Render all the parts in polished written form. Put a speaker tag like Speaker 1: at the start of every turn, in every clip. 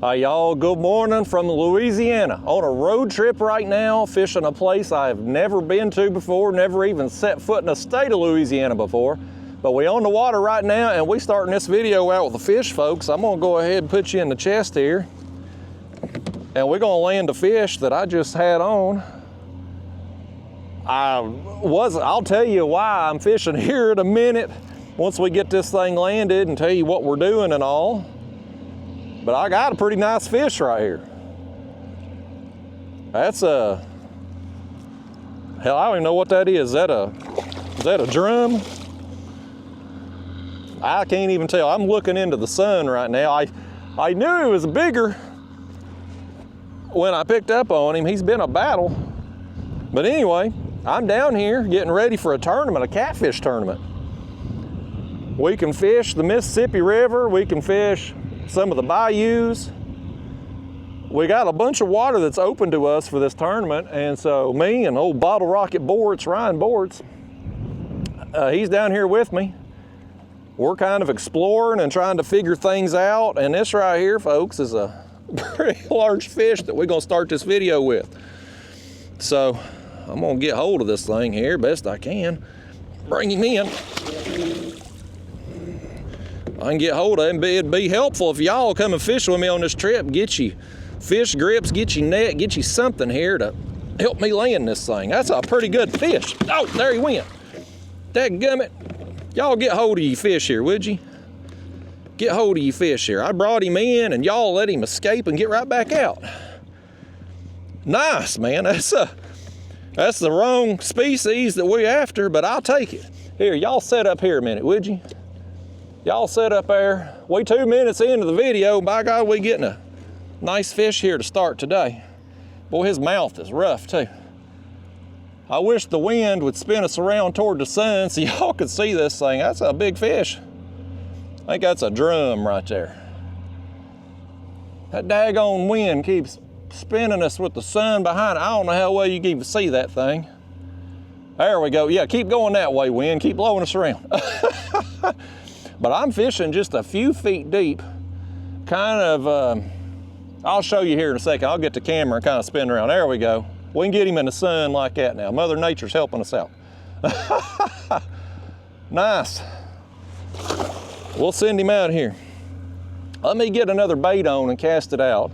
Speaker 1: Hi y'all, good morning from Louisiana. On a road trip right now, fishing a place I've never been to before, never even set foot in the state of Louisiana before. But we on the water right now and we starting this video out with the fish, folks. I'm gonna go ahead and put you in the chest here. And we're gonna land a fish that I just had on. I'll tell you why I'm fishing here in a minute once we get this thing landed and tell you what we're doing and all. But I got a pretty nice fish right here. That's a, hell, I don't even know what that is. Is that a drum? I can't even tell. I'm looking into the sun right now. I knew he was bigger when I picked up on him. He's been a battle. But anyway, I'm down here getting ready for a tournament, a catfish tournament. We can fish the Mississippi River. We can fish some of the bayous. We got a bunch of water that's open to us for this tournament, and so me and old Bottle Rocket Boards, Ryan Boards, he's down here with me. We're kind of exploring and trying to figure things out, and this right here, folks, is a pretty large fish that we're gonna start this video with. So I'm gonna get hold of this thing here best I can, bring him in. I can get hold of him, but it'd be helpful if y'all come and fish with me on this trip. Get you fish grips, get you net, get you something here to help me land this thing. That's a pretty good fish. Oh, there he went. Dadgummit. Y'all get hold of your fish here, would you? Get hold of your fish here. I brought him in and y'all let him escape and get right back out. Nice, man. That's the wrong species that we're after, but I'll take it. Here, y'all set up here a minute, would you? Y'all set up there. We 2 minutes into the video. By God, we getting a nice fish here to start today. Boy, his mouth is rough too. I wish the wind would spin us around toward the sun so y'all could see this thing. That's a big fish. I think that's a drum right there. That daggone wind keeps spinning us with the sun behind it. I don't know how well you can even see that thing. There we go. Yeah, keep going that way, wind. Keep blowing us around. But I'm fishing just a few feet deep, kind of, I'll show you here in a second. I'll get the camera and kind of spin around. There we go. We can get him in the sun like that now. Mother Nature's helping us out. Nice. We'll send him out here. Let me get another bait on and cast it out.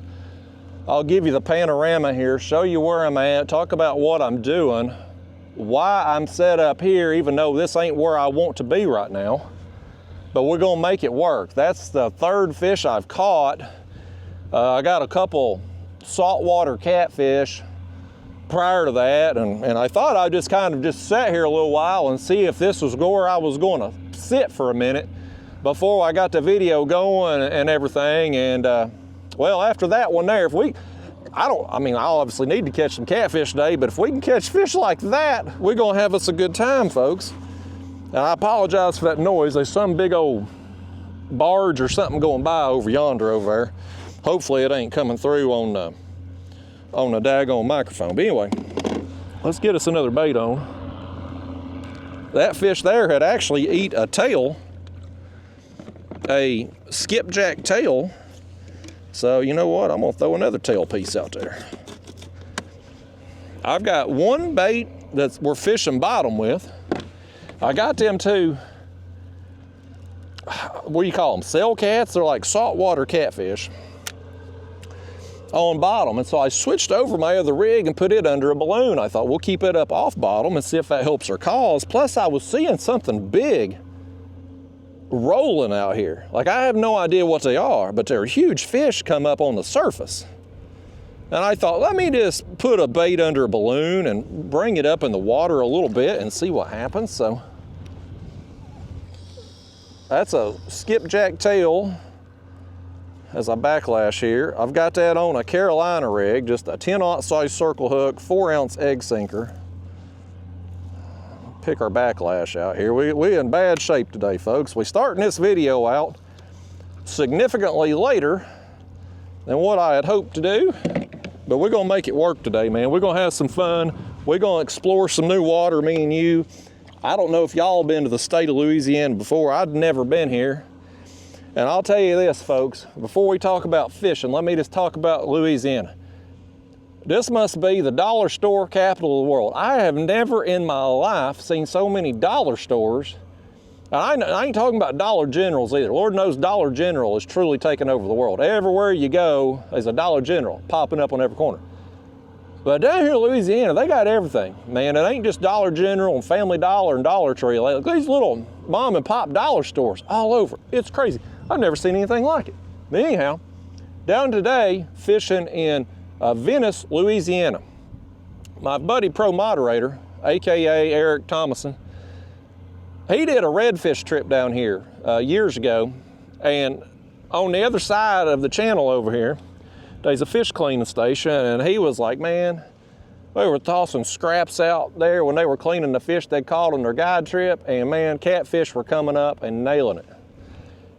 Speaker 1: I'll give you the panorama here, show you where I'm at, talk about what I'm doing, why I'm set up here, even though this ain't where I want to be right now. But we're gonna make it work. That's the third fish I've caught. I got a couple saltwater catfish prior to that, and I thought I'd just kind of sit here a little while and see if this was where I was gonna sit for a minute before I got the video going and everything. And well, after that one there, I'll obviously need to catch some catfish today, but if we can catch fish like that, we're gonna have us a good time, folks. And I apologize for that noise. There's some big old barge or something going by over yonder over there. Hopefully it ain't coming through on the daggone microphone. But anyway, let's get us another bait on. That fish there had actually eat a tail, a skipjack tail. So you know what? I'm gonna throw another tail piece out there. I've got one bait that we're fishing bottom with. I got them two, what do you call them? Cell cats? They're like saltwater catfish on bottom. And so I switched over my other rig and put it under a balloon. I thought we'll keep it up off bottom and see if that helps our cause. Plus I was seeing something big rolling out here. Like I have no idea what they are, but they're huge fish come up on the surface. And I thought, let me just put a bait under a balloon and bring it up in the water a little bit and see what happens. So that's a skipjack tail as a backlash here. I've got that on a Carolina rig, just a 10-aught size circle hook, 4-ounce egg sinker. Pick our backlash out here. We in bad shape today, folks. We starting this video out significantly later than what I had hoped to do. But we're gonna make it work today, man. We're gonna have some fun. We're gonna explore some new water, me and you. I don't know if y'all been to the state of Louisiana before. I'd never been here. And I'll tell you this, folks, before we talk about fishing, let me just talk about Louisiana. This must be the dollar store capital of the world. I have never in my life seen so many dollar stores. And I ain't talking about Dollar Generals either. Lord knows Dollar General is truly taking over the world. Everywhere you go, there's a Dollar General popping up on every corner. But down here in Louisiana, they got everything. Man, it ain't just Dollar General and Family Dollar and Dollar Tree. Like, these little mom and pop dollar stores all over. It's crazy. I've never seen anything like it. But anyhow, down today, fishing in Venice, Louisiana. My buddy Pro Moderator, AKA Eric Thomason, he did a redfish trip down here years ago, and on the other side of the channel over here, there's a fish cleaning station, and he was like, man, they were tossing scraps out there when they were cleaning the fish they caught on their guide trip, and man, catfish were coming up and nailing it.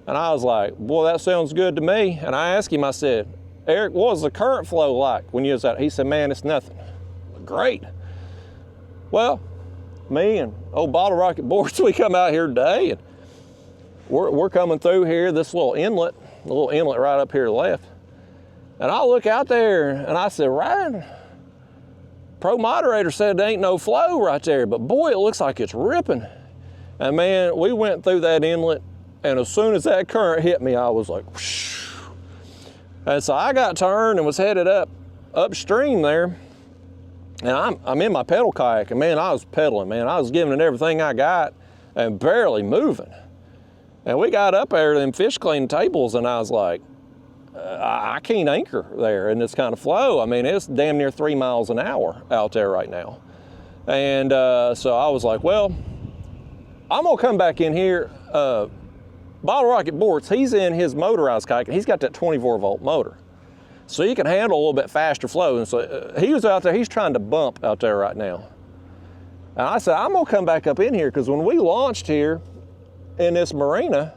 Speaker 1: And I was like, boy, that sounds good to me. And I asked him, I said, Eric, what was the current flow like when you was out? He said, man, it's nothing. Great. Well, me and old Bottle Rocket Boards, we come out here today, and we're coming through here, this little inlet right up here left. And I look out there and I said, Ryan, Pro Moderator said there ain't no flow right there, but boy, it looks like it's ripping. And man, we went through that inlet, and as soon as that current hit me, I was like, whoosh. And so I got turned and was headed upstream there. And I'm in my pedal kayak, and man, I was pedaling, man. I was giving it everything I got and barely moving. And we got up there to them fish cleaning tables, and I was like, I can't anchor there in this kind of flow. I mean, it's damn near 3 miles an hour out there right now. And so I was like, well, I'm gonna come back in here. Bottle Rocket Boards, he's in his motorized kayak, and he's got that 24-volt motor. So he can handle a little bit faster flow. And so he was out there, he's trying to bump out there right now. And I said, I'm gonna come back up in here, because when we launched here in this marina,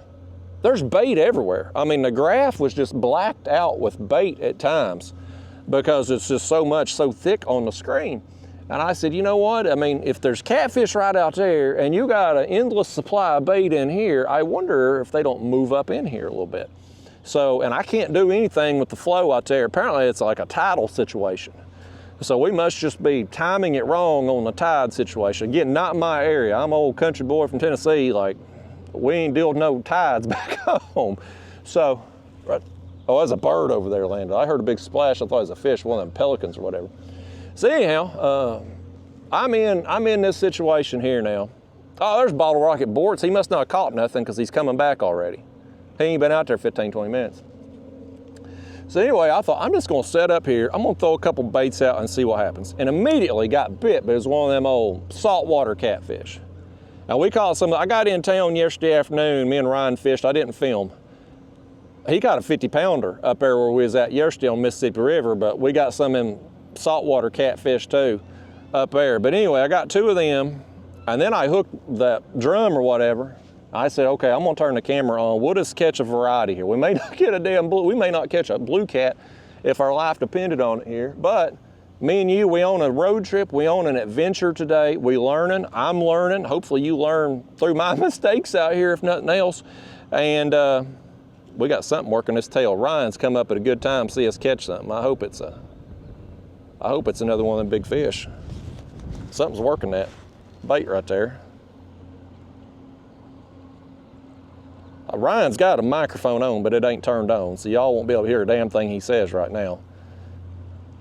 Speaker 1: there's bait everywhere. I mean, the graph was just blacked out with bait at times because it's just so thick on the screen. And I said, you know what? I mean, if there's catfish right out there and you got an endless supply of bait in here, I wonder if they don't move up in here a little bit. So, and I can't do anything with the flow out there. Apparently it's like a tidal situation. So we must just be timing it wrong on the tide situation. Again, not my area. I'm an old country boy from Tennessee. Like, we ain't dealing with no tides back home. So, oh, there's a bird over there landed. I heard a big splash. I thought it was a fish, one of them pelicans or whatever. So anyhow, I'm in this situation here now. Oh, there's Bottle Rocket Boards. He must not have caught nothing because he's coming back already. He ain't been out there 15, 20 minutes. So anyway, I thought, I'm just gonna set up here. I'm gonna throw a couple baits out and see what happens. And immediately got bit, but it was one of them old saltwater catfish. Now we caught some, I got in town yesterday afternoon, me and Ryan fished, I didn't film. He caught a 50-pounder up there where we was at yesterday on Mississippi River, but we got some of them saltwater catfish too up there. But anyway, I got 2 of them, and then I hooked that drum or whatever. I said, okay, I'm gonna turn the camera on. We'll just catch a variety here. We may not get we may not catch a blue cat if our life depended on it here, but me and you, we on a road trip, we on an adventure today. We learning, I'm learning. Hopefully you learn through my mistakes out here, if nothing else. And we got something working this tail. Ryan's come up at a good time to see us catch something. I hope it's another one of them big fish. Something's working that bait right there. Ryan's got a microphone on, but it ain't turned on, so y'all won't be able to hear a damn thing he says right now.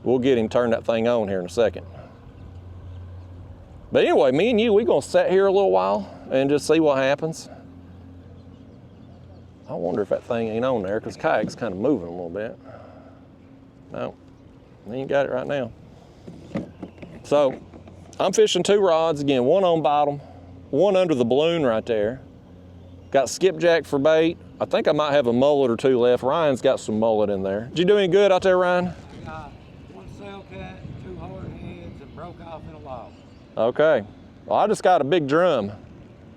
Speaker 1: We'll get him to turn that thing on here in a second. But anyway, me and you, we're gonna sit here a little while and just see what happens. I wonder if that thing ain't on there, because kayak's kind of moving a little bit. No, he ain't got it right now. So, I'm fishing 2 rods, again, one on bottom, one under the balloon right there. Got skipjack for bait. I think I might have a mullet or 2 left. Ryan's got some mullet in there. Did you do any good out there, Ryan?
Speaker 2: I got 1 sail cat, 2 hard heads, and broke off in a log.
Speaker 1: Okay. Well, I just got a big drum.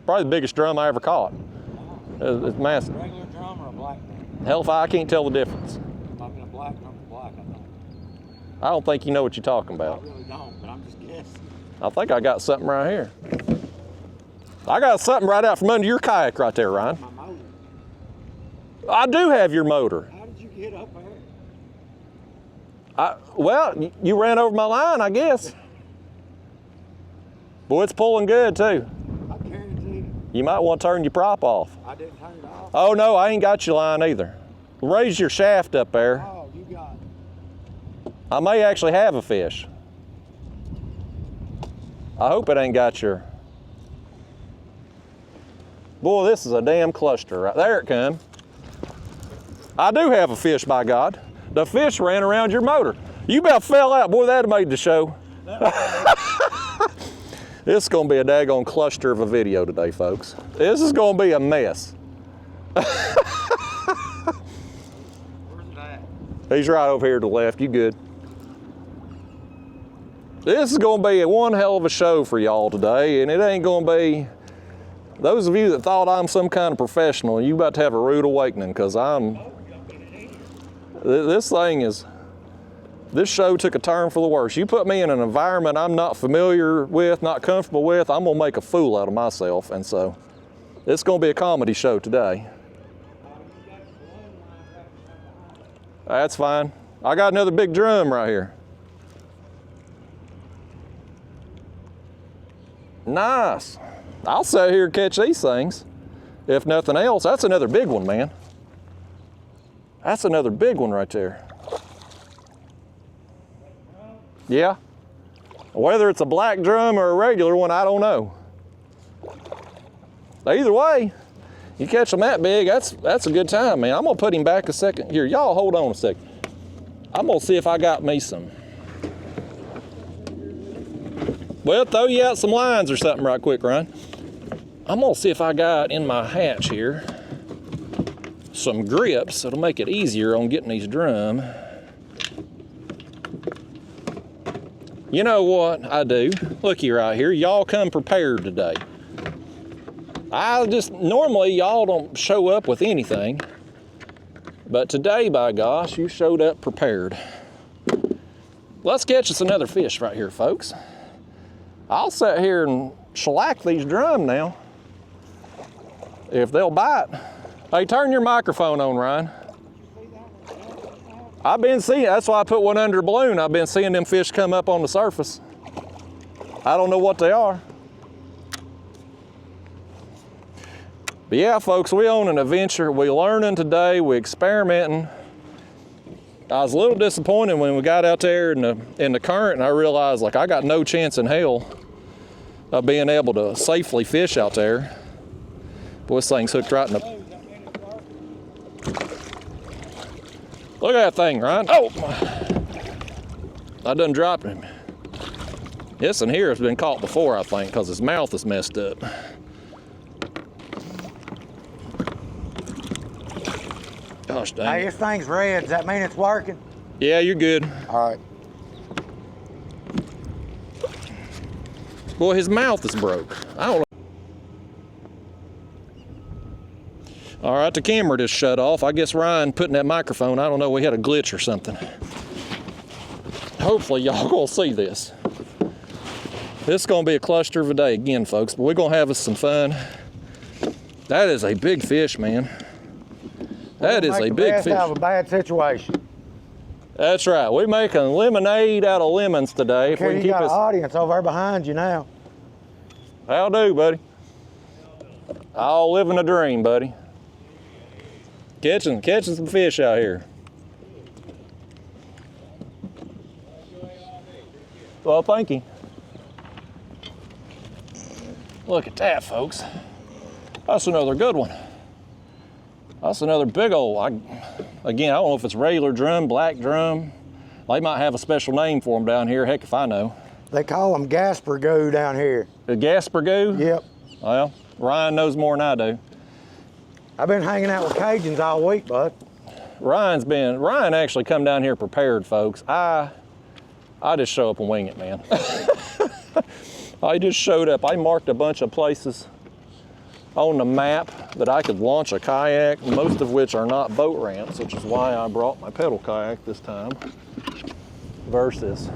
Speaker 1: Probably the biggest drum I ever caught. It's massive.
Speaker 2: Regular drum or a black one?
Speaker 1: Hell if I can't tell the difference.
Speaker 2: I mean, a black drum for black, I think.
Speaker 1: I don't think you know what you're talking about.
Speaker 2: I really don't, but I'm just guessing.
Speaker 1: I think I got something right here. I got something right out from under your kayak right there, Ryan.
Speaker 2: My motor.
Speaker 1: I do have your motor.
Speaker 2: How did you get up there?
Speaker 1: Well, you ran over my line, I guess. Boy, it's pulling good too.
Speaker 2: I guarantee you.
Speaker 1: You might want to turn your prop off.
Speaker 2: I didn't turn it off.
Speaker 1: Oh no, I ain't got your line either. Raise your shaft up there.
Speaker 2: Oh, you got it.
Speaker 1: I may actually have a fish. I hope it ain't got your... Boy, this is a damn cluster. Right there it come. I do have a fish, by God. The fish ran around your motor. You about fell out. Boy, that'd made the show. This is gonna be a daggone cluster of a video today, folks. This is gonna be a mess.
Speaker 2: Where's it at?
Speaker 1: He's right over here to the left, you good. This is gonna be one hell of a show for y'all today, and it ain't gonna be, those of you that thought I'm some kind of professional, you about to have a rude awakening, because this show took a turn for the worse. You put me in an environment I'm not familiar with, not comfortable with, I'm gonna make a fool out of myself, and so it's gonna be a comedy show today. That's fine. I got another big drum right here. Nice. I'll sit here and catch these things. If nothing else, that's another big one, man. That's another big one right there. Yeah. Whether it's a black drum or a regular one, I don't know. Either way, you catch them that big, that's a good time, man. I'm gonna put him back a second. Here, y'all hold on a second. I'm gonna see if I got me some. Well, throw you out some lines or something right quick, Ryan. I'm gonna see if I got in my hatch here some grips that'll make it easier on getting these drum. You know what I do? Looky right here, y'all come prepared today. Normally y'all don't show up with anything, but today, by gosh, you showed up prepared. Let's catch us another fish right here, folks. I'll sit here and shellac these drum now, if they'll bite. Hey, turn your microphone on, Ryan. I've been seeing, that's why I put one under a balloon. I've been seeing them fish come up on the surface. I don't know what they are. But yeah, folks, we on an adventure. We learning today, we experimenting. I was a little disappointed when we got out there in the current and I realized like I got no chance in hell of being able to safely fish out there. Boy, this thing's hooked right in the... Look at that thing, Ryan. Oh! I done dropped him. This in here has been caught before, I think, because his mouth is messed up. Gosh dang.
Speaker 2: Hey, this thing's red. Does that mean it's working?
Speaker 1: Yeah, you're good.
Speaker 2: All right.
Speaker 1: Boy, his mouth is broke. I don't know. All right, the camera just shut off. I guess Ryan putting that microphone, I don't know, we had a glitch or something. Hopefully y'all gonna see this. This is gonna be a cluster of a day again, folks, but we're gonna have us some fun. That is a big fish, man. That is a big fish.
Speaker 2: Out of a bad situation.
Speaker 1: That's right. We're making lemonade out of lemons today. If we can keep
Speaker 2: you got
Speaker 1: us...
Speaker 2: an audience over there behind you now.
Speaker 1: How'll do, buddy? All living a dream, buddy. Catching some fish out here. Well, thank you. Look at that, folks. That's another good one. That's another big old, again, I don't know if it's regular drum, black drum. They might have a special name for them down here. Heck if I know.
Speaker 2: They call them Gasper Goo down here.
Speaker 1: The Gasper Goo?
Speaker 2: Yep.
Speaker 1: Well, Ryan knows more than I do.
Speaker 2: I've been hanging out with Cajuns all week, bud.
Speaker 1: Ryan actually come down here prepared, folks. I just show up and wing it, man. I just showed up. I marked a bunch of places on the map that I could launch a kayak, most of which are not boat ramps, which is why I brought my pedal kayak this time versus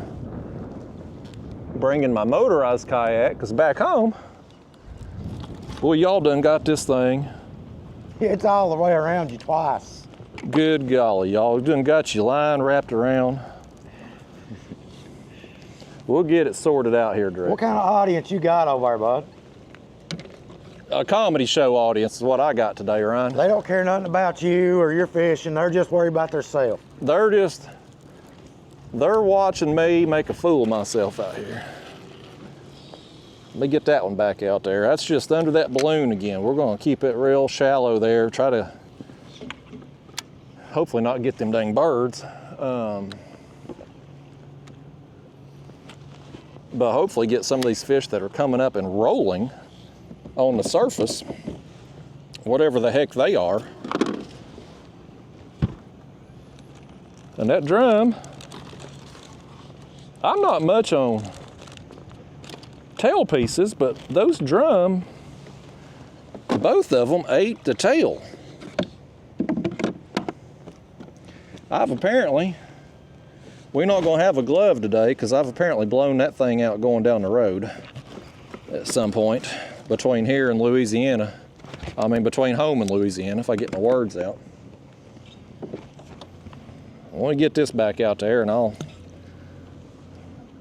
Speaker 1: bringing my motorized kayak, because back home, boy, y'all done got this thing
Speaker 2: It's all the way around you twice.
Speaker 1: Good golly, y'all. We done got your line wrapped around. We'll get it sorted out here, Drake.
Speaker 2: What kind of audience you got over there, bud?
Speaker 1: A comedy show audience is what I got today, Ryan.
Speaker 2: They don't care nothing about you or your fishing. They're just worried about themselves.
Speaker 1: They're watching me make a fool of myself out here. Let me get that one back out there. That's just under that balloon again. We're gonna keep it real shallow there. Try to hopefully not get them dang birds. But hopefully get some of these fish that are coming up and rolling on the surface, whatever the heck they are. And that drum, I'm not much on tail pieces, but those drum, both of them ate the tail. We're not gonna have a glove today because I've apparently blown that thing out going down the road at some point between here and Louisiana. I mean, between home and Louisiana, if I get my words out. I want to get this back out there and I'll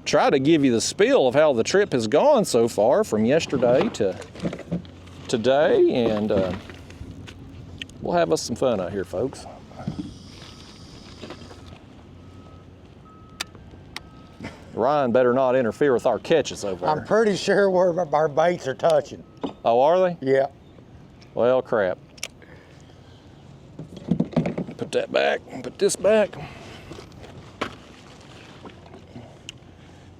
Speaker 1: try to give you the spiel of how the trip has gone so far from yesterday to today, and we'll have us some fun out here, folks. Ryan better not interfere with our catches over there.
Speaker 2: I'm pretty sure where our baits are touching.
Speaker 1: Oh, are they?
Speaker 2: Yeah.
Speaker 1: Well, crap. Put that back, put this back.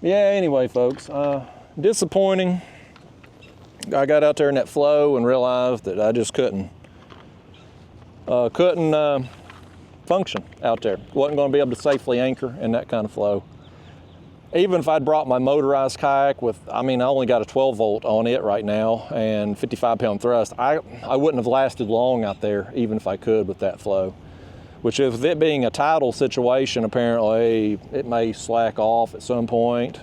Speaker 1: Yeah, anyway, folks, disappointing. I got out there in that flow and realized that I just couldn't function out there. Wasn't going to be able to safely anchor in that kind of flow. Even if I'd brought my motorized kayak with, I only got a 12 volt on it right now and 55 pound thrust, I wouldn't have lasted long out there even if I could with that flow. Which is, with it being a tidal situation, apparently it may slack off at some point,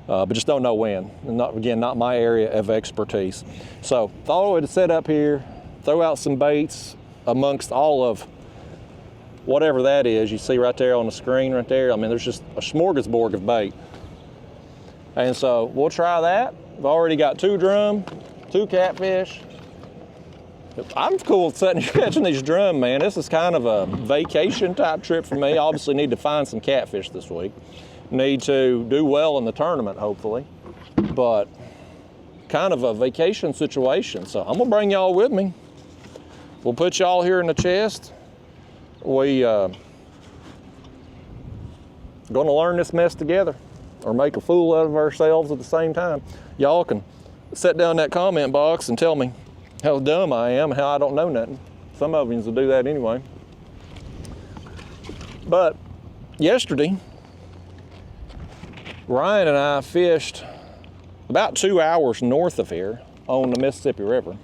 Speaker 1: but just don't know when. And not my area of expertise. So thought I would set up here, throw out some baits amongst all of whatever that is you see right there on the screen right there. There's just a smorgasbord of bait. And so we'll try that. I've already got 2 drum, 2 catfish. I'm cool with catching these drum, man. This is kind of a vacation type trip for me. Obviously need to find some catfish this week. Need to do well in the tournament, hopefully. But kind of a vacation situation. So I'm gonna bring y'all with me. We'll put y'all here in the chest. We gonna learn this mess together or make a fool out of ourselves at the same time. Y'all can sit down in that comment box and tell me how dumb I am and how I don't know nothing. Some of you will do that anyway. But yesterday, Ryan and I fished about 2 hours north of here on the Mississippi River.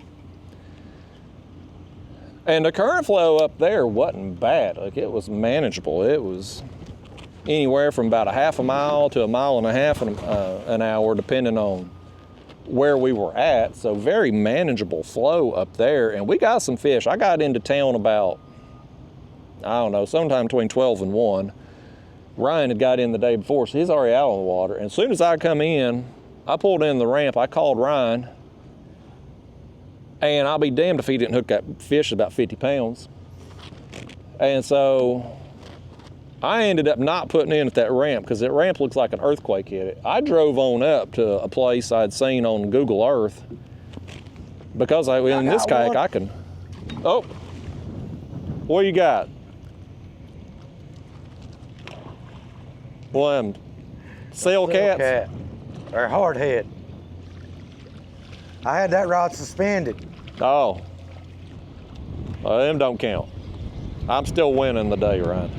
Speaker 1: And the current flow up there wasn't bad. Like, it was manageable. It was anywhere from about a half a mile to a mile and a half an hour, depending on where we were at. So very manageable flow up there. And we got some fish. I got into town about, I don't know, sometime between 12 and 1. Ryan had got in the day before, so he's already out on the water. And as soon as I come in, I pulled in the ramp, I called Ryan, and I'll be damned if he didn't hook that fish about 50 pounds. And so I ended up not putting in at that ramp because that ramp looks like an earthquake hit it. I drove on up to a place I'd seen on Google Earth because in this kayak I can. Oh, what you got? One, sail cats?
Speaker 2: Cat. Or hardhead. I had that rod suspended.
Speaker 1: Oh, well, them don't count. I'm still winning the day, Ryan.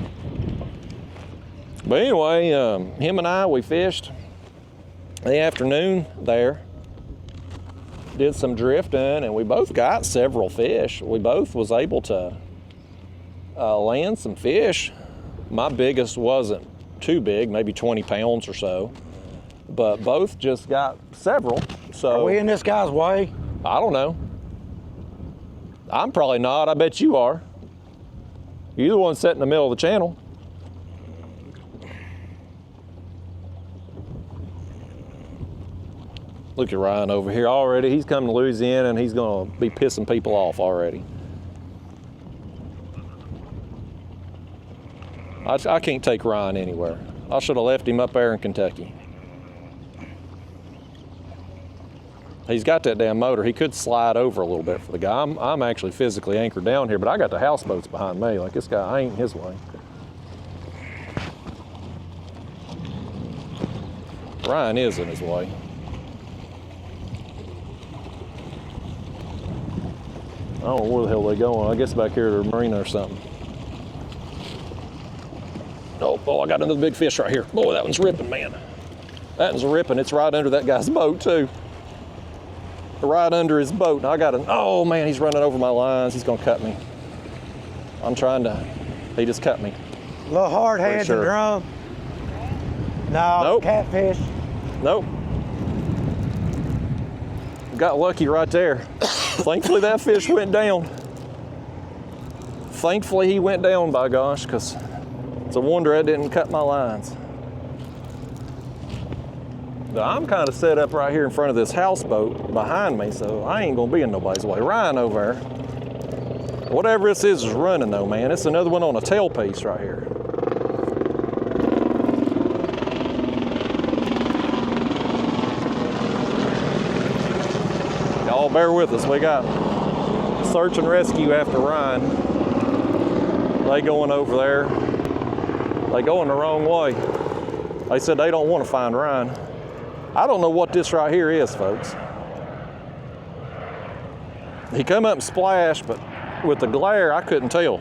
Speaker 1: But anyway, him and I, we fished the afternoon there, did some drifting, and we both got several fish. We both was able to land some fish. My biggest wasn't too big, maybe 20 pounds or so, but both just got several. So
Speaker 2: are we in this guy's way?
Speaker 1: I don't know. I'm probably not. I bet you are. You're the one sitting in the middle of the channel. Look at Ryan over here already. He's coming to Louisiana and he's gonna be pissing people off already. I can't take Ryan anywhere. I should have left him up there in Kentucky. He's got that damn motor. He could slide over a little bit for the guy. I'm actually physically anchored down here, but I got the houseboats behind me. Like this guy, I ain't his way. Ryan is in his way. I don't know where the hell they're going. I guess back here to the marina or something. Oh, I got another big fish right here. Boy, that one's ripping, man. That one's ripping. It's right under that guy's boat, too. Right under his boat. I got oh man, he's running over my lines. He's gonna cut me. I'm trying to, he just cut me.
Speaker 2: A little hard hands
Speaker 1: sure.
Speaker 2: and drum. No,
Speaker 1: nope.
Speaker 2: Catfish.
Speaker 1: Nope. Got lucky right there. Thankfully that fish went down. Thankfully he went down, by gosh, because it's a wonder I didn't cut my lines. But I'm kind of set up right here in front of this houseboat behind me, so I ain't gonna be in nobody's way. Ryan over there, whatever this is running though, man. It's another one on a tailpiece right here. Y'all bear with us. We got search and rescue after Ryan. They going over there. They going the wrong way. They said they don't want to find Ryan. I don't know what this right here is, folks. He come up and splashed, but with the glare, I couldn't tell.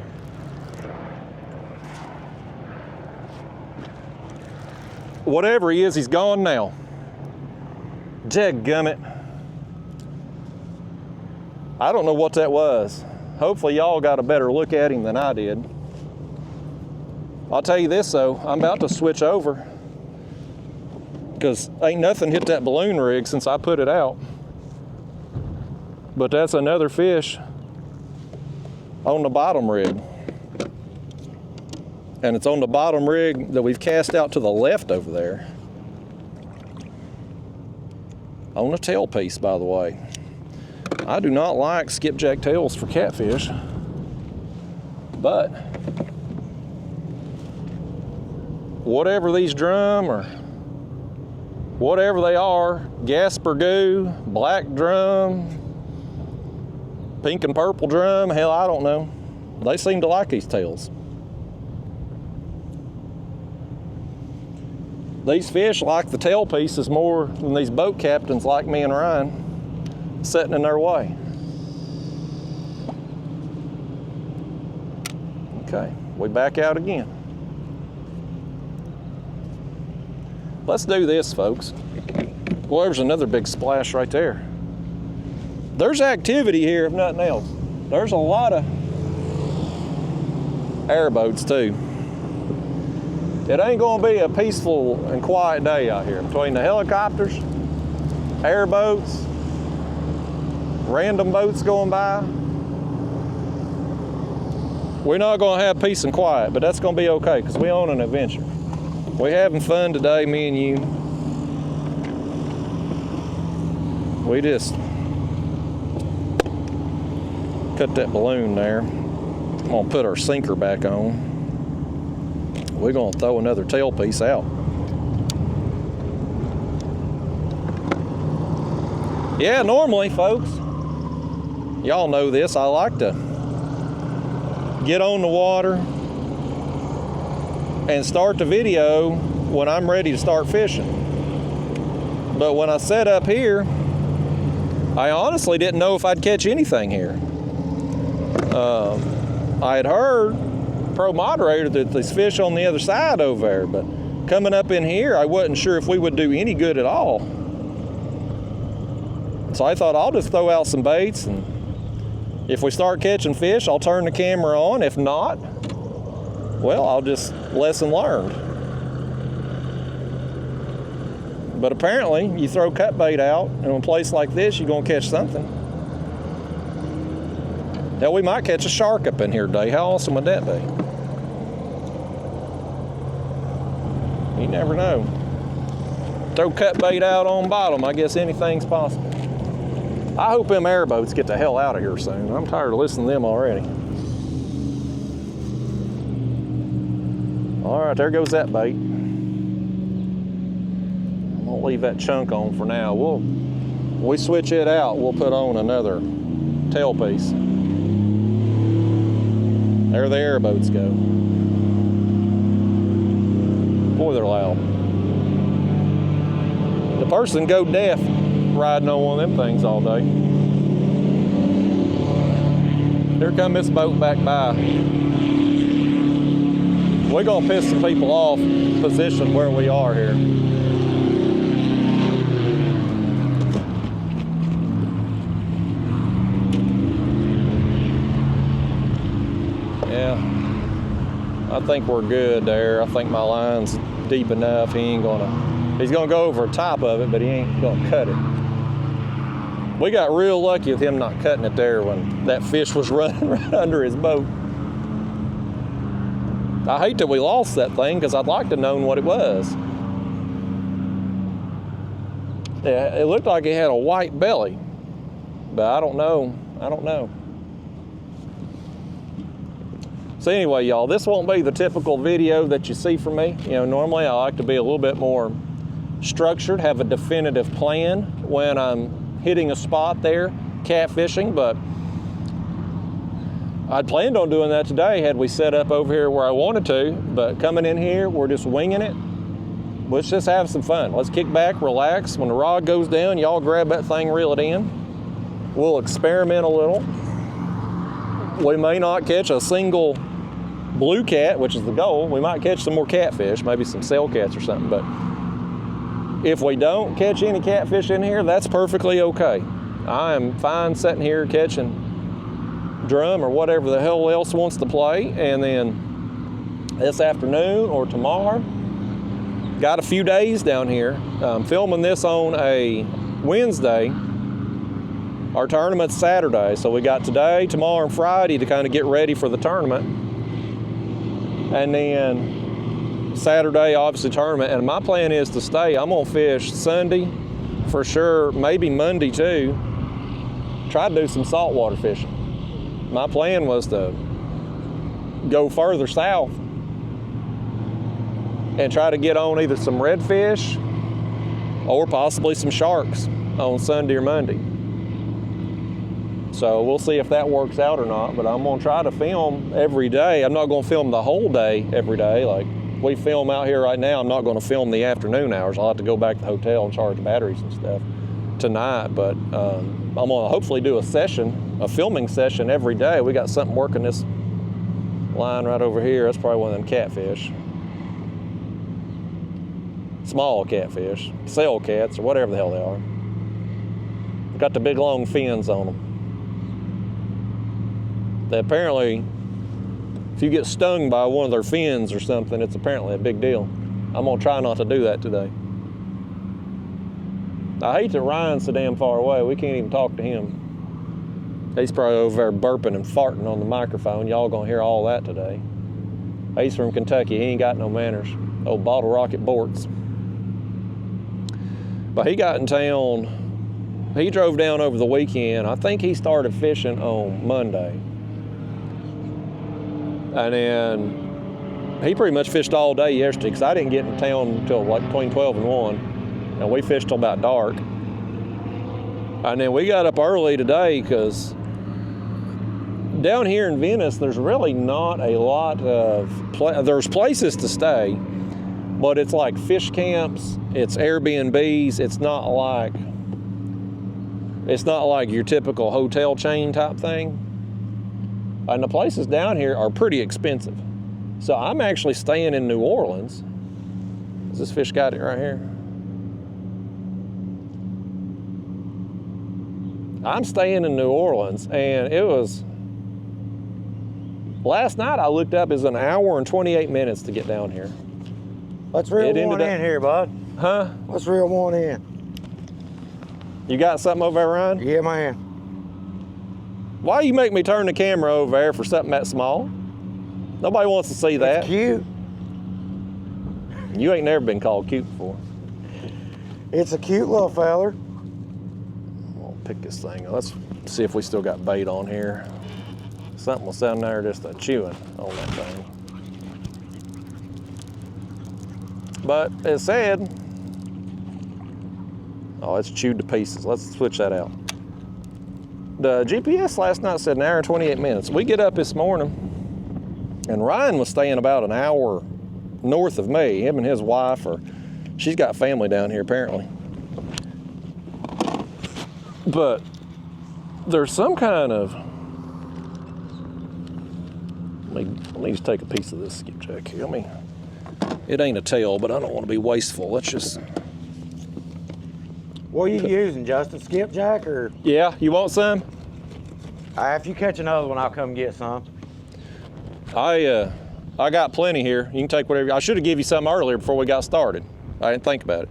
Speaker 1: Whatever he is, he's gone now. Dadgummit. I don't know what that was. Hopefully y'all got a better look at him than I did. I'll tell you this though, I'm about to switch over because ain't nothing hit that balloon rig since I put it out. But that's another fish on the bottom rig. And it's on the bottom rig that we've cast out to the left over there. On a tailpiece, by the way. I do not like skipjack tails for catfish, but whatever these drum or whatever they are, Gasper goo, black drum, pink and purple drum, hell, I don't know. They seem to like these tails. These fish like the tail pieces more than these boat captains like me and Ryan sitting in their way. Okay, we back out again. Let's do this, folks. Well, there's another big splash right there. There's activity here, if nothing else. There's a lot of airboats too. It ain't gonna be a peaceful and quiet day out here. Between the helicopters, airboats, random boats going by. We're not gonna have peace and quiet, but that's gonna be okay because we on an adventure. We're having fun today, me and you. We just cut that balloon there. I'm gonna put our sinker back on. We're gonna throw another tail piece out. Yeah, normally, folks, y'all know this, I like to get on the water and start the video when I'm ready to start fishing. But when I set up here, I honestly didn't know if I'd catch anything here. I had heard pro moderator that there's fish on the other side over there, but coming up in here, I wasn't sure if we would do any good at all. So I thought I'll just throw out some baits, and if we start catching fish, I'll turn the camera on. If not, well, I'll just lesson learned. But apparently, you throw cut bait out, and in a place like this, you're gonna catch something. Hell, we might catch a shark up in here today. How awesome would that be? You never know. Throw cut bait out on bottom. I guess anything's possible. I hope them airboats get the hell out of here soon. I'm tired of listening to them already. All right, there goes that bait. I'm gonna leave that chunk on for now. We switch it out, we'll put on another tail piece. There the airboats go. Boy, they're loud. The person go deaf riding on one of them things all day. Here come this boat back by. We're gonna piss some people off position where we are here. Yeah, I think we're good there. I think my line's deep enough. He's gonna go over the top of it, but he ain't gonna cut it. We got real lucky with him not cutting it there when that fish was running right under his boat. I hate that we lost that thing because I'd like to have known what it was. Yeah, it looked like it had a white belly, but I don't know. So anyway, y'all, this won't be the typical video that you see from me. You know, normally I like to be a little bit more structured, have a definitive plan when I'm hitting a spot there, catfishing, but I'd planned on doing that today had we set up over here where I wanted to, but coming in here, we're just winging it. Let's just have some fun. Let's kick back, relax. When the rod goes down, y'all grab that thing, reel it in. We'll experiment a little. We may not catch a single blue cat, which is the goal. We might catch some more catfish, maybe some sail cats or something, but if we don't catch any catfish in here, that's perfectly okay. I am fine sitting here catching drum or whatever the hell else wants to play, and then this afternoon or tomorrow, got a few days down here. I'm filming this on a Wednesday. Our tournament's Saturday, so we got today, tomorrow, and Friday to kind of get ready for the tournament. And then Saturday, obviously, tournament. And my plan is to stay. I'm gonna fish Sunday for sure, maybe Monday too. Try to do some saltwater fishing. My plan was to go further south and try to get on either some redfish or possibly some sharks on Sunday or Monday. So we'll see if that works out or not, but I'm gonna try to film every day. I'm not gonna film the whole day every day. Like we film out here right now, I'm not gonna film the afternoon hours. I'll have to go back to the hotel and charge batteries and stuff tonight, but I'm gonna hopefully do a filming session every day. We got something working this line right over here. That's probably one of them catfish. Small catfish, sail cats, or whatever the hell they are. Got the big long fins on them. They apparently, if you get stung by one of their fins or something, it's apparently a big deal. I'm gonna try not to do that today. I hate that Ryan's so damn far away. We can't even talk to him. He's probably over there burping and farting on the microphone. Y'all gonna hear all that today. He's from Kentucky. He ain't got no manners. Old Bottle Rocket Bortz. But he got in town. He drove down over the weekend. I think he started fishing on Monday. And then he pretty much fished all day yesterday because I didn't get in town until like between 12 and 1. And we fished till about dark. And then we got up early today because down here in Venice, there's really not a lot of, there's places to stay, but it's like fish camps, it's Airbnbs, it's not like your typical hotel chain type thing. And the places down here are pretty expensive. So I'm actually staying in New Orleans. This fish got it right here. I'm staying in New Orleans, and it was, last night I looked up, it was an hour and 28 minutes to get down here.
Speaker 2: Let's reel one in here, bud.
Speaker 1: Huh?
Speaker 2: Let's reel one in.
Speaker 1: You got something over there, Ryan?
Speaker 2: Yeah, man.
Speaker 1: Why you make me turn the camera over there for something that small? Nobody wants to see that.
Speaker 2: It's cute.
Speaker 1: You ain't never been called cute before.
Speaker 2: It's a cute little feller.
Speaker 1: I'll pick this thing up. Let's see if we still got bait on here. Something was down there just chewing on that thing. But it said, oh, it's chewed to pieces. Let's switch that out. The GPS last night said an hour and 28 minutes. We get up this morning, and Ryan was staying about an hour north of me. Him and his wife, she's got family down here apparently. But there's some kind of, let me just take a piece of this skipjack here. It ain't a tail, but I don't want to be wasteful. Let's just.
Speaker 2: What are you using, Justin? Skipjack or?
Speaker 1: Yeah, you want some?
Speaker 2: If you catch another one, I'll come get some.
Speaker 1: I got plenty here. You can take whatever. I should have given you some earlier before we got started. I didn't think about it.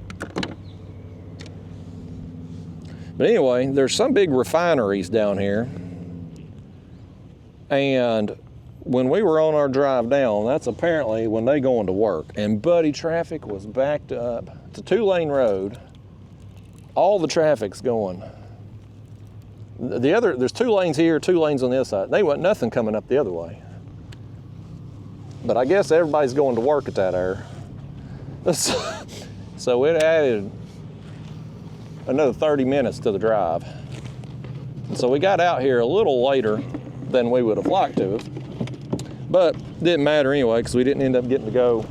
Speaker 1: But anyway, there's some big refineries down here. And when we were on our drive down, that's apparently when they going to work. And buddy, traffic was backed up. It's a 2-lane road. All the traffic's going. There's 2 lanes here, 2 lanes on the other side. They wasn't nothing coming up the other way. But I guess everybody's going to work at that hour. So it added another 30 minutes to the drive. So we got out here a little later than we would have liked to have. But didn't matter anyway, because we didn't end up getting to go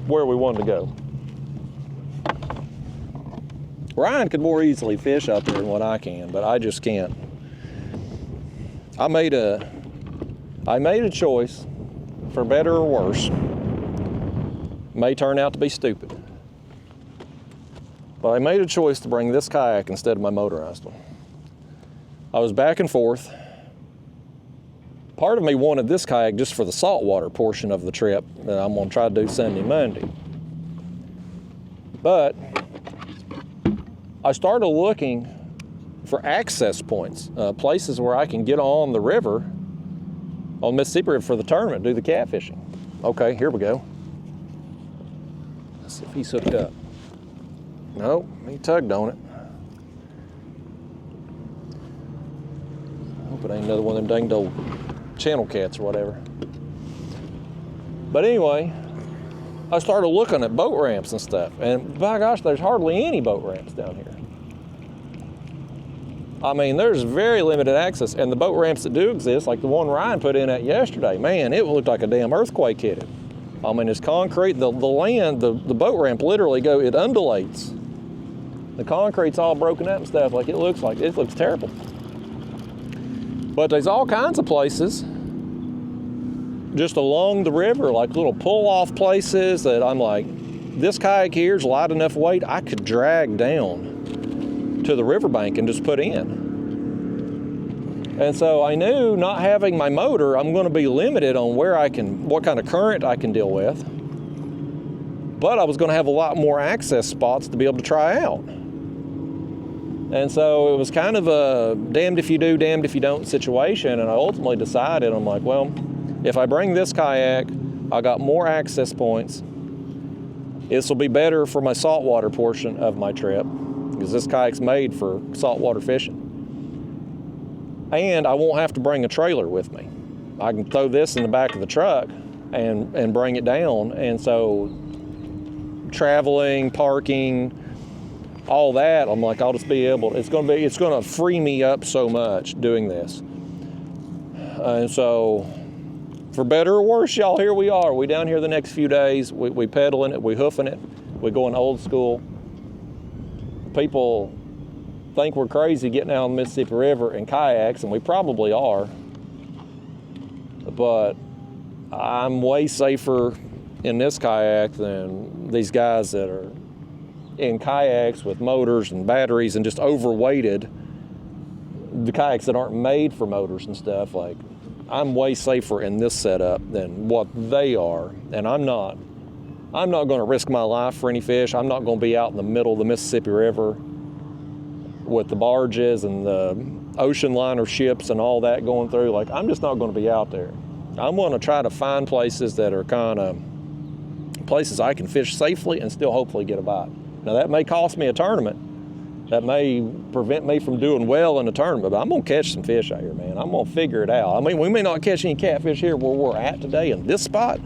Speaker 1: where we wanted to go. Ryan could more easily fish out there than what I can, but I just can't. I made a choice, for better or worse. May turn out to be stupid. But I made a choice to bring this kayak instead of my motorized one. I was back and forth. Part of me wanted this kayak just for the saltwater portion of the trip that I'm gonna try to do Sunday, Monday. But I started looking for access points, places where I can get on the river, on Mississippi River for the tournament, do the catfishing. Okay, here we go. Let's see if he's hooked up. Nope, he tugged on it. Hope it ain't another one of them danged old channel cats or whatever. But anyway, I started looking at boat ramps and stuff, and by gosh, there's hardly any boat ramps down here. I mean, there's very limited access, and the boat ramps that do exist, like the one Ryan put in at yesterday, man, it looked like a damn earthquake hit it. I mean, it's concrete, the land, the boat ramp literally it undulates. The concrete's all broken up and stuff, it looks terrible. But there's all kinds of places just along the river, like little pull-off places that I'm like, this kayak here is light enough weight I could drag down to the riverbank and just put in. And so I knew not having my motor, I'm going to be limited on what kind of current I can deal with. But I was going to have a lot more access spots to be able to try out. And so it was kind of a damned if you do, damned if you don't situation. And I ultimately decided, I'm like, well, if I bring this kayak, I got more access points. This will be better for my saltwater portion of my trip, because this kayak's made for saltwater fishing. And I won't have to bring a trailer with me. I can throw this in the back of the truck and bring it down. And so traveling, parking, all that, I'm like, I'll just be able to, it's gonna free me up so much doing this. And so, for better or worse, y'all, here we are. We down here the next few days, we pedaling it, we hoofing it, we going old school. People think we're crazy getting out on the Mississippi River in kayaks, and we probably are. But I'm way safer in this kayak than these guys that are in kayaks with motors and batteries and just overweighted. The kayaks that aren't made for motors and stuff, like, I'm way safer in this setup than what they are. And I'm not going to risk my life for any fish. I'm not going to be out in the middle of the Mississippi River with the barges and the ocean liner ships and all that going through, like, I'm just not going to be out there. I'm going to try to find places that are kind of places I can fish safely and still hopefully get a bite. Now, that may cost me a tournament. That may prevent me from doing well in a tournament, but I'm going to catch some fish out here, man. I'm going to figure it out. I mean, we may not catch any catfish here where we're at today in this spot.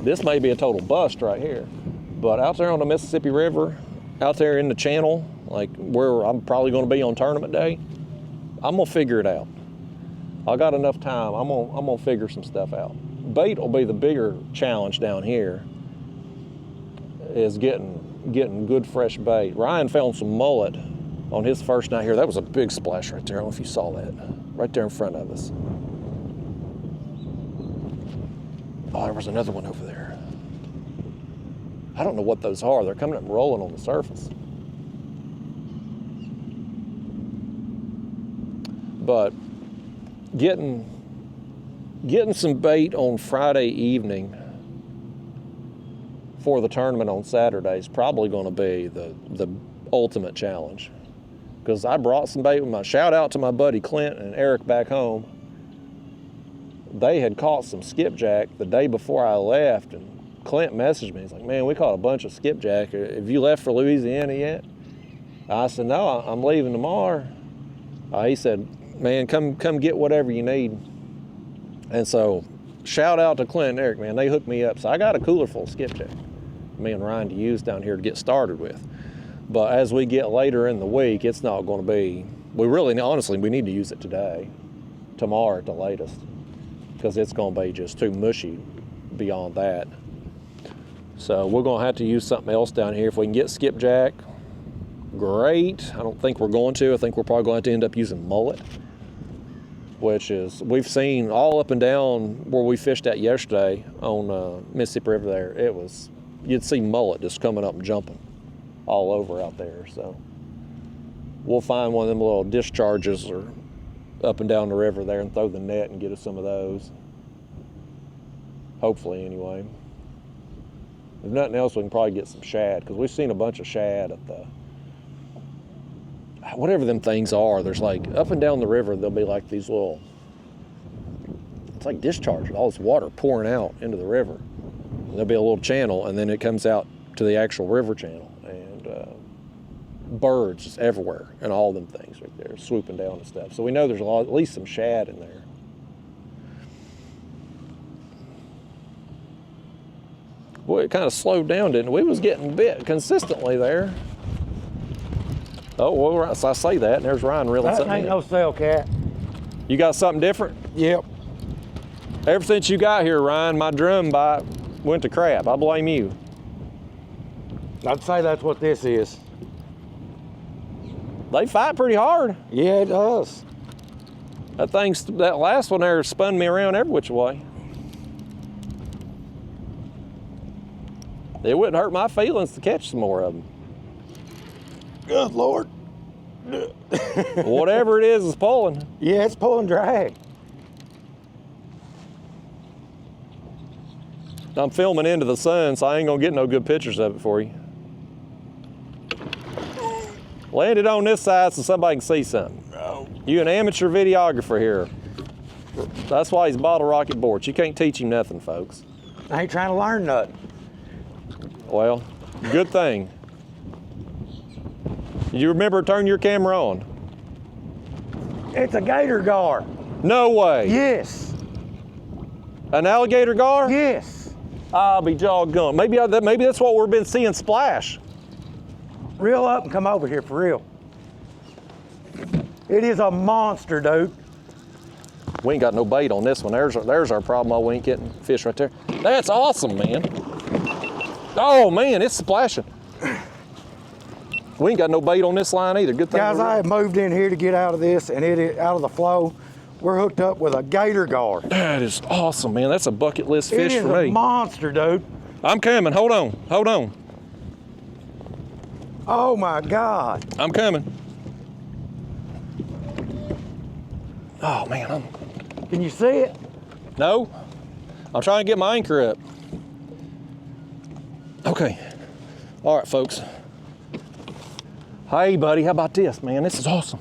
Speaker 1: This may be a total bust right here. But out there on the Mississippi River, out there in the channel, like where I'm probably going to be on tournament day, I'm going to figure it out. I got enough time. I'm going to figure some stuff out. Bait will be the bigger challenge down here, is getting good fresh bait. Ryan found some mullet on his first night here. That was a big splash right there. I don't know if you saw that. Right there in front of us. Oh, there was another one over there. I don't know what those are. They're coming up and rolling on the surface. But getting some bait on Friday evening for the tournament on Saturday is probably going to be the ultimate challenge. Because I brought some bait with my shout out to my buddy Clint and Eric back home. They had caught some skipjack the day before I left, and Clint messaged me. He's like, man, we caught a bunch of skipjack. Have you left for Louisiana yet? I said, no, I'm leaving tomorrow. He said, man, come get whatever you need. And so, shout out to Clint and Eric, man. They hooked me up. So I got a cooler full of skipjack, me and Ryan, to use down here to get started with. But as we get later in the week, it's not going to be, honestly, we need to use it today, tomorrow at the latest, because it's going to be just too mushy beyond that. So we're going to have to use something else down here. If we can get skipjack, great. I don't think we're going to. I think we're probably going to have to end up using mullet, which is, we've seen all up and down where we fished at yesterday on Mississippi River there. You'd see mullet just coming up and jumping all over out there. So we'll find one of them little discharges or up and down the river there and throw the net and get us some of those. Hopefully, anyway. If nothing else, we can probably get some shad, because we've seen a bunch of shad at the, whatever them things are. There's like, up and down the river, there'll be like these little, it's like discharges, all this water pouring out into the river. And there'll be a little channel, and then it comes out to the actual river channel, and birds just everywhere, and all them things right there swooping down and stuff. So we know there's at least some shad in there. Boy, it kind of slowed down, didn't it? We was getting bit consistently there. Oh, well, so I say that, and there's Ryan reeling something in.
Speaker 2: That ain't no sail cat.
Speaker 1: You got something different?
Speaker 2: Yep.
Speaker 1: Ever since you got here, Ryan, my drum bite went to crap. I blame you.
Speaker 2: I'd say that's what this is.
Speaker 1: They fight pretty hard.
Speaker 2: Yeah, it does.
Speaker 1: That last one there spun me around every which way. It wouldn't hurt my feelings to catch some more of them.
Speaker 2: Good Lord.
Speaker 1: Whatever it is pulling.
Speaker 2: Yeah, it's pulling drag.
Speaker 1: I'm filming into the sun, so I ain't gonna get no good pictures of it for you. Land it on this side so somebody can see something.
Speaker 2: No.
Speaker 1: You an amateur videographer here. That's why he's bottle rocket boards. You can't teach him nothing, folks.
Speaker 2: I ain't trying to learn nothing.
Speaker 1: Well, good thing. You remember to turn your camera on?
Speaker 2: It's a gator gar.
Speaker 1: No way.
Speaker 2: Yes.
Speaker 1: An alligator gar?
Speaker 2: Yes.
Speaker 1: I'll be doggone. Maybe that's what we've been seeing splash.
Speaker 2: Reel up and come over here for real. It is a monster, dude.
Speaker 1: We ain't got no bait on this one. There's our problem. We ain't getting fish right there. That's awesome, man. Oh man, it's splashing. We ain't got no bait on this line either. Good thing.
Speaker 2: Guys, I have moved in here to get out of this and out of the flow. We're hooked up with a gator gar.
Speaker 1: That is awesome, man. That's a bucket list fish for me.
Speaker 2: It is a monster, dude.
Speaker 1: I'm coming. Hold on.
Speaker 2: Oh my God.
Speaker 1: I'm coming. Oh man,
Speaker 2: Can you see it?
Speaker 1: No. I'm trying to get my anchor up. Okay. All right, folks. Hey, buddy, how about this, man? This is awesome.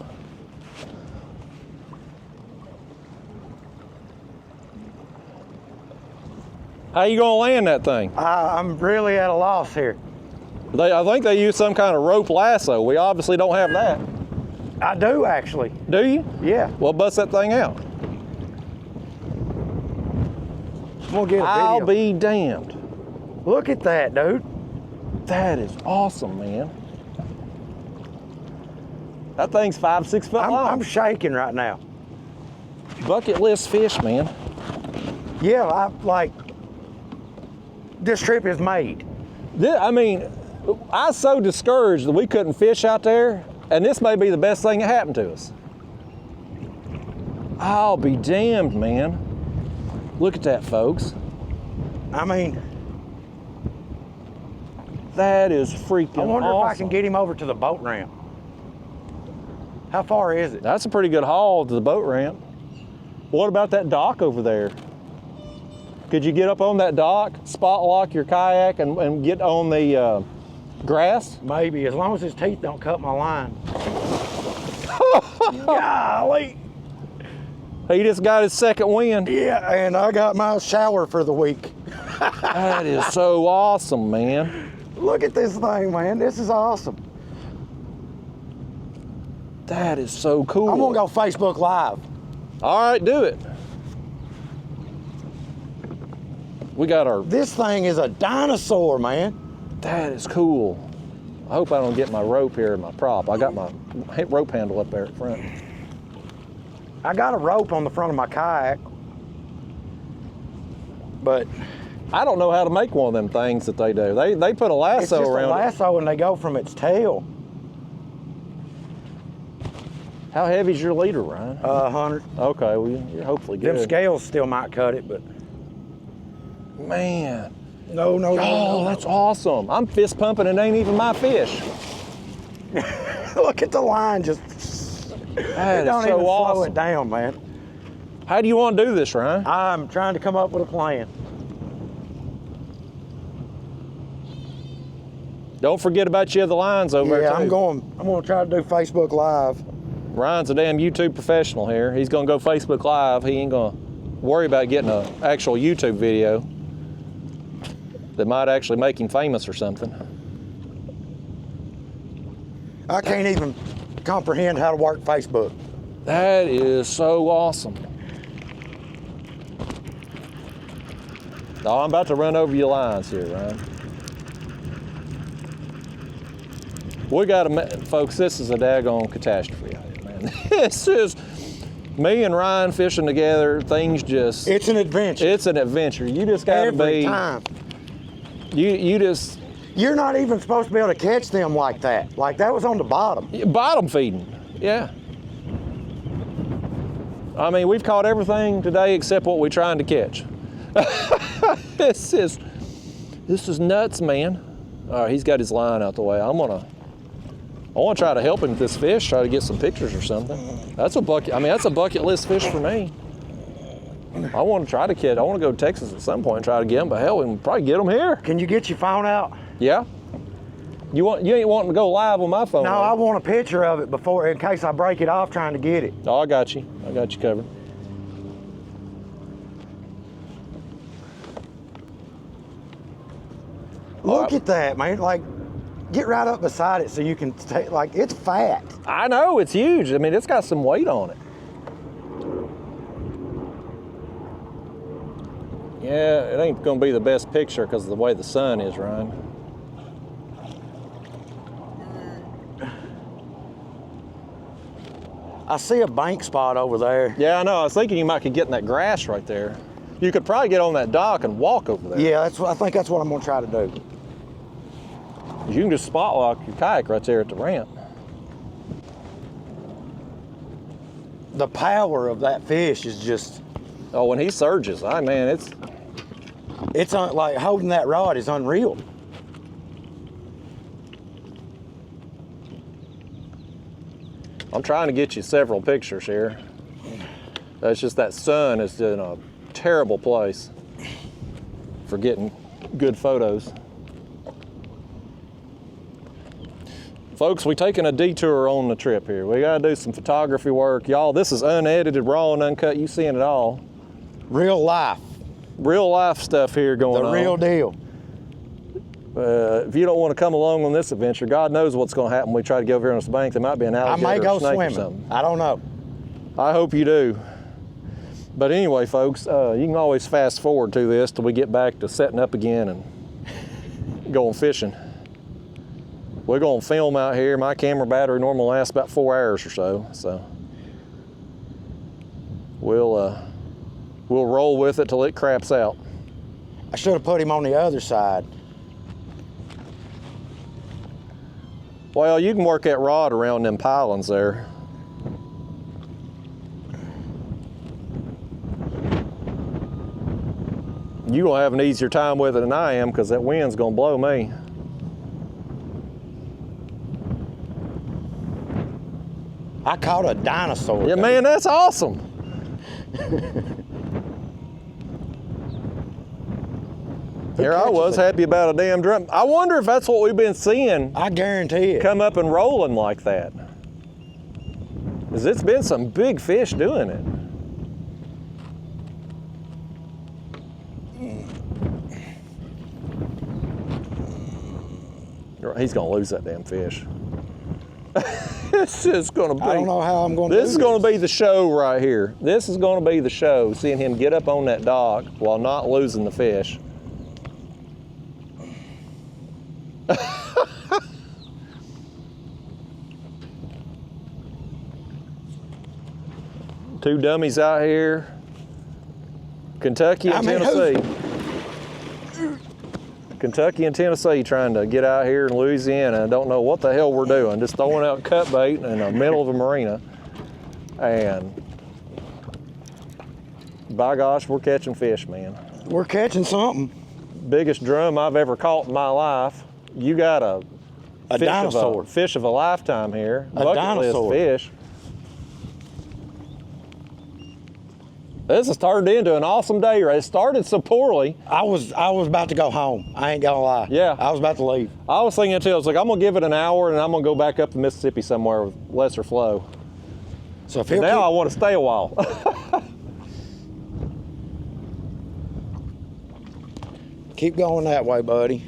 Speaker 1: How you gonna land that thing?
Speaker 2: I'm really at a loss here.
Speaker 1: I think they use some kind of rope lasso. We obviously don't have that.
Speaker 2: I do actually.
Speaker 1: Do you?
Speaker 2: Yeah.
Speaker 1: Well, bust that thing out.
Speaker 2: I'm gonna get a video.
Speaker 1: I'll be damned.
Speaker 2: Look at that, dude.
Speaker 1: That is awesome, man. That thing's 5-6 foot long.
Speaker 2: I'm shaking right now.
Speaker 1: Bucket list fish, man.
Speaker 2: Yeah, this trip is made.
Speaker 1: I mean, I was so discouraged that we couldn't fish out there, and this may be the best thing that happened to us. I'll be damned, man. Look at that, folks.
Speaker 2: I mean,
Speaker 1: that is freaking
Speaker 2: I wonder
Speaker 1: awesome.
Speaker 2: if I can get him over to the boat ramp. How far is it?
Speaker 1: That's a pretty good haul to the boat ramp. What about that dock over there? Could you get up on that dock, spot lock your kayak, and get on the grass?
Speaker 2: Maybe, as long as his teeth don't cut my line. Golly.
Speaker 1: He just got his second win.
Speaker 2: Yeah, and I got my shower for the week.
Speaker 1: That is so awesome, man.
Speaker 2: Look at this thing, man. This is awesome.
Speaker 1: That is so cool.
Speaker 2: I'm gonna go Facebook Live.
Speaker 1: All right, do it. We got our...
Speaker 2: This thing is a dinosaur, man.
Speaker 1: That is cool. I hope I don't get my rope here in my prop. I got my rope handle up there at front.
Speaker 2: I got a rope on the front of my kayak, but
Speaker 1: I don't know how to make one of them things that they do. They put a lasso
Speaker 2: it's just
Speaker 1: around
Speaker 2: a lasso and they go from its tail.
Speaker 1: it. How heavy's your leader, Ryan?
Speaker 2: 100.
Speaker 1: Okay, well, you're hopefully good.
Speaker 2: Them scales still might cut it, but
Speaker 1: Man.
Speaker 2: no.
Speaker 1: Oh, that's awesome. I'm fist pumping and it ain't even my fish.
Speaker 2: Look at the line just.
Speaker 1: That
Speaker 2: Don't
Speaker 1: is so
Speaker 2: even slow
Speaker 1: awesome.
Speaker 2: it down, man.
Speaker 1: How do you want to do this, Ryan?
Speaker 2: I'm trying to come up with a plan.
Speaker 1: Don't forget about your other lines over there,
Speaker 2: Yeah,
Speaker 1: too.
Speaker 2: I'm gonna try to do Facebook Live.
Speaker 1: Ryan's a damn YouTube professional here. He's gonna go Facebook Live. He ain't gonna worry about getting an actual YouTube video that might actually make him famous or something.
Speaker 2: I can't even comprehend how to work Facebook.
Speaker 1: That is so awesome. Oh, I'm about to run over your lines here, Ryan. We got to, folks, this is a daggone catastrophe out here, man. This is me and Ryan fishing together. Things just...
Speaker 2: It's an adventure.
Speaker 1: It's an adventure. You just got to be...
Speaker 2: Every time.
Speaker 1: You just...
Speaker 2: You're not even supposed to be able to catch them like that. Like that was on the bottom.
Speaker 1: Bottom feeding, yeah. I mean, we've caught everything today except what we're trying to catch. This is nuts, man. All right, he's got his line out the way. I want to try to help him with this fish, try to get some pictures or something. That's a bucket. I mean, that's a bucket list fish for me. I want to try to catch. I want to go to Texas at some point and try to get them, but hell, we can probably get them here.
Speaker 2: Can you get your phone out?
Speaker 1: Yeah. You ain't wanting to go live on my phone?
Speaker 2: No,
Speaker 1: right?
Speaker 2: I want a picture of it before, in case I break it off trying to get it.
Speaker 1: Oh, I got you. I got you covered.
Speaker 2: Look at that, man. Like, get right up beside it so you can take, like, it's fat.
Speaker 1: I know, it's huge. I mean, it's got some weight on it. Yeah, it ain't gonna be the best picture because of the way the sun is, Ryan.
Speaker 2: I see a bank spot over there.
Speaker 1: Yeah, I know. I was thinking you might could get in that grass right there. You could probably get on that dock and walk over there.
Speaker 2: Yeah, I think that's what I'm gonna try to do.
Speaker 1: You can just spot lock your kayak right there at the ramp.
Speaker 2: The power of that fish is just,
Speaker 1: Oh, when he surges, man,
Speaker 2: it's like holding that rod is unreal.
Speaker 1: I'm trying to get you several pictures here. It's just that sun is in a terrible place for getting good photos. Folks, we're taking a detour on the trip here. We gotta do some photography work. Y'all, this is unedited, raw and uncut. You seeing it all.
Speaker 2: Real life.
Speaker 1: Real life stuff here going on.
Speaker 2: The real deal.
Speaker 1: If you don't want to come along on this adventure, God knows what's going to happen when we try to go over here on this bank. There might be an alligator
Speaker 2: I may go
Speaker 1: or snake
Speaker 2: swimming.
Speaker 1: or something.
Speaker 2: I don't know.
Speaker 1: I hope you do. But anyway, folks, you can always fast forward to this till we get back to setting up again and going fishing. We're going to film out here. My camera battery normally lasts about 4 hours or so we'll roll with it till it craps out.
Speaker 2: I should have put him on the other side.
Speaker 1: Well, you can work that rod around them pylons there. You're gonna have an easier time with it than I am because that wind's gonna blow me.
Speaker 2: I caught a dinosaur.
Speaker 1: Yeah, man, that's awesome. Here I was happy about a damn drum. I wonder if that's what we've been seeing.
Speaker 2: I guarantee it.
Speaker 1: Come up and rolling like that. Because it's been some big fish doing it. He's gonna lose that damn fish. It's just gonna be.
Speaker 2: I don't know how I'm gonna do this.
Speaker 1: This is gonna be the show right here. This is gonna be the show, seeing him get up on that dock while not losing the fish. Two dummies out here. Kentucky and Tennessee. Kentucky and Tennessee trying to get out here in Louisiana and don't know what the hell we're doing. Just throwing out cut bait in the middle of a marina. And by gosh, we're catching fish, man.
Speaker 2: We're catching something.
Speaker 1: Biggest drum I've ever caught in my life. You got a
Speaker 2: dinosaur.
Speaker 1: Fish of a lifetime here.
Speaker 2: A
Speaker 1: Bucket
Speaker 2: dinosaur.
Speaker 1: list fish. This has turned into an awesome day. Right? It started so poorly.
Speaker 2: I was about to go home. I ain't gonna lie.
Speaker 1: Yeah.
Speaker 2: I was about to leave.
Speaker 1: I was thinking too, I was like, I'm gonna give it an hour and I'm gonna go back up the Mississippi somewhere with lesser flow.
Speaker 2: So if
Speaker 1: Now I want to stay a while.
Speaker 2: keep going that way, buddy.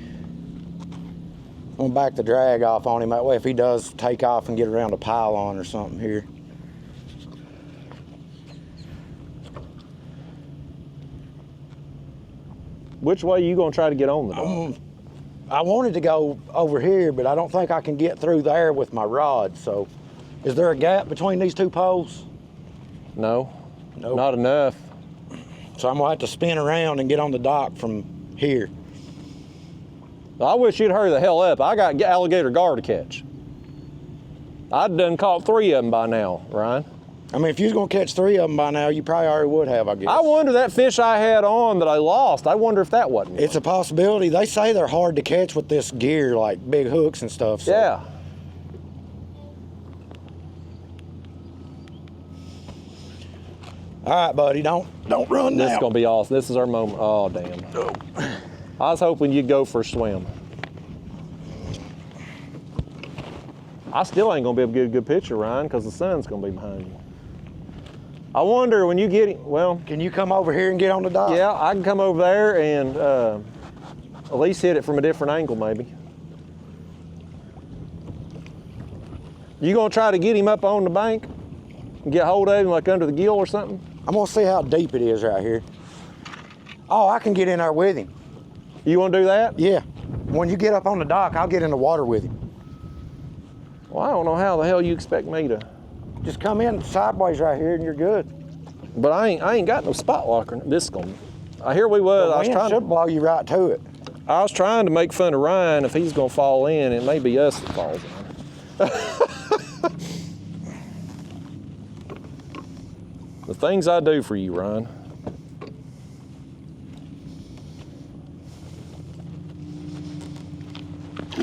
Speaker 2: I'm gonna back the drag off on him that way if he does take off and get around a pylon or something here.
Speaker 1: Which way are you gonna try to get on the dock?
Speaker 2: I wanted to go over here, but I don't think I can get through there with my rod. So, is there a gap between these two poles?
Speaker 1: No,
Speaker 2: Nope.
Speaker 1: not enough.
Speaker 2: So I'm gonna have to spin around and get on the dock from here.
Speaker 1: I wish you'd hurry the hell up. I got alligator gar to catch. I'd done caught 3 of them by now, Ryan.
Speaker 2: I mean, if you was gonna catch 3 of them by now, you probably already would have, I guess.
Speaker 1: I wonder that fish I had on that I lost, I wonder if that wasn't
Speaker 2: It's a possibility. They say they're hard to catch with this gear, like big hooks and stuff. So.
Speaker 1: Yeah.
Speaker 2: All right, buddy, don't run now.
Speaker 1: This is gonna be awesome. This is our moment. Oh, damn. I was hoping you'd go for a swim. I still ain't gonna be able to get a good picture, Ryan, because the sun's gonna be behind you. I wonder when you get it, well.
Speaker 2: Can you come over here and get on the dock?
Speaker 1: Yeah, I can come over there and at least hit it from a different angle, maybe. You gonna try to get him up on the bank and get hold of him like under the gill or something?
Speaker 2: I'm gonna see how deep it is right here. Oh, I can get in there with him.
Speaker 1: You wanna do that?
Speaker 2: Yeah. When you get up on the dock, I'll get in the water with him.
Speaker 1: Well, I don't know how the hell you expect me to.
Speaker 2: Just come in sideways right here and you're good.
Speaker 1: But I ain't got no spot locker. This is gonna. Here we was.
Speaker 2: The wind should blow you right to it.
Speaker 1: I was trying to make fun of Ryan if he's gonna fall in. It may be us that falls in. The things I do for you, Ryan. I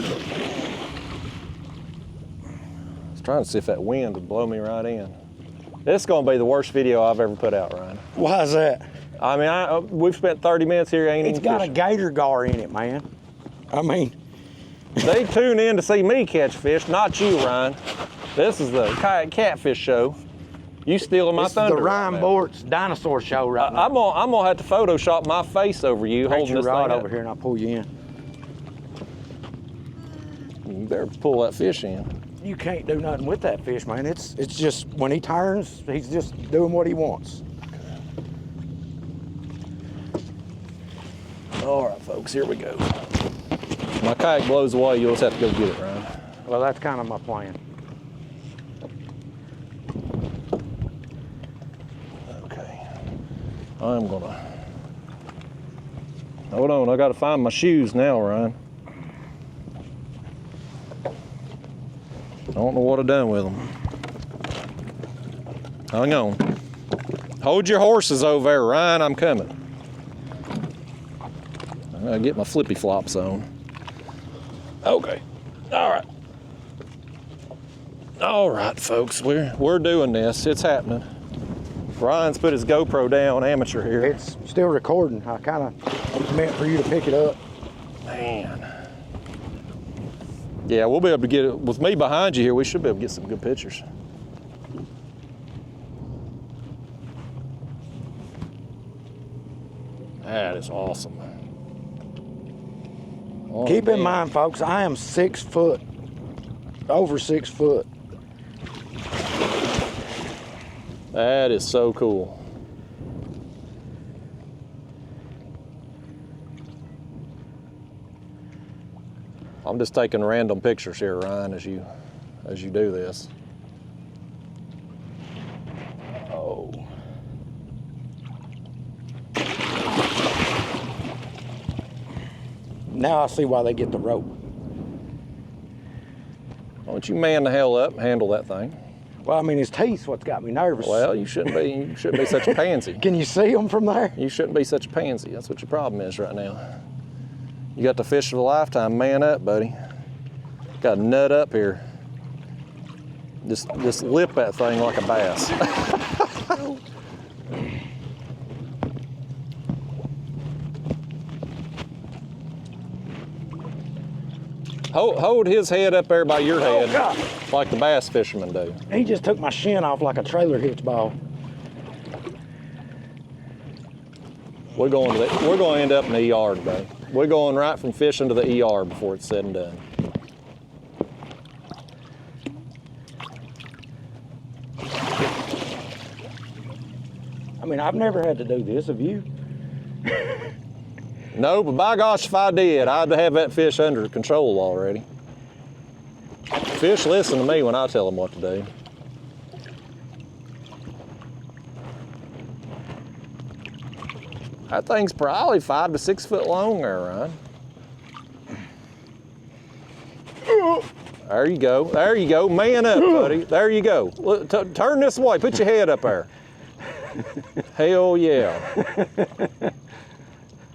Speaker 1: was trying to see if that wind would blow me right in. This is going to be the worst video I've ever put out, Ryan.
Speaker 2: Why is that?
Speaker 1: I mean, we've spent 30 minutes here, ain't
Speaker 2: It's
Speaker 1: even
Speaker 2: got
Speaker 1: fishing.
Speaker 2: a gator gar in it, man. I mean,
Speaker 1: They tune in to see me catch fish, not you, Ryan. This is the Kayak Catfish show. You stealing my
Speaker 2: This
Speaker 1: thunder.
Speaker 2: is the
Speaker 1: right
Speaker 2: Ryan
Speaker 1: now.
Speaker 2: Bort's dinosaur show right now.
Speaker 1: I'm gonna have to Photoshop my face over you
Speaker 2: Reach
Speaker 1: holding
Speaker 2: your
Speaker 1: this
Speaker 2: rod
Speaker 1: thing
Speaker 2: over
Speaker 1: up.
Speaker 2: here and I'll pull you in.
Speaker 1: You better pull that fish in.
Speaker 2: You can't do nothing with that fish, man. It's just when he turns, he's just doing what he wants.
Speaker 1: All right, folks, here we go. My kayak blows away. You'll just have to go get it, Ryan.
Speaker 2: Well, that's kind of my plan.
Speaker 1: Okay. I'm gonna. Hold on, I gotta find my shoes now, Ryan. I don't know what I've done with them. Hang on. Hold your horses over there, Ryan. I'm coming. I gotta get my flippy flops on. Okay. All right, folks. We're doing this. It's happening. Ryan's put his GoPro down. Amateur here.
Speaker 2: It's still recording. I kind of meant for you to pick it up.
Speaker 1: Man. Yeah, we'll be able to get it. With me behind you here, we should be able to get some good pictures. That is awesome. Oh,
Speaker 2: Keep in
Speaker 1: man.
Speaker 2: mind, folks, I am 6 foot, over 6 foot.
Speaker 1: That is so cool. I'm just taking random pictures here, Ryan, as you do this. Oh.
Speaker 2: Now I see why they get the rope.
Speaker 1: Why don't you man the hell up and handle that thing?
Speaker 2: Well, I mean, his teeth's what's got me nervous.
Speaker 1: Well, you shouldn't be such a pansy.
Speaker 2: Can you see them from there?
Speaker 1: You shouldn't be such a pansy. That's what your problem is right now. You got the fish of a lifetime. Man up, buddy. Got a nut up here. Just lip that thing like a bass. Hold his head up there by your head,
Speaker 2: God.
Speaker 1: like the bass fishermen do.
Speaker 2: He just took my shin off like a trailer hitch ball.
Speaker 1: We're going to end up in the ER today. We're going right from fishing to the ER before it's said and done.
Speaker 2: I mean, I've never had to do this, have you?
Speaker 1: No, but by gosh, if I did, I'd have that fish under control already. Fish listen to me when I tell them what to do. That thing's probably 5 to 6 foot long there, Ryan. There you go. There you go. Man up, buddy. There you go. Look, turn this way. Put your head up there. Hell yeah.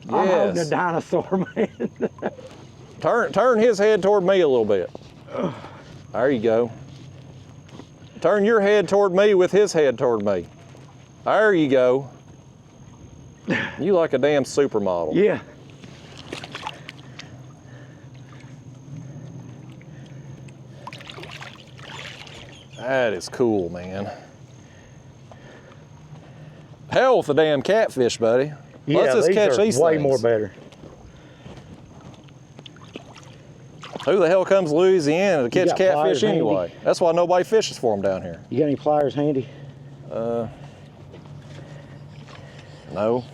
Speaker 2: I'm holding a
Speaker 1: Yes.
Speaker 2: dinosaur, man.
Speaker 1: Turn his head toward me a little bit. There you go. Turn your head toward me with his head toward me. There you go. You like a damn supermodel.
Speaker 2: Yeah.
Speaker 1: That is cool, man. Hell with the damn catfish, buddy.
Speaker 2: Yeah,
Speaker 1: Let's just
Speaker 2: these
Speaker 1: catch
Speaker 2: are
Speaker 1: these
Speaker 2: way
Speaker 1: things.
Speaker 2: more better.
Speaker 1: Who the hell comes to Louisiana to catch
Speaker 2: got pliers
Speaker 1: catfish anyway?
Speaker 2: handy?
Speaker 1: That's why nobody fishes for them down here.
Speaker 2: You got any pliers handy?
Speaker 1: No.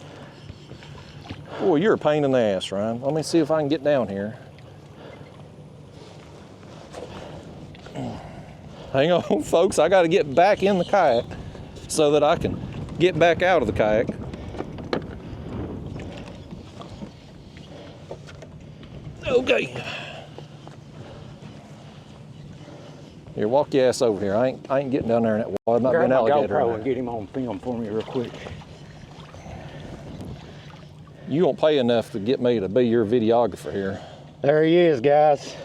Speaker 1: Boy, you're a pain in the ass, Ryan. Let me see if I can get down here. Hang on, folks. I got to get back in the kayak so that I can get back out of the kayak. Okay. Here, walk your ass over here. I ain't getting down there in that water. Might be
Speaker 2: Grab
Speaker 1: an
Speaker 2: my
Speaker 1: alligator. in
Speaker 2: GoPro
Speaker 1: there.
Speaker 2: and get him on film for me real quick.
Speaker 1: You won't pay enough to get me to be your videographer here.
Speaker 2: There he is, guys.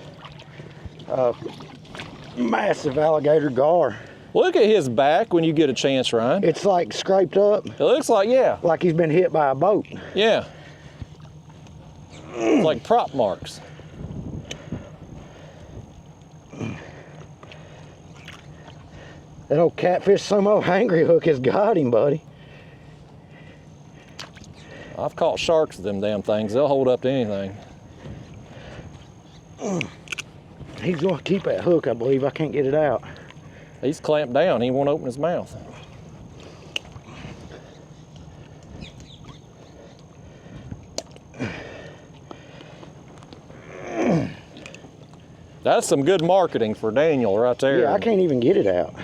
Speaker 2: Massive alligator gar.
Speaker 1: Look at his back when you get a chance, Ryan.
Speaker 2: It's like scraped up,
Speaker 1: It looks like, yeah,
Speaker 2: like he's been hit by a boat.
Speaker 1: yeah. It's like prop marks.
Speaker 2: That old Catfish Sumo hangry hook has got him, buddy.
Speaker 1: I've caught sharks with them damn things. They'll hold up to anything.
Speaker 2: He's gonna keep that hook, I believe. I can't get it out.
Speaker 1: He's clamped down. He won't open his mouth. That's some good marketing for Daniel right there.
Speaker 2: Yeah, I can't even get it out.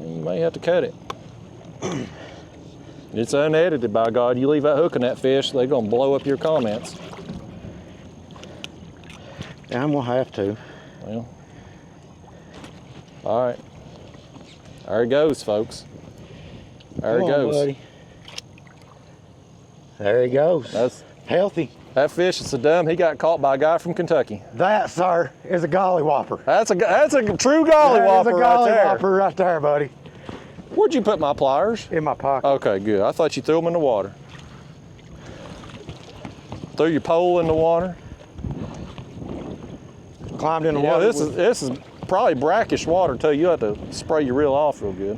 Speaker 1: You may have to cut it. It's unedited, by God. You leave that hook in that fish, they're gonna blow up your comments.
Speaker 2: Yeah, I'm gonna have to.
Speaker 1: Well, all right. There he goes, folks. There he goes.
Speaker 2: Buddy. There he goes.
Speaker 1: That's
Speaker 2: healthy.
Speaker 1: That fish is so dumb, he got caught by a guy from Kentucky.
Speaker 2: That, sir, is a golly whopper.
Speaker 1: That's a true golly whopper right there. That is a golly
Speaker 2: whopper right there, buddy.
Speaker 1: Where'd you put my pliers?
Speaker 2: In my pocket.
Speaker 1: Okay, good. I thought you threw them in the water. Threw your pole in the water.
Speaker 2: Climbed in the water.
Speaker 1: This is probably brackish water too. You have to spray your reel off real good.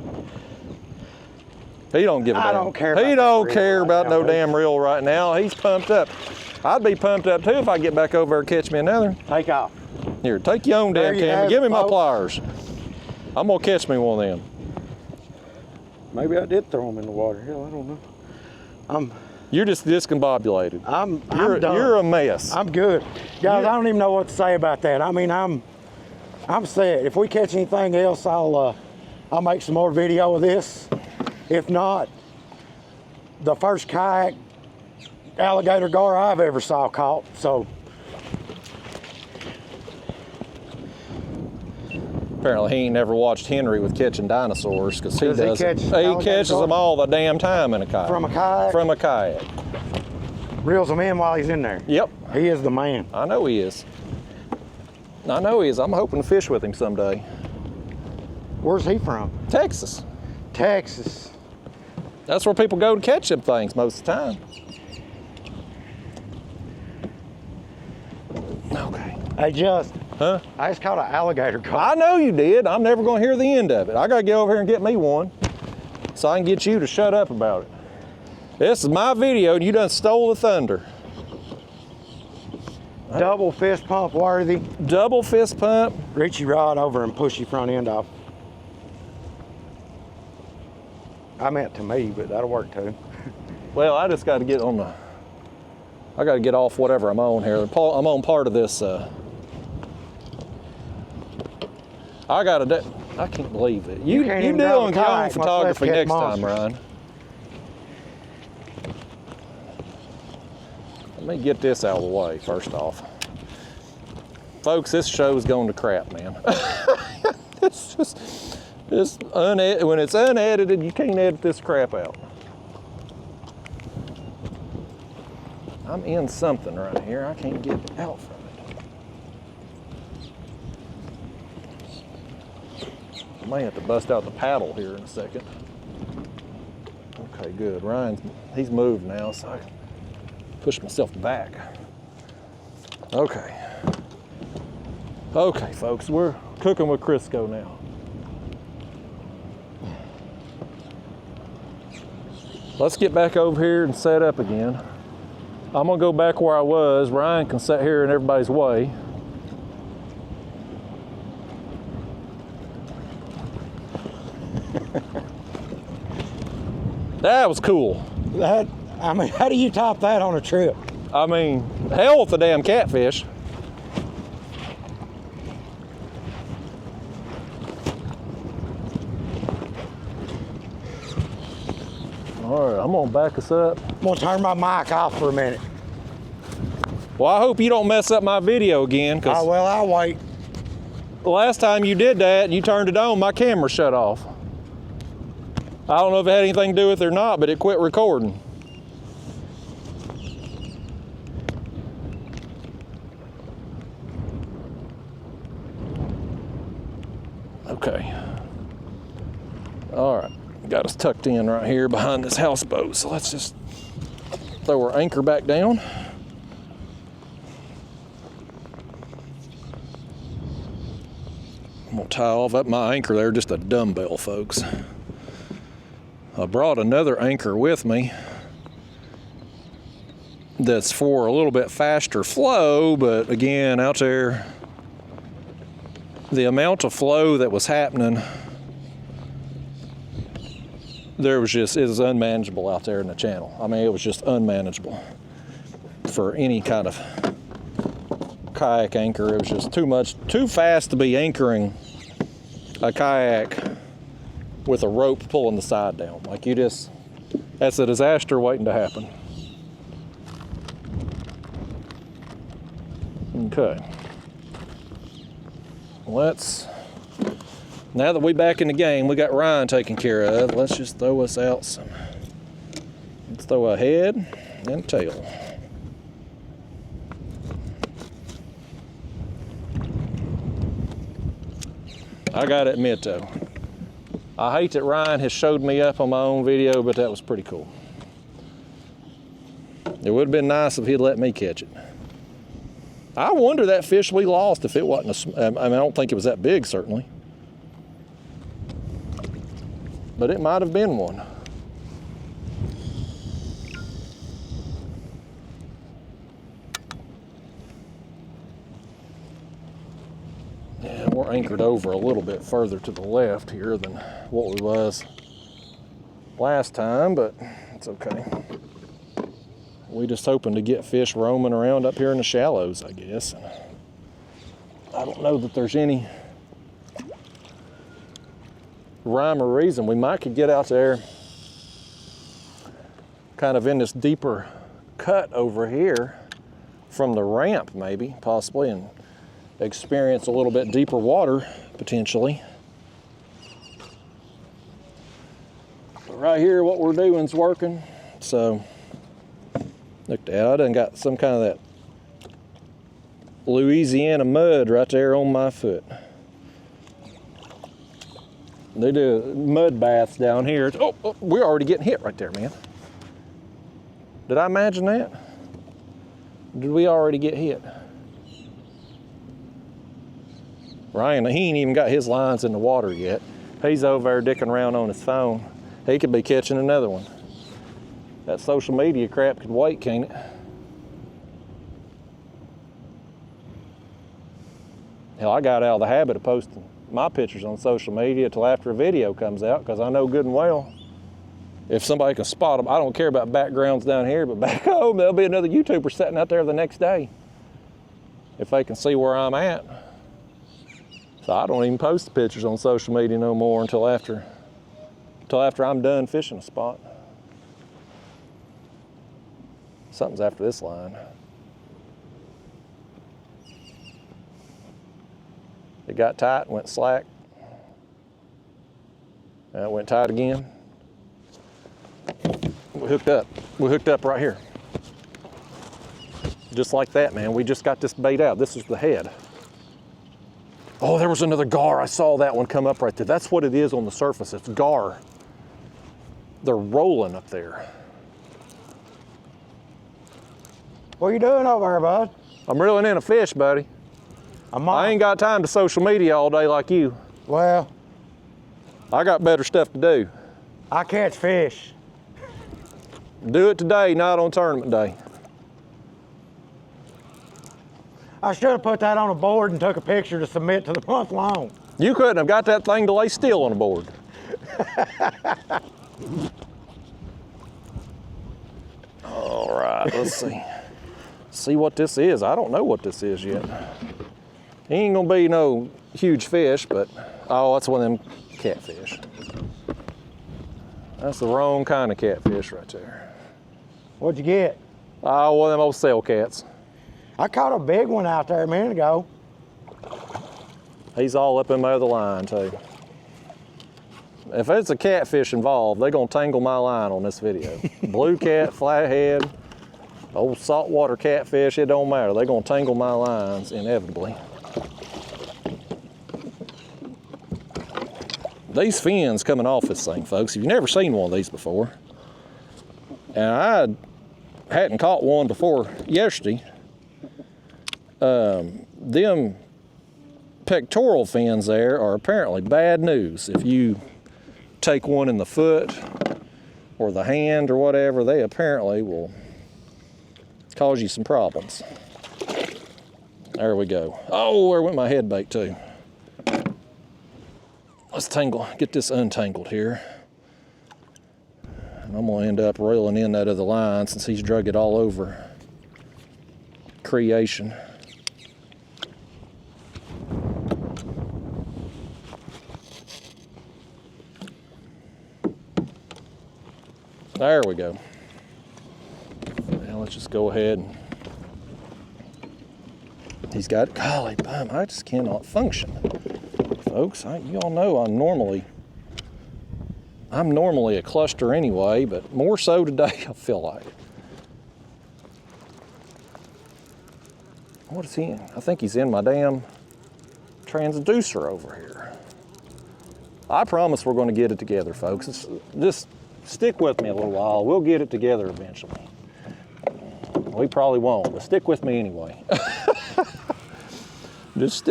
Speaker 1: He don't give a damn.
Speaker 2: I don't care.
Speaker 1: He don't care about no damn reel right now. He's pumped up. I'd be pumped up too if I get back over there and catch me another.
Speaker 2: Take off.
Speaker 1: Here, take your own damn camera. Give me my pliers. I'm gonna catch me one of them.
Speaker 2: Maybe I did throw them in the water. Hell, I don't know.
Speaker 1: You're just discombobulated.
Speaker 2: I'm done.
Speaker 1: You're a mess.
Speaker 2: I'm good. Guys, I don't even know what to say about that. I mean, I'm set. If we catch anything else, I'll make some more video of this. If not, the first kayak alligator gar I've ever saw caught, so.
Speaker 1: Apparently he ain't never watched Henry with catching dinosaurs, because he does.
Speaker 2: He
Speaker 1: catches them all the damn time in a kayak.
Speaker 2: From a kayak?
Speaker 1: From a kayak.
Speaker 2: Reels them in while he's in there.
Speaker 1: Yep.
Speaker 2: He is the man.
Speaker 1: I know he is. I know he is. I'm hoping to fish with him someday.
Speaker 2: Where's he from?
Speaker 1: Texas.
Speaker 2: Texas.
Speaker 1: That's where people go to catch them things most of the time. Okay.
Speaker 2: Hey, Just.
Speaker 1: Huh?
Speaker 2: I just caught an alligator gar.
Speaker 1: I know you did. I'm never going to hear the end of it. I got to get over here and get me one so I can get you to shut up about it. This is my video and you done stole the thunder.
Speaker 2: Double fist pump worthy.
Speaker 1: Double fist pump.
Speaker 2: Reach your rod over and push your front end off. I meant to me, but that'll work too.
Speaker 1: Well, I just got to get on I got to get off whatever I'm on here. I'm on part of this. I can't believe it. You doing your own photography next time, Ryan. Let me get this out of the way first off. Folks, this show's going to crap, man. When it's unedited, you can't edit this crap out. I'm in something right here. I can't get out from it. I may have to bust out the paddle here in a second. Okay, good. He's moved now, so I can push myself back. Okay. Okay, folks, we're cooking with Crisco now. Let's get back over here and set up again. I'm gonna go back where I was. Ryan can sit here in everybody's way. That was cool.
Speaker 2: I mean, how do you top that on a trip?
Speaker 1: I mean, hell with the damn catfish. All right, I'm gonna back us up.
Speaker 2: I'm gonna turn my mic off for a minute.
Speaker 1: Well, I hope you don't mess up my video again, because
Speaker 2: well, I'll wait.
Speaker 1: The last time you did that and you turned it on, my camera shut off. I don't know if it had anything to do with it or not, but it quit recording. Okay. All right, got us tucked in right here behind this houseboat. So let's just throw our anchor back down. I'm gonna tie off up my anchor there, just a dumbbell, folks. I brought another anchor with me that's for a little bit faster flow, but again, out there, the amount of flow that was happening, it was unmanageable out there in the channel. I mean, it was just unmanageable for any kind of kayak anchor. It was just too fast to be anchoring a kayak with a rope pulling the side down. Like that's a disaster waiting to happen. Okay. Now that we're back in the game, we got Ryan taken care of, let's just throw us out some. Let's throw a head and a tail. I gotta admit though, I hate that Ryan has showed me up on my own video, but that was pretty cool. It would have been nice if he'd let me catch it. I wonder that fish we lost if it wasn't I don't think it was that big, certainly. But it might have been one. Yeah, we're anchored over a little bit further to the left here than what we was last time, but it's okay. We just hoping to get fish roaming around up here in the shallows, I guess. I don't know that there's any rhyme or reason. We might could get out there kind of in this deeper cut over here from the ramp, maybe, possibly, and experience a little bit deeper water, potentially. But right here, what we're doing is working. So, look at that, I done got some kind of that Louisiana mud right there on my foot. They do mud baths down here. Oh, we're already getting hit right there, man. Did I imagine that? Did we already get hit? Ryan, he ain't even got his lines in the water yet. He's over there dicking around on his phone. He could be catching another one. That social media crap could wait, can't it? Hell, I got out of the habit of posting my pictures on social media till after a video comes out, because I know good and well if somebody can spot them. I don't care about backgrounds down here, but back home there'll be another YouTuber sitting out there the next day if they can see where I'm at. So I don't even post the pictures on social media no more until after I'm done fishing a spot. Something's after this line. It got tight and went slack. And it went tight again. We hooked up. We hooked up right here. Just like that, man. We just got this bait out. This is the head. Oh, there was another gar. I saw that one come up right there. That's what it is on the surface. It's gar. They're rolling up there.
Speaker 2: What are you doing over here, bud?
Speaker 1: I'm reeling in a fish, buddy. I ain't got time to social media all day like you.
Speaker 2: Well,
Speaker 1: I got better stuff to do.
Speaker 2: I catch fish.
Speaker 1: Do it today, not on tournament day.
Speaker 2: I should have put that on a board and took a picture to submit to the month long.
Speaker 1: You couldn't have got that thing to lay still on a board. All right, let's see. See what this is. I don't know what this is yet. He ain't gonna be no huge fish, but oh, that's one of them catfish. That's the wrong kind of catfish right there.
Speaker 2: What'd you get?
Speaker 1: Oh, one of them old sail cats.
Speaker 2: I caught a big one out there a minute ago.
Speaker 1: He's all up in my other line too. If it's a catfish involved, they're gonna tangle my line on this video. Blue cat, flathead, old saltwater catfish, it don't matter. They're gonna tangle my lines inevitably. These fins coming off this thing, folks, if you've never seen one of these before, and I hadn't caught one before yesterday, them pectoral fins there are apparently bad news. If you take one in the foot or the hand or whatever, they apparently will cause you some problems. There we go. Oh, where went my head bait too? Let's get this untangled here. And I'm gonna end up reeling in that other line since he's drug it all over creation. There we go. Now let's just go ahead and he's got, golly bum, I just cannot function. Folks, you all know I'm normally a cluster anyway, but more so today, I feel like. What is he in? I think he's in my damn transducer over here. I promise we're going to get it together, folks. Just stick with me a little while. We'll get it together eventually. We probably won't, but stick with me anyway. Just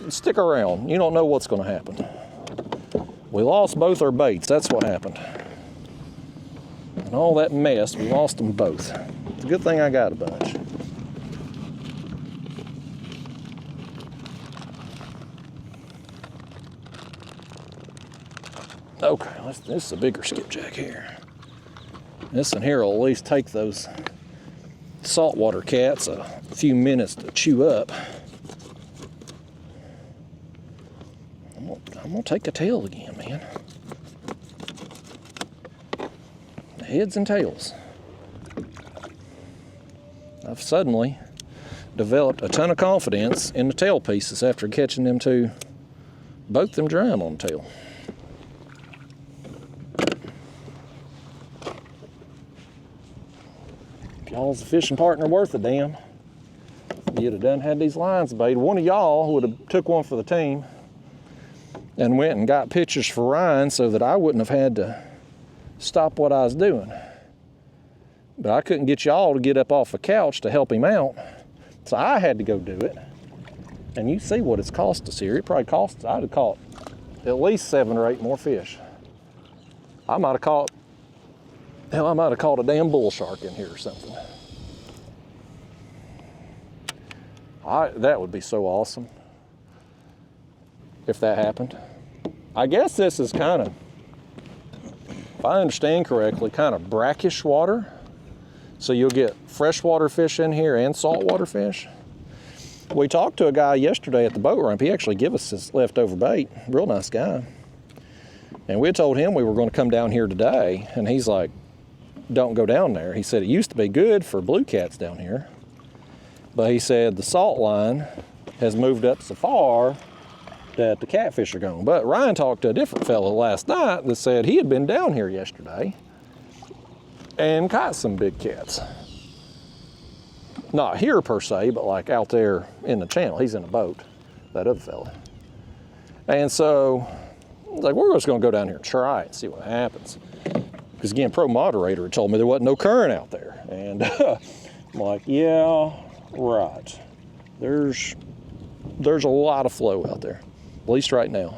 Speaker 1: stick around. You don't know what's going to happen. We lost both our baits. That's what happened. And all that mess, we lost them both. It's a good thing I got a bunch. Okay, this is a bigger skipjack here. This one here will at least take those saltwater cats a few minutes to chew up. I'm gonna take a tail again, man. Heads and tails. I've suddenly developed a ton of confidence in the tail pieces after catching them two, both them drum on the tail. If y'all's a fishing partner worth a damn, you'd have done had these lines baited. One of y'all would have took one for the team and went and got pictures for Ryan so that I wouldn't have had to stop what I was doing. But I couldn't get y'all to get up off the couch to help him out, so I had to go do it. And you see what it's cost us here. It probably cost us, I'd have caught at least 7 or 8 more fish. I might have caught a damn bull shark in here or something. That would be so awesome if that happened. I guess this is kind of, if I understand correctly, kind of brackish water. So you'll get freshwater fish in here and saltwater fish. We talked to a guy yesterday at the boat ramp. He actually gave us his leftover bait. Real nice guy. And we had told him we were going to come down here today, and he's like, don't go down there. He said it used to be good for blue cats down here, but he said the salt line has moved up so far that the catfish are gone. But Ryan talked to a different fellow last night that said he had been down here yesterday and caught some big cats. Not here per se, but like out there in the channel. He's in a boat, that other fella. And so I was like, we're just gonna go down here and try it and see what happens. Because again, Pro Moderator had told me there wasn't no current out there. And I'm like, yeah, right. There's a lot of flow out there, at least right now.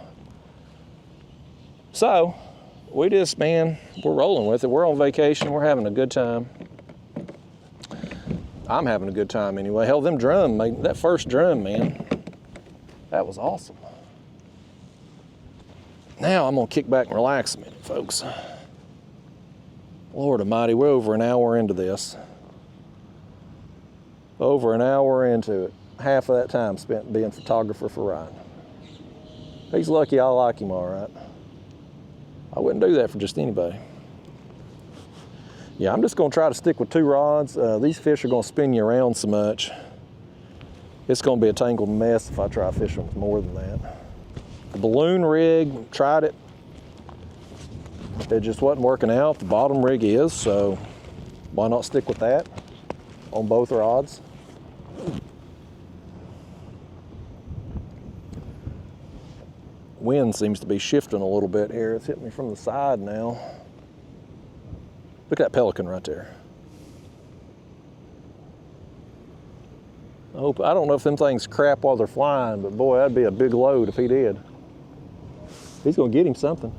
Speaker 1: So we just, man, we're rolling with it. We're on vacation, we're having a good time. I'm having a good time anyway. Hell, them drum, that first drum, man, that was awesome. Now I'm gonna kick back and relax a minute, folks. Lord Almighty, we're over an hour into this. Over an hour into it. Half of that time spent being photographer for Ryan. He's lucky I like him all right. I wouldn't do that for just anybody. Yeah, I'm just gonna try to stick with 2 rods. These fish are gonna spin you around so much. It's gonna be a tangled mess if I try fishing with more than that. The balloon rig, tried it. It just wasn't working out. The bottom rig is, so why not stick with that on both rods? Wind seems to be shifting a little bit here. It's hitting me from the side now. Look at that pelican right there. hope, I don't know if them things crap while they're flying, but boy, that'd be a big load if he did. He's gonna get him something.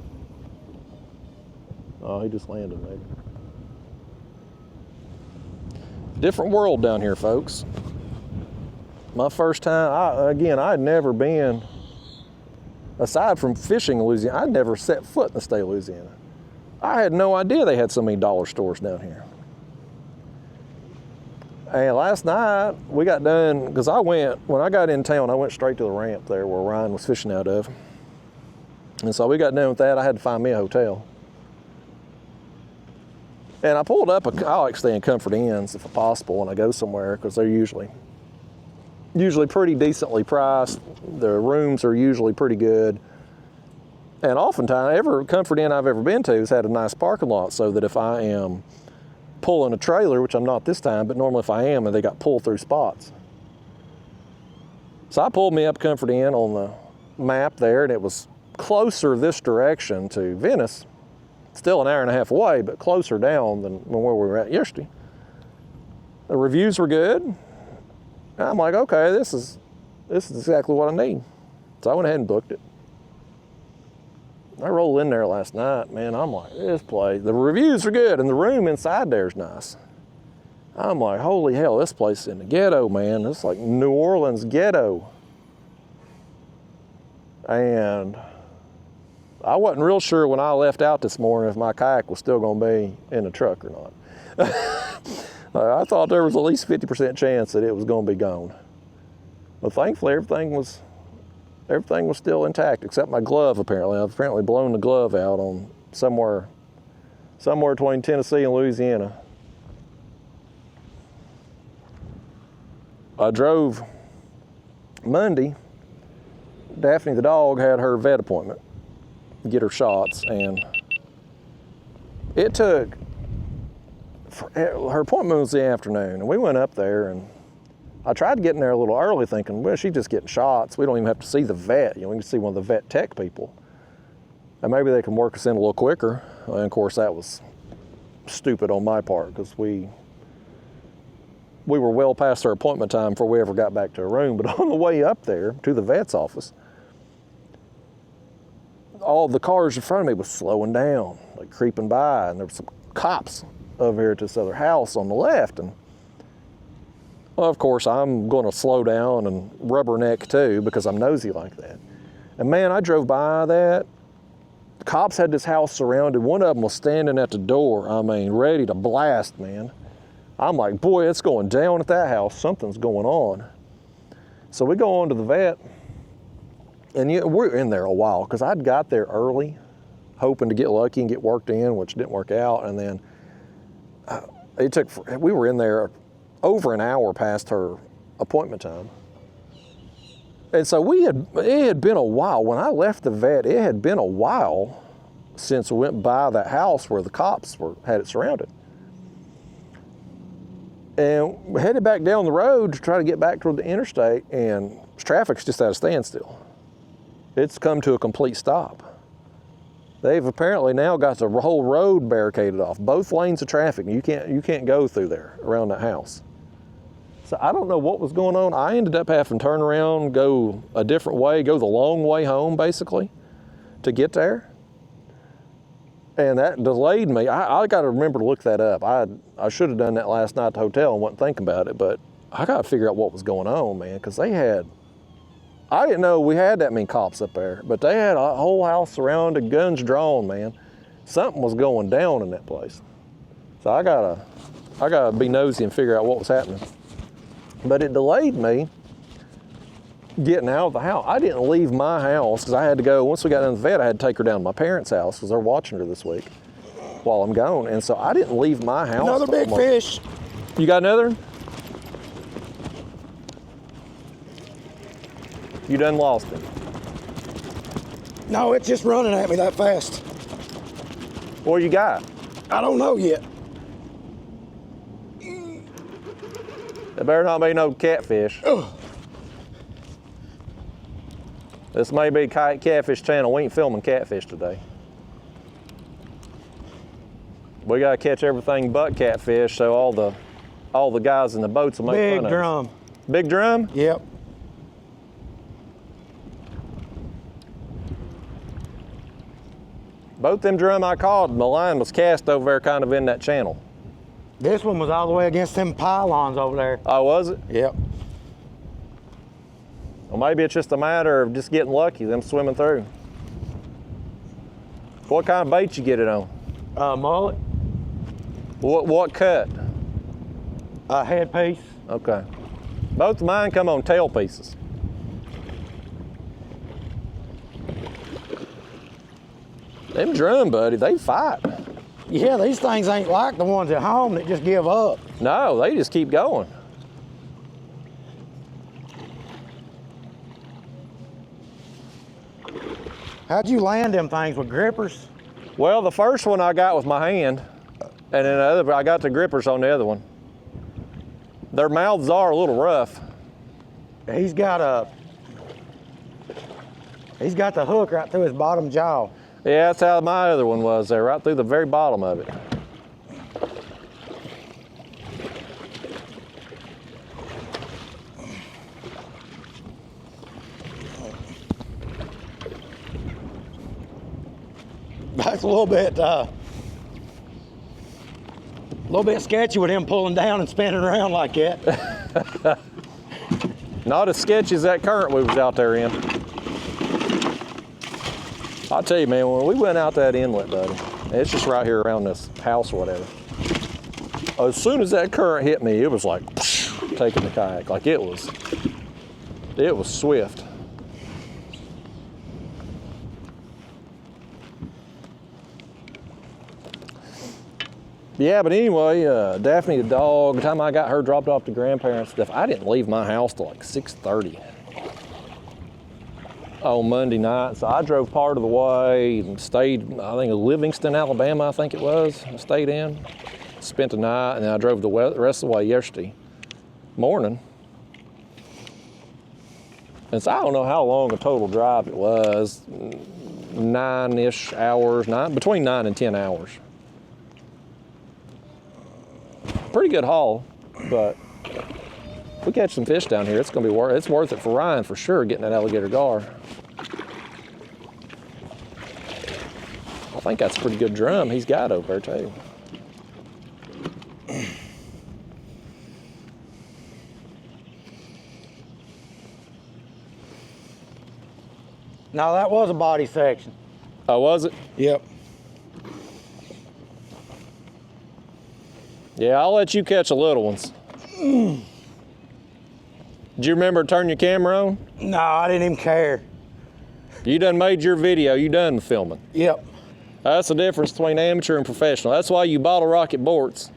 Speaker 1: Oh, he just landed maybe. Different world down here, folks. My first time, I had never been, aside from fishing in Louisiana, I'd never set foot in the state of Louisiana. I had no idea they had so many dollar stores down here. And last night, we got done, because when I got in town, I went straight to the ramp there where Ryan was fishing out of. And so we got done with that, I had to find me a hotel. And I pulled up, I like staying Comfort Inns if possible when I go somewhere, because they're usually pretty decently priced. The rooms are usually pretty good. And oftentimes, every Comfort Inn I've ever been to has had a nice parking lot, so that if I am pulling a trailer, which I'm not this time, but normally if I am, and they got pull-through spots. So I pulled me up Comfort Inn on the map there, and it was closer this direction to Venice. Still an hour and a half away, but closer down than where we were at yesterday. The reviews were good. And I'm like, okay, this is exactly what I need. So I went ahead and booked it. I rolled in there last night, man, I'm like, this place, the reviews are good, and the room inside there is nice. I'm like, holy hell, this place is in the ghetto, man. It's like New Orleans ghetto. And I wasn't real sure when I left out this morning if my kayak was still gonna be in the truck or not. I thought there was at least 50% chance that it was gonna be gone. But thankfully, everything was still intact, except my glove, apparently. I've apparently blown the glove out on somewhere between Tennessee and Louisiana. I drove Monday. Daphne the dog had her vet appointment to get her shots, and it took, her appointment was the afternoon, and we went up there, and I tried to get in there a little early thinking, well, she's just getting shots. We don't even have to see the vet. We can see one of the vet tech people. And maybe they can work us in a little quicker. And of course, that was stupid on my part, because we were well past our appointment time before we ever got back to our room. But on the way up there to the vet's office, all the cars in front of me was slowing down, like creeping by. And there were some cops over here to this other house on the left. And well, of course, I'm going to slow down and rubberneck too, because I'm nosy like that. And man, I drove by that. The cops had this house surrounded. One of them was standing at the door, I mean, ready to blast, man. I'm like, boy, it's going down at that house. Something's going on. So we go on to the vet, and we're in there a while, because I'd got there early, hoping to get lucky and get worked in, which didn't work out. And then we were in there over an hour past her appointment time. And so it had been a while. When I left the vet, it had been a while since we went by that house where the cops had it surrounded. And we headed back down the road to try to get back toward the interstate, and traffic's just at a standstill. It's come to a complete stop. They've apparently now got the whole road barricaded off, both lanes of traffic. You can't go through there around that house. So I don't know what was going on. I ended up having to turn around, go a different way, go the long way home, basically, to get there. And that delayed me. I got to remember to look that up. I should have done that last night at the hotel and wasn't thinking about it, but I got to figure out what was going on, man, because I didn't know we had that many cops up there, but they had a whole house surrounded, guns drawn, man. Something was going down in that place. So I gotta be nosy and figure out what was happening. But it delayed me getting out of the house. I didn't leave my house because I had to go, once we got into the vet, I had to take her down to my parents' house because they're watching her this week while I'm gone. And so I didn't leave my house.
Speaker 2: Another big fish.
Speaker 1: You got another? You done lost it?
Speaker 2: No, it's just running at me that fast.
Speaker 1: What you got?
Speaker 2: I don't know yet.
Speaker 1: There better not be no catfish.
Speaker 2: Ugh.
Speaker 1: This may be Kayak Catfish channel. We ain't filming catfish today. We gotta catch everything but catfish, so all the guys in the boats will make fun of us.
Speaker 2: Big drum.
Speaker 1: Big drum?
Speaker 2: Yep.
Speaker 1: Both them drum I caught, the line was cast over there kind of in that channel.
Speaker 2: This one was all the way against them pylons over there.
Speaker 1: Oh, was it?
Speaker 2: Yep.
Speaker 1: Well, maybe it's just a matter of just getting lucky, them swimming through. What kind of bait you get it on?
Speaker 2: Mullet.
Speaker 1: What cut?
Speaker 2: Headpiece.
Speaker 1: Okay. Both of mine come on tail pieces. Them drum, buddy, they fight.
Speaker 2: Yeah, these things ain't like the ones at home that just give up.
Speaker 1: No, they just keep going.
Speaker 2: How'd you land them things, with grippers?
Speaker 1: Well, the first one I got with my hand, and then the other, I got the grippers on the other one. Their mouths are a little rough.
Speaker 2: He's got the hook right through his bottom jaw.
Speaker 1: Yeah, that's how my other one was there, right through the very bottom of it.
Speaker 2: That's a little bit sketchy with him pulling down and spinning around like that.
Speaker 1: Not as sketchy as that current we was out there in. I'll tell you, man, when we went out that inlet, buddy, it's just right here around this house or whatever. As soon as that current hit me, it was like taking the kayak. Like it was swift. Yeah, but anyway, Daphne the dog, the time I got her dropped off to grandparents stuff, I didn't leave my house till like 6:30 on Monday night. So I drove part of the way and stayed, I think, in Livingston, Alabama, I think it was. I stayed in, spent the night, and then I drove the rest of the way yesterday morning. And so I don't know how long a total drive it was, 9-ish hours, between 9 and 10 hours. Pretty good haul, but if we catch some fish down here, it's gonna be it's worth it for Ryan for sure, getting that alligator gar. I think that's a pretty good drum he's got over there too.
Speaker 2: No, that was a body section.
Speaker 1: Oh, was it?
Speaker 2: Yep.
Speaker 1: Yeah, I'll let you catch the little ones. Did you remember to turn your camera on?
Speaker 2: No, I didn't even care.
Speaker 1: You done made your video, you done filming.
Speaker 2: Yep.
Speaker 1: That's the difference between amateur and professional. That's why you bottle rocket boards.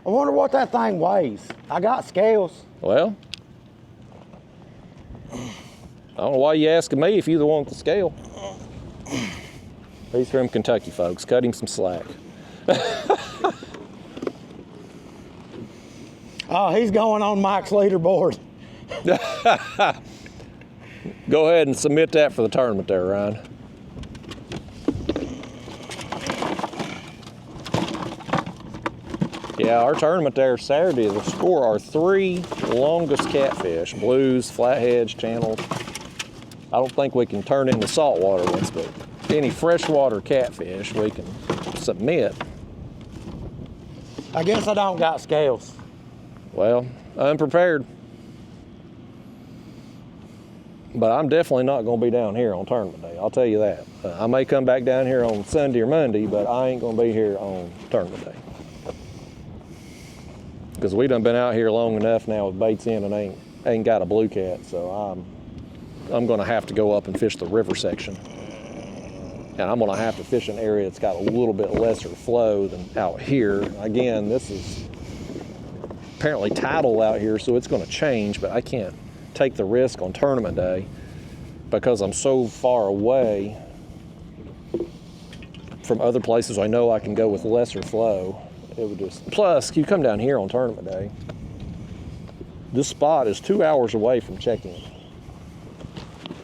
Speaker 2: I wonder what that thing weighs. I got scales.
Speaker 1: Well, I don't know why you asking me if you the one with the scale. He's from Kentucky, folks. Cut him some slack.
Speaker 2: Oh, he's going on Mike's leaderboard.
Speaker 1: Go ahead and submit that for the tournament there, Ryan. Yeah, our tournament there Saturday, the score are 3 longest catfish, blues, flatheads, channels. I don't think we can turn into saltwater ones, but any freshwater catfish we can submit.
Speaker 2: I guess I don't got scales.
Speaker 1: Well, unprepared. But I'm definitely not going to be down here on tournament day. I'll tell you that. I may come back down here on Sunday or Monday, but I ain't going to be here on tournament day. Because we done been out here long enough now with baits in and ain't got a blue cat, so I'm going to have to go up and fish the river section. And I'm going to have to fish an area that's got a little bit lesser flow than out here. Again, this is apparently tidal out here, so it's going to change, but I can't take the risk on tournament day because I'm so far away from other places I know I can go with lesser flow. It would just, plus you come down here on tournament day, this spot is 2 hours away from check-in.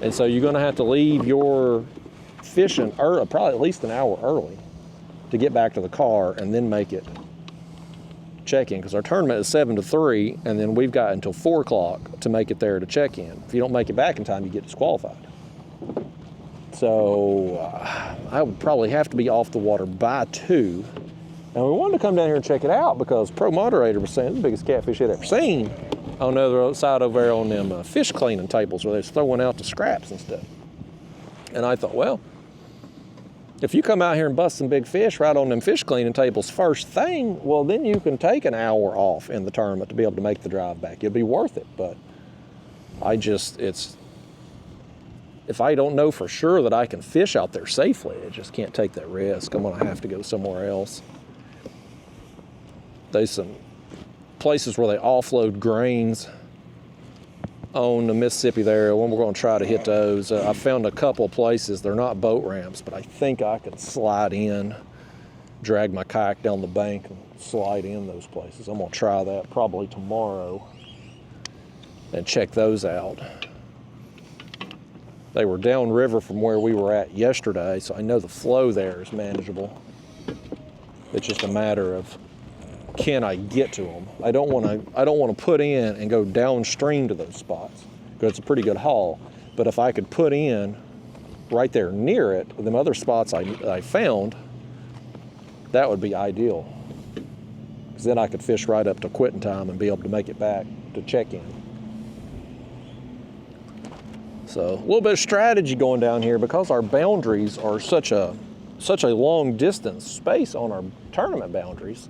Speaker 1: And so you're gonna have to leave your fishing probably at least an hour early to get back to the car and then make it check-in, because our tournament is 7 to 3, and then we've got until 4 o'clock to make it there to check in. If you don't make it back in time, you get disqualified. So I would probably have to be off the water by 2. And we wanted to come down here and check it out because Pro Moderator was saying it's the biggest catfish he'd ever seen on the other side over there on them fish cleaning tables where they're throwing out the scraps and stuff. And I thought, well, if you come out here and bust some big fish right on them fish cleaning tables first thing, well, then you can take an hour off in the tournament to be able to make the drive back. It'll be worth it. But if I don't know for sure that I can fish out there safely, I just can't take that risk. I'm gonna have to go somewhere else. There's some places where they offload grains on the Mississippi there, when we're going to try to hit those. I found a couple of places. They're not boat ramps, but I think I could slide in, drag my kayak down the bank and slide in those places. I'm going to try that probably tomorrow and check those out. They were downriver from where we were at yesterday, so I know the flow there is manageable. It's just a matter of, can I get to them? I don't want to put in and go downstream to those spots because it's a pretty good haul. But if I could put in right there near it, them other spots I found, that would be ideal. Because then I could fish right up to quitting time and be able to make it back to check in. So a little bit of strategy going down here because our boundaries are such a long distance space on our tournament boundaries.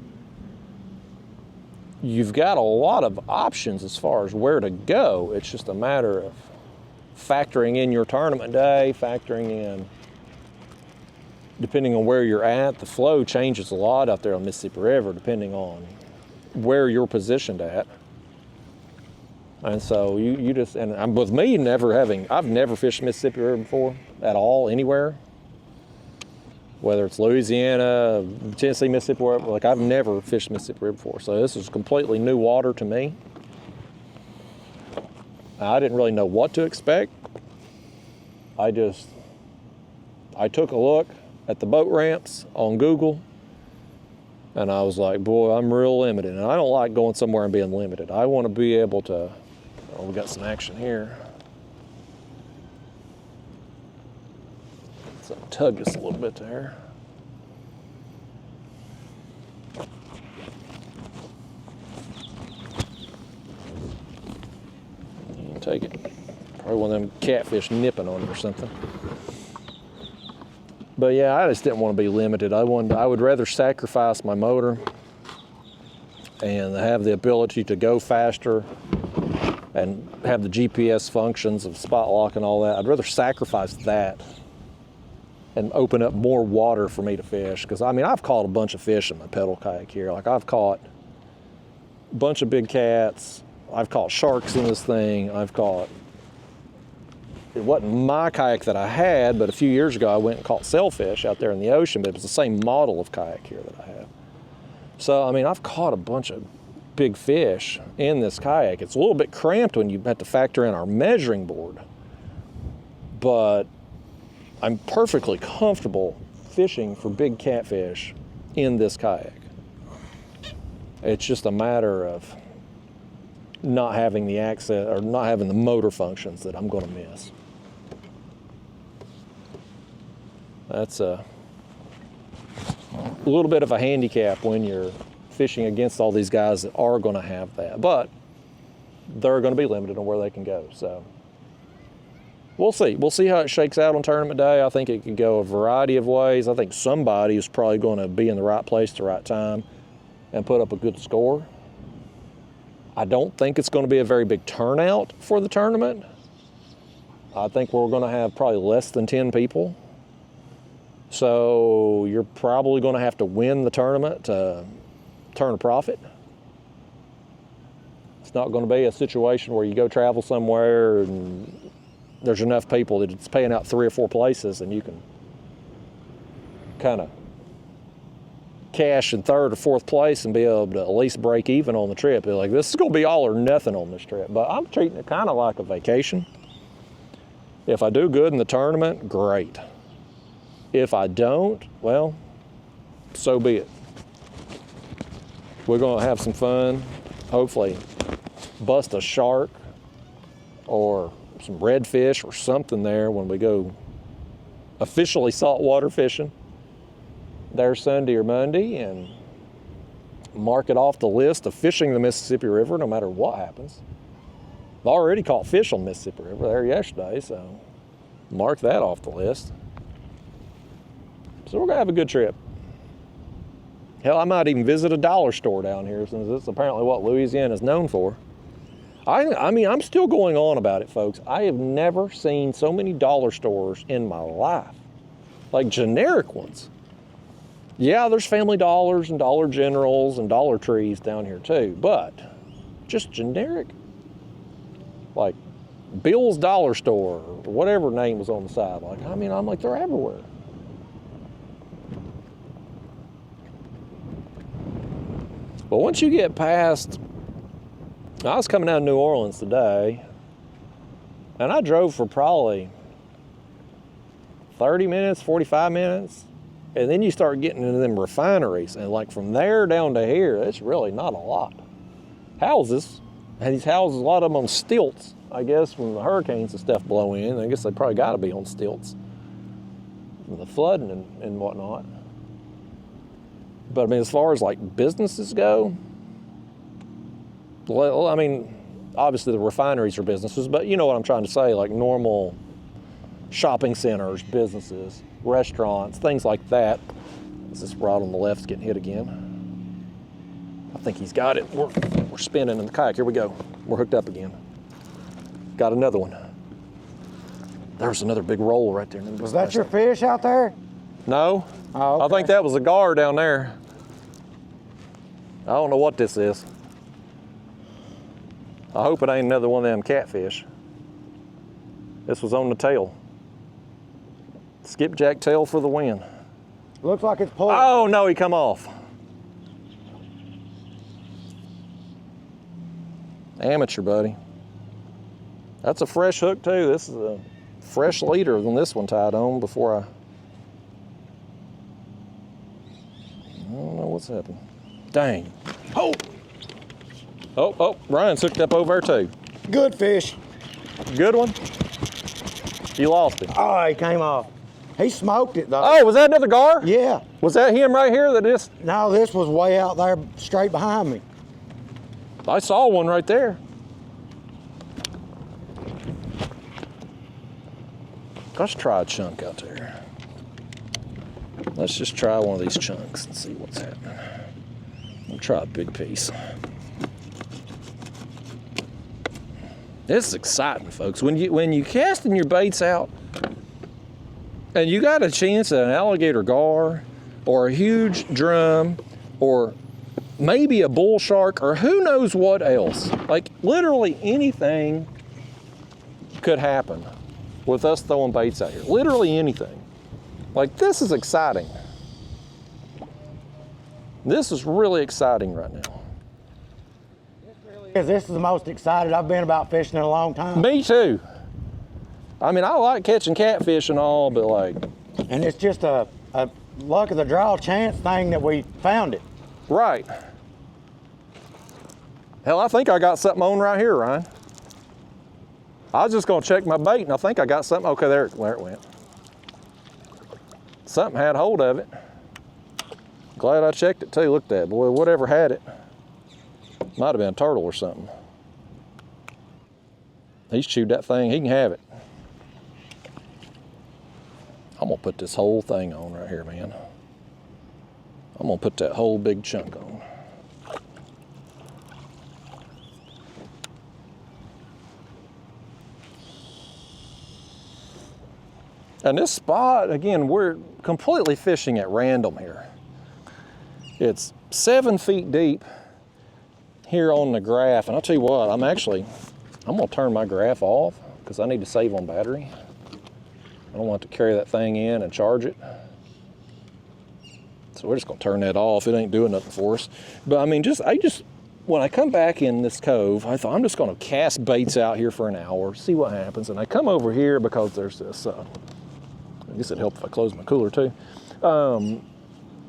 Speaker 1: You've got a lot of options as far as where to go. It's just a matter of factoring in your tournament day, factoring in, depending on where you're at, the flow changes a lot out there on Mississippi River, depending on where you're positioned at. And so you just, and I'm with me I've never fished Mississippi River before at all, anywhere. Whether it's Louisiana, Tennessee, Mississippi, wherever, like I've never fished Mississippi River before. So this is completely new water to me. I didn't really know what to expect. I took a look at the boat ramps on Google and I was like, boy, I'm real limited. And I don't like going somewhere and being limited. I want to be able to, oh, we got some action here. So tug just a little bit there. You can take it. Probably one of them catfish nipping on it or something. But yeah, I just didn't want to be limited. I would rather sacrifice my motor and have the ability to go faster and have the GPS functions of spot lock and all that. I'd rather sacrifice that and open up more water for me to fish. Because I mean, I've caught a bunch of fish in my pedal kayak here. Like I've caught a bunch of big cats. I've caught sharks in this thing. It wasn't my kayak that I had, but a few years ago I went and caught sailfish out there in the ocean, but it was the same model of kayak here that I have. So, I mean, I've caught a bunch of big fish in this kayak. It's a little bit cramped when you have to factor in our measuring board, but I'm perfectly comfortable fishing for big catfish in this kayak. It's just a matter of not having the access or not having the motor functions that I'm going to miss. That's a little bit of a handicap when you're fishing against all these guys that are going to have that, but they're going to be limited on where they can go. So we'll see. We'll see how it shakes out on tournament day. I think it could go a variety of ways. I think somebody is probably going to be in the right place at the right time and put up a good score. I don't think it's going to be a very big turnout for the tournament. I think we're going to have probably less than 10 people. So you're probably going to have to win the tournament to turn a profit. It's not going to be a situation where you go travel somewhere and there's enough people that it's paying out 3 or 4 places and you can kind of cash in 3rd or 4th place and be able to at least break even on the trip. Like, this is going to be all or nothing on this trip, but I'm treating it kind of like a vacation. If I do good in the tournament, great. If I don't, well, so be it. We're gonna have some fun, hopefully bust a shark or some redfish or something there when we go officially saltwater fishing there Sunday or Monday, and mark it off the list of fishing the Mississippi River no matter what happens. I've already caught fish on the Mississippi River there yesterday, so mark that off the list. So we're gonna have a good trip. Hell, I might even visit a dollar store down here, since it's apparently what Louisiana is known for. I mean, I'm still going on about it, folks. I have never seen so many dollar stores in my life. Like generic ones. Yeah, there's Family Dollars and Dollar Generals and Dollar Trees down here too, but just generic. Like Bill's Dollar Store, or whatever name was on the side. Like, I mean, I'm like, they're everywhere. But once you get past, I was coming out of New Orleans today, and I drove for probably 30 minutes, 45 minutes, and then you start getting into them refineries, and like from there down to here, it's really not a lot. Houses, and these houses, a lot of them on stilts, I guess, when the hurricanes and stuff blow in. I guess they probably got to be on stilts with the flooding and whatnot. But I mean, as far as like businesses go, well, I mean, obviously the refineries are businesses, but you know what I'm trying to say, like normal shopping centers, businesses, restaurants, things like that. Is this rod on the left's getting hit again? I think he's got it. We're spinning in the kayak. Here we go. We're hooked up again. Got another one. There's another big roll right there.
Speaker 2: Was that your fish out there?
Speaker 1: No.
Speaker 2: Oh, okay.
Speaker 1: I think that was a gar down there. I don't know what this is. I hope it ain't another one of them catfish. This was on the tail. Skipjack tail for the win.
Speaker 2: Looks like it's pulling.
Speaker 1: Oh no, he come off. Amateur, buddy. That's a fresh hook too. This is a fresh leader than this one tied on before I don't know what's happened. Dang. Oh! Oh, Ryan's hooked up over there too.
Speaker 2: Good fish.
Speaker 1: Good one? You lost him.
Speaker 2: Oh, he came off. He smoked it though.
Speaker 1: Oh, was that another gar?
Speaker 2: Yeah.
Speaker 1: Was that him right here that just?
Speaker 2: No, this was way out there straight behind me.
Speaker 1: I saw one right there. Let's try a chunk out there. Let's just try one of these chunks and see what's happening. We'll try a big piece. This is exciting, folks. When you casting your baits out and you got a chance at an alligator gar or a huge drum or maybe a bull shark or who knows what else. Like literally anything could happen with us throwing baits out here. Literally anything. Like this is exciting. This is really exciting right now.
Speaker 2: This is the most excited I've been about fishing in a long time.
Speaker 1: Me too. I mean, I like catching catfish and all, but like...
Speaker 2: And it's just a luck of the draw chance thing that we found it.
Speaker 1: Right. Hell, I think I got something on right here, Ryan. I was just gonna check my bait and I think I got something. Okay, there it went. Something had hold of it. Glad I checked it too. Look at that, boy, whatever had it. Might have been a turtle or something. He's chewed that thing, he can have it. I'm gonna put this whole thing on right here, man. I'm gonna put that whole big chunk on. And this spot, again, we're completely fishing at random here. It's 7 feet deep here on the graph, and I'll tell you what, I'm gonna turn my graph off because I need to save on battery. I don't want to carry that thing in and charge it. So we're just gonna turn that off. It ain't doing nothing for us. But I mean, when I come back in this cove, I thought I'm just gonna cast baits out here for an hour, see what happens. And I come over here because there's this, I guess it'd help if I close my cooler too.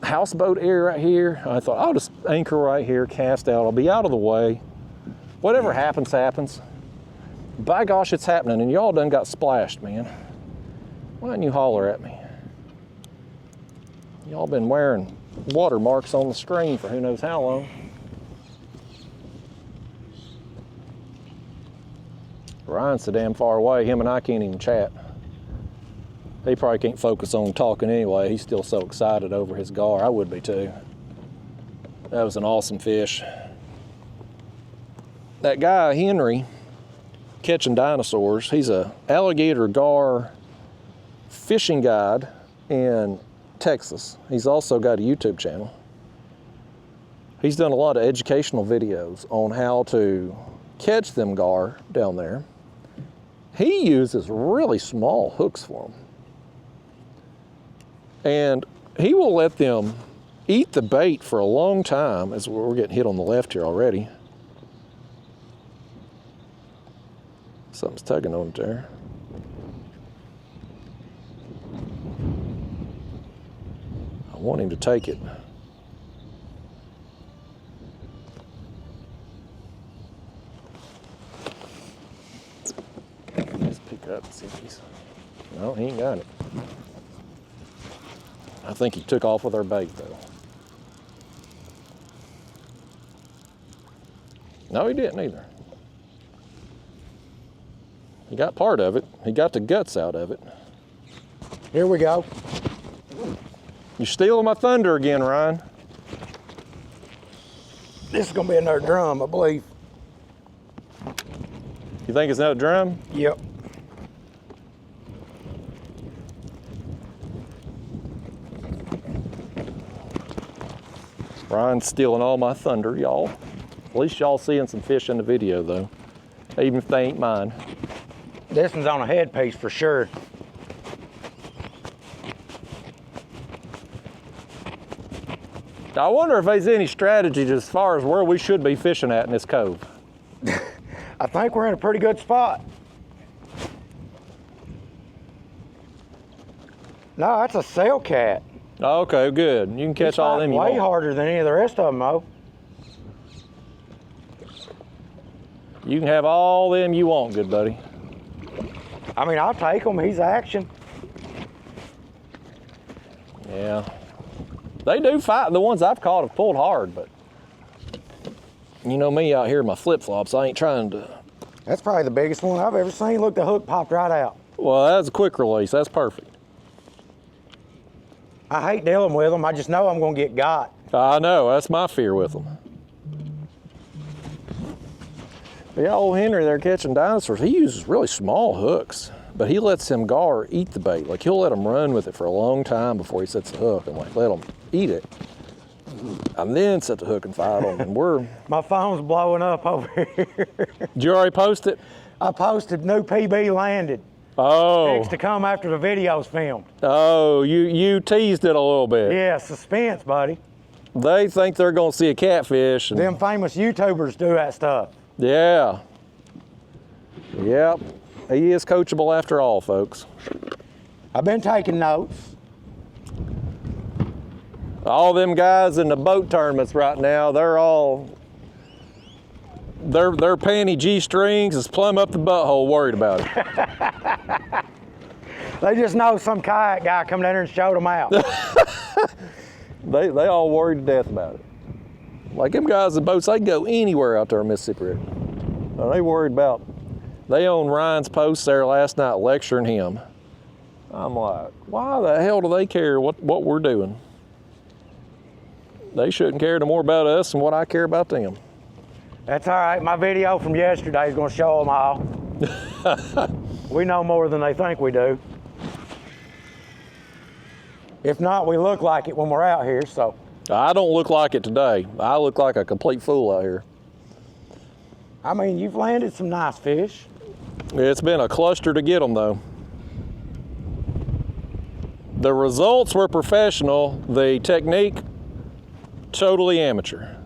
Speaker 1: houseboat area right here. I thought I'll just anchor right here, cast out. I'll be out of the way. Whatever happens, happens. By gosh, it's happening, and y'all done got splashed, man. Why didn't you holler at me? Y'all been wearing watermarks on the screen for who knows how long. Ryan's so damn far away, him and I can't even chat. He probably can't focus on talking anyway. He's still so excited over his gar. I would be too. That was an awesome fish. That guy, Henry, catching dinosaurs, he's a alligator gar fishing guide in Texas. He's also got a YouTube channel. He's done a lot of educational videos on how to catch them gar down there. He uses really small hooks for them. And he will let them eat the bait for a long time, as we're getting hit on the left here already. Something's tugging on it there. I want him to take it. Let's pick up and see if he's... No, he ain't got it. I think he took off with our bait though. No, he didn't either. He got part of it. He got the guts out of it.
Speaker 2: Here we go.
Speaker 1: You're stealing my thunder again, Ryan.
Speaker 2: This is gonna be another drum, I believe.
Speaker 1: You think it's another drum?
Speaker 2: Yep.
Speaker 1: Ryan's stealing all my thunder, y'all. At least y'all seeing some fish in the video though, even if they ain't mine.
Speaker 2: This one's on a headpiece for sure.
Speaker 1: I wonder if there's any strategies as far as where we should be fishing at in this cove.
Speaker 2: I think we're in a pretty good spot. No, that's a sail cat.
Speaker 1: Okay, good. You can catch all them you
Speaker 2: way
Speaker 1: want.
Speaker 2: harder than any of the rest of them, though.
Speaker 1: You can have all them you want, good buddy.
Speaker 2: I mean, I'll take him. He's action.
Speaker 1: Yeah. They do fight. The ones I've caught have pulled hard, but you know me out here in my flip-flops, I ain't trying to.
Speaker 2: That's probably the biggest one I've ever seen. Look, the hook popped right out.
Speaker 1: Well, that's a quick release. That's perfect.
Speaker 2: I hate dealing with them. I just know I'm going to get got.
Speaker 1: I know. That's my fear with them. Yeah, old Henry there catching dinosaurs, he uses really small hooks, but he lets them gar eat the bait. Like, he'll let them run with it for a long time before he sets the hook and like let them eat it, and then set the hook and fight on them. And we're...
Speaker 2: My phone's blowing up over here.
Speaker 1: Did you already post it?
Speaker 2: I posted new PB landed.
Speaker 1: Oh.
Speaker 2: Next to come after the video's filmed.
Speaker 1: Oh, you teased it a little bit.
Speaker 2: Yeah, suspense, buddy.
Speaker 1: They think they're gonna see a catfish. And...
Speaker 2: Them famous YouTubers do that stuff.
Speaker 1: Yeah. Yep. He is coachable after all, folks.
Speaker 2: I've been taking notes.
Speaker 1: All them guys in the boat tournaments right now, they're all, their panty G-strings is plumb up the butthole worried about it.
Speaker 2: They just know some kayak guy come down there and showed them out.
Speaker 1: They all worried to death about it. Like them guys in boats, they can go anywhere out there in Mississippi River. They worried about, they own Ryan's post there last night lecturing him. I'm like, why the hell do they care what we're doing? They shouldn't care no more about us than what I care about them.
Speaker 2: That's all right. My video from yesterday is going to show them all. We know more than they think we do. If not, we look like it when we're out here, so.
Speaker 1: I don't look like it today. I look like a complete fool out here.
Speaker 2: I mean, you've landed some nice fish.
Speaker 1: It's been a cluster to get them, though. The results were professional. The technique, totally amateur.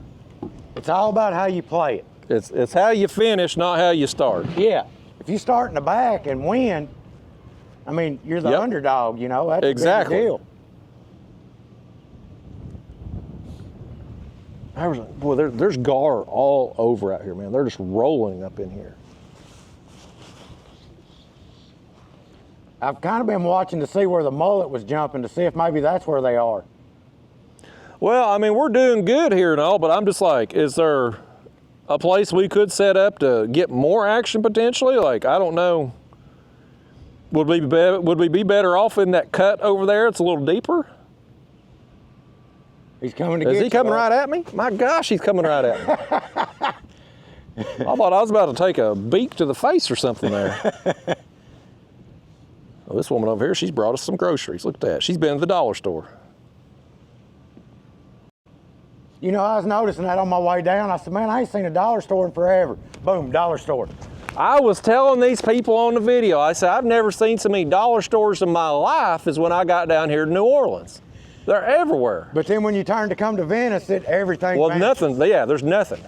Speaker 2: It's all about how you play it.
Speaker 1: It's how you finish, not how you start.
Speaker 2: Yeah. If you start in the back and win, I mean, you're the underdog, you know. That's
Speaker 1: exactly.
Speaker 2: a big deal.
Speaker 1: Boy, there's gar all over out here, man. They're just rolling up in here.
Speaker 2: I've kind of been watching to see where the mullet was jumping to see if maybe that's where they are.
Speaker 1: Well, I mean, we're doing good here and all, but I'm just like, is there a place we could set up to get more action potentially? Like, I don't know. Would we be better off in that cut over there? It's a little deeper.
Speaker 2: He's coming to get you.
Speaker 1: Is he coming right at me? My gosh, he's coming right at me. I thought I was about to take a beak to the face or something there. Well, this woman over here, she's brought us some groceries. Look at that. She's been to the dollar store.
Speaker 2: You know, I was noticing that on my way down. I said, man, I ain't seen a dollar store in forever. Boom, dollar store.
Speaker 1: I was telling these people on the video, I said, I've never seen so many dollar stores in my life as when I got down here to New Orleans. They're everywhere.
Speaker 2: But then when you turn to come to Venice, everything
Speaker 1: Well,
Speaker 2: vanishes.
Speaker 1: nothing. Yeah, there's nothing.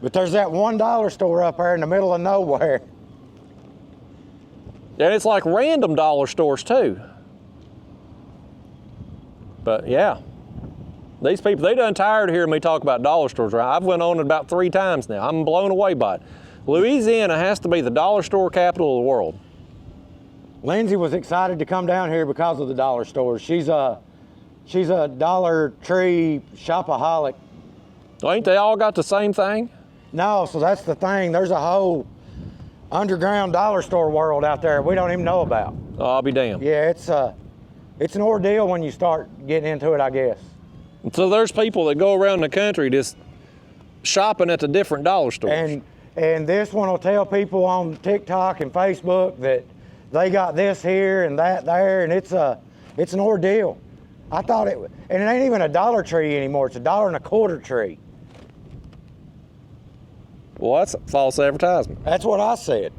Speaker 2: But there's that $1 store up there in the middle of nowhere.
Speaker 1: And it's like random dollar stores too. But yeah, these people, they done tired of hearing me talk about dollar stores. Right? I've went on it about 3 times now. I'm blown away by it. Louisiana has to be the dollar store capital of the world.
Speaker 2: Lindsay was excited to come down here because of the dollar stores. She's a Dollar Tree shopaholic.
Speaker 1: Ain't they all got the same thing?
Speaker 2: No, so that's the thing. There's a whole underground dollar store world out there we don't even know about.
Speaker 1: Oh, I'll be damned.
Speaker 2: Yeah, it's an ordeal when you start getting into it, I guess.
Speaker 1: So there's people that go around the country just shopping at the different dollar stores.
Speaker 2: And this one will tell people on TikTok and Facebook that they got this here and that there, and it's an ordeal. I thought and it ain't even a Dollar Tree anymore. It's $1.25 tree.
Speaker 1: Well, that's false advertisement.
Speaker 2: That's what I said.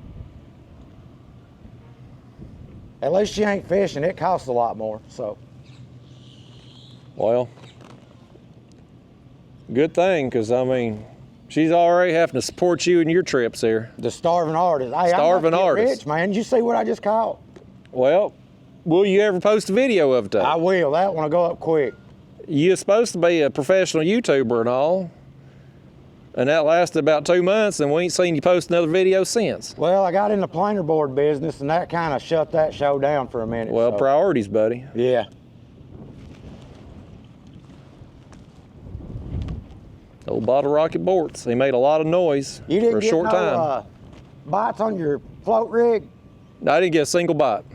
Speaker 2: At least you ain't fishing. It costs a lot more, so.
Speaker 1: Well, good thing, because I mean, she's already having to support you in your trips here.
Speaker 2: The starving artist. Hey,
Speaker 1: starving
Speaker 2: I'm
Speaker 1: artist.
Speaker 2: Rich, man. Did you see what I just caught?
Speaker 1: Well, will you ever post a video of it though?
Speaker 2: I will. That one will go up quick.
Speaker 1: You're supposed to be a professional YouTuber and all. And that lasted about 2 months, and we ain't seen you post another video since.
Speaker 2: Well, I got in the planer board business, and that kind of shut that show down for a minute.
Speaker 1: Well,
Speaker 2: so.
Speaker 1: priorities, buddy.
Speaker 2: Yeah.
Speaker 1: Old Bottle Rocket Borts. He made a lot of noise
Speaker 2: You didn't
Speaker 1: for a
Speaker 2: get
Speaker 1: short
Speaker 2: no,
Speaker 1: time.
Speaker 2: Bites on your float rig?
Speaker 1: No, I didn't get a single bite.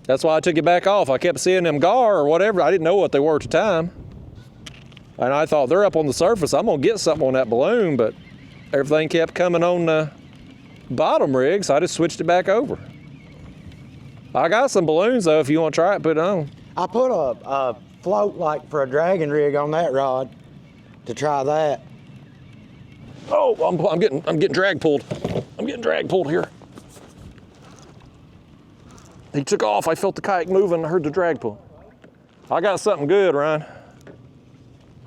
Speaker 1: That's why I took it back off. I kept seeing them gar or whatever. I didn't know what they were at the time. And I thought, they're up on the surface. I'm going to get something on that balloon, but everything kept coming on the bottom rig, so I just switched it back over. I got some balloons, though, if you want to try it, put it on.
Speaker 2: I put a float like for a dragon rig on that rod to try that.
Speaker 1: Oh, I'm getting drag pulled. I'm getting drag pulled here. He took off. I felt the kayak moving. I heard the drag pull. I got something good, Ryan.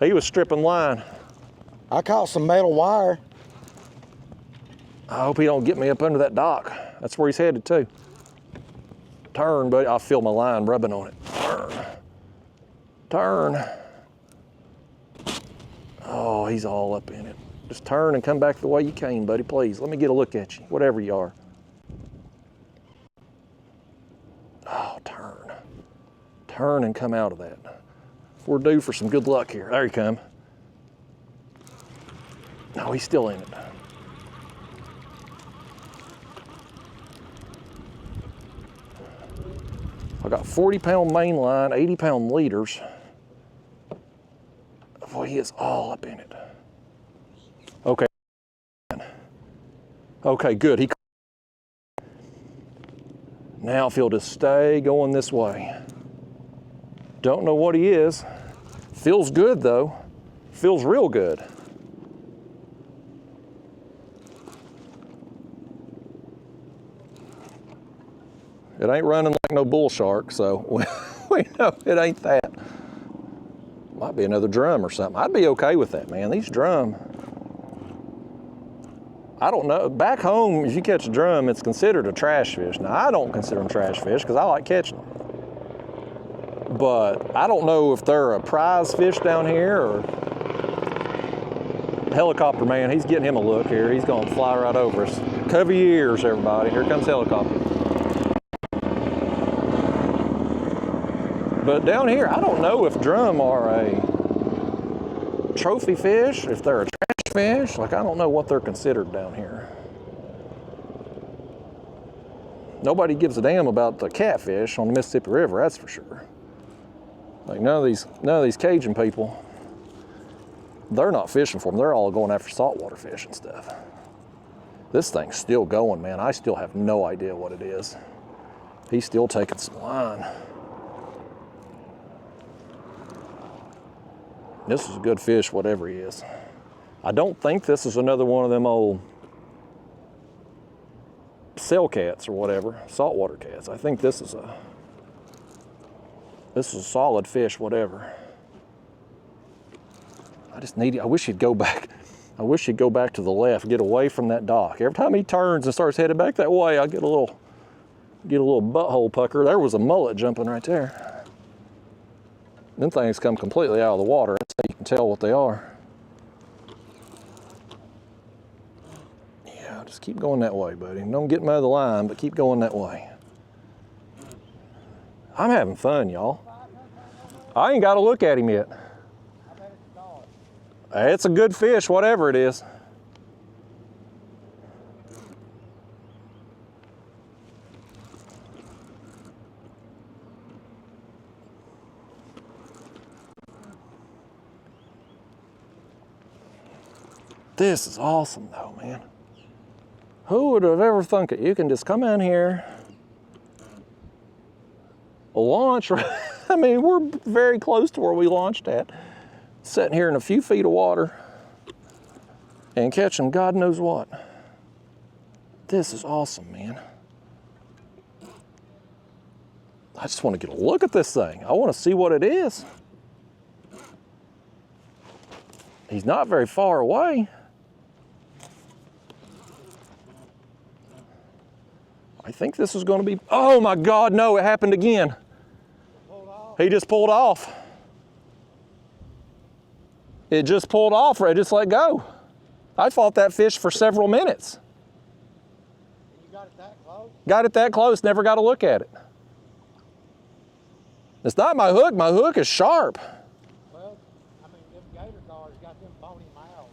Speaker 1: He was stripping line.
Speaker 2: I caught some metal wire.
Speaker 1: I hope he don't get me up under that dock. That's where he's headed to. Turn, buddy. I feel my line rubbing on it. Turn. Oh, he's all up in it. Just turn and come back the way you came, buddy, please. Let me get a look at you, whatever you are. Oh, turn. Turn and come out of that. We're due for some good luck here. There you come. No, he's still in it. I got 40-pound main line, 80-pound leaders. Boy, he is all up in it. Okay. Okay, good. Now if he'll just stay going this way. Don't know what he is. Feels good though. Feels real good. It ain't running like no bull shark, so we know it ain't that. Might be another drum or something. I'd be okay with that, man. These drum, I don't know. Back home, if you catch a drum, it's considered a trash fish. Now, I don't consider them trash fish because I like catching them. But I don't know if they're a prize fish down here or Helicopter man, he's getting him a look here. He's gonna fly right over us. Cover your ears, everybody. Here comes helicopter. But down here, I don't know if drum are a trophy fish, if they're a trash fish. Like, I don't know what they're considered down here. Nobody gives a damn about the catfish on the Mississippi River, that's for sure. Like, none of these Cajun people, they're not fishing for them. They're all going after saltwater fish and stuff. This thing's still going, man. I still have no idea what it is. He's still taking some line. This is a good fish, whatever he is. I don't think this is another one of them old cell cats or whatever, saltwater cats. I think this is a solid fish, whatever. I wish he'd go back. I wish he'd go back to the left, get away from that dock. Every time he turns and starts headed back that way, I get a little butthole pucker. There was a mullet jumping right there. Them things come completely out of the water. That's how you can tell what they are. Yeah, just keep going that way, buddy. Don't get him out of the line, but keep going that way. I'm having fun, y'all. I ain't got to look at him yet. It's a good fish, whatever it is. This is awesome though, man. Who would have ever thunk it? You can just come in here, launch. I mean, we're very close to where we launched at. Sitting here in a few feet of water and catching God knows what. This is awesome, man. I just want to get a look at this thing. I want to see what it is. He's not very far away. I think this is going to be, oh my God, no, it happened again. He just pulled off. It just pulled off, or it just let go. I fought that fish for several minutes.
Speaker 2: You got it that close?
Speaker 1: Got it that close, never got a look at it. It's not my hook is sharp.
Speaker 2: Well, I mean, them gator guards got them bony mouths.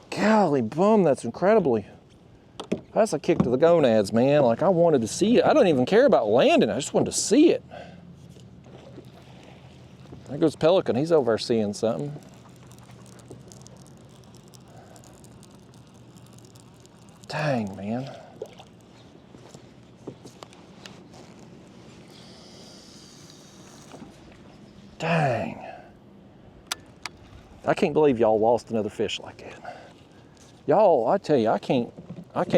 Speaker 1: Golly bum, that's that's a kick to the gonads, man. Like, I wanted to see it. I don't even care about landing, I just wanted to see it. There goes Pelican, he's over there seeing something. Dang, man. Dang. I can't believe y'all lost another fish like that. Y'all, I tell you, I can't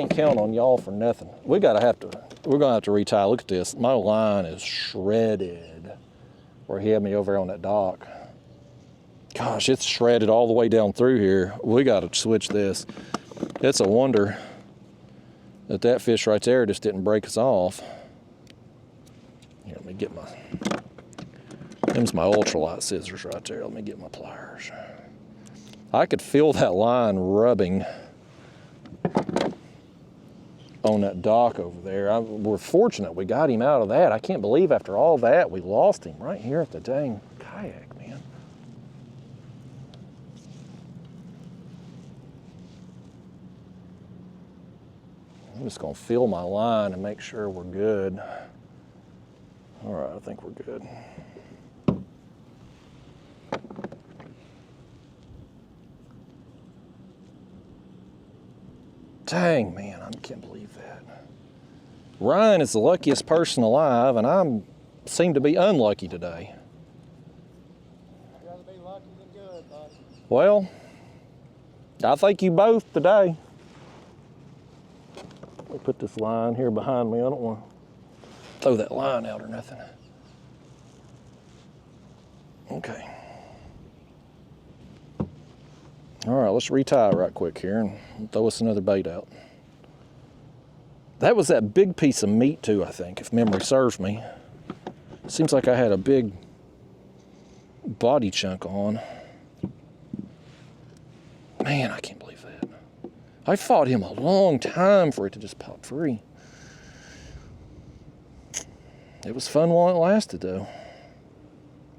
Speaker 1: count on y'all for nothing. We're gonna have to retie. Look at this. My line is shredded where he had me over on that dock. Gosh, it's shredded all the way down through here. We gotta switch this. It's a wonder that fish right there just didn't break us off. Here, let me get them's my ultralight scissors right there. Let me get my pliers. I could feel that line rubbing on that dock over there. We're fortunate we got him out of that. I can't believe after all that we lost him right here at the dang kayak, man. I'm just gonna feel my line and make sure we're good. All right, I think we're good. Dang, man, I can't believe that. Ryan is the luckiest person alive, and I seem to be unlucky today.
Speaker 2: I'd rather be lucky than good, buddy.
Speaker 1: Well, I think you both today. Let me put this line here behind me. I don't want to throw that line out or nothing. Okay. All right, let's retie right quick here and throw us another bait out. That was that big piece of meat too, I think, if memory serves me. Seems like I had a big body chunk on. Man, I can't believe that. I fought him a long time for it to just pop free. It was fun while it lasted, though.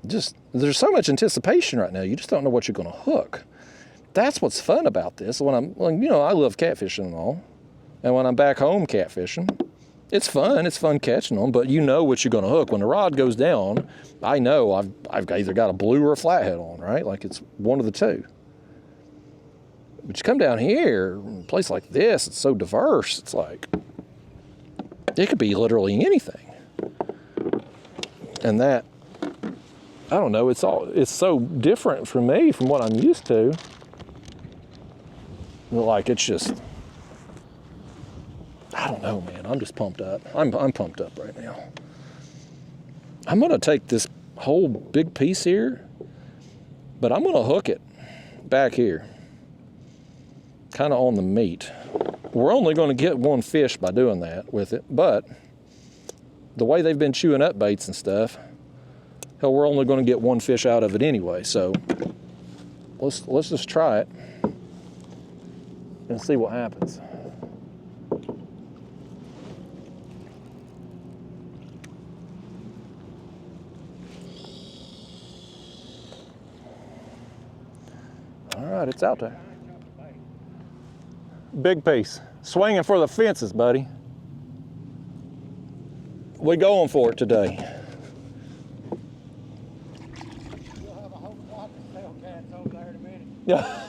Speaker 1: Just, there's so much anticipation right now. You just don't know what you're going to hook. That's what's fun about this. When you know, I love catfishing and all. And when I'm back home catfishing, it's fun. It's fun catching them, but you know what you're going to hook. When the rod goes down, I know I've either got a blue or a flathead on, right? Like it's one of the two. But you come down here, in a place like this, it's so diverse. It's like, it could be literally anything. And that, I don't know, it's so different from me, from what I'm used to. Like, it's just, I don't know, man. I'm just pumped up. I'm pumped up right now. I'm gonna take this whole big piece here, but I'm gonna hook it back here, kind of on the meat. We're only gonna get one fish by doing that with it, but the way they've been chewing up baits and stuff, hell, we're only gonna get one fish out of it anyway, so let's just try it and see what happens. All right, it's out there. Big piece. Swinging for the fences, buddy. We going for it today.
Speaker 2: You'll have a whole flock of tailcats over there in a minute.
Speaker 1: Yeah.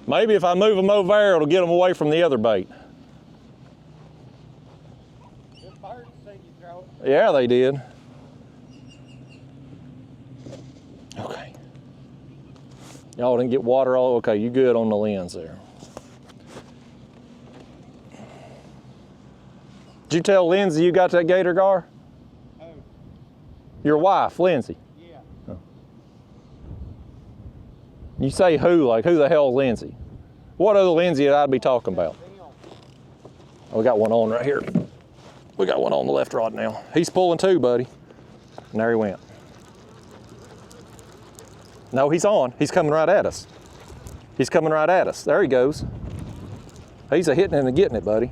Speaker 1: Maybe if I move them over there, it'll get them away from the other bait.
Speaker 2: Them birds seen you throw it.
Speaker 1: Yeah, they did. Okay. Y'all didn't get water all, okay, you good on the lens there. Did you tell Lindsay you got that gator gar?
Speaker 2: Who?
Speaker 1: Your wife, Lindsay.
Speaker 2: Yeah.
Speaker 1: Oh. You say who, like who the hell is Lindsay? What other Lindsay did I be talking about? Oh, we got one on right here. We got one on the left rod now. He's pulling too, buddy. And there he went. No, he's on. He's coming right at us. He's coming right at us. There he goes. He's a hitting and a getting it, buddy.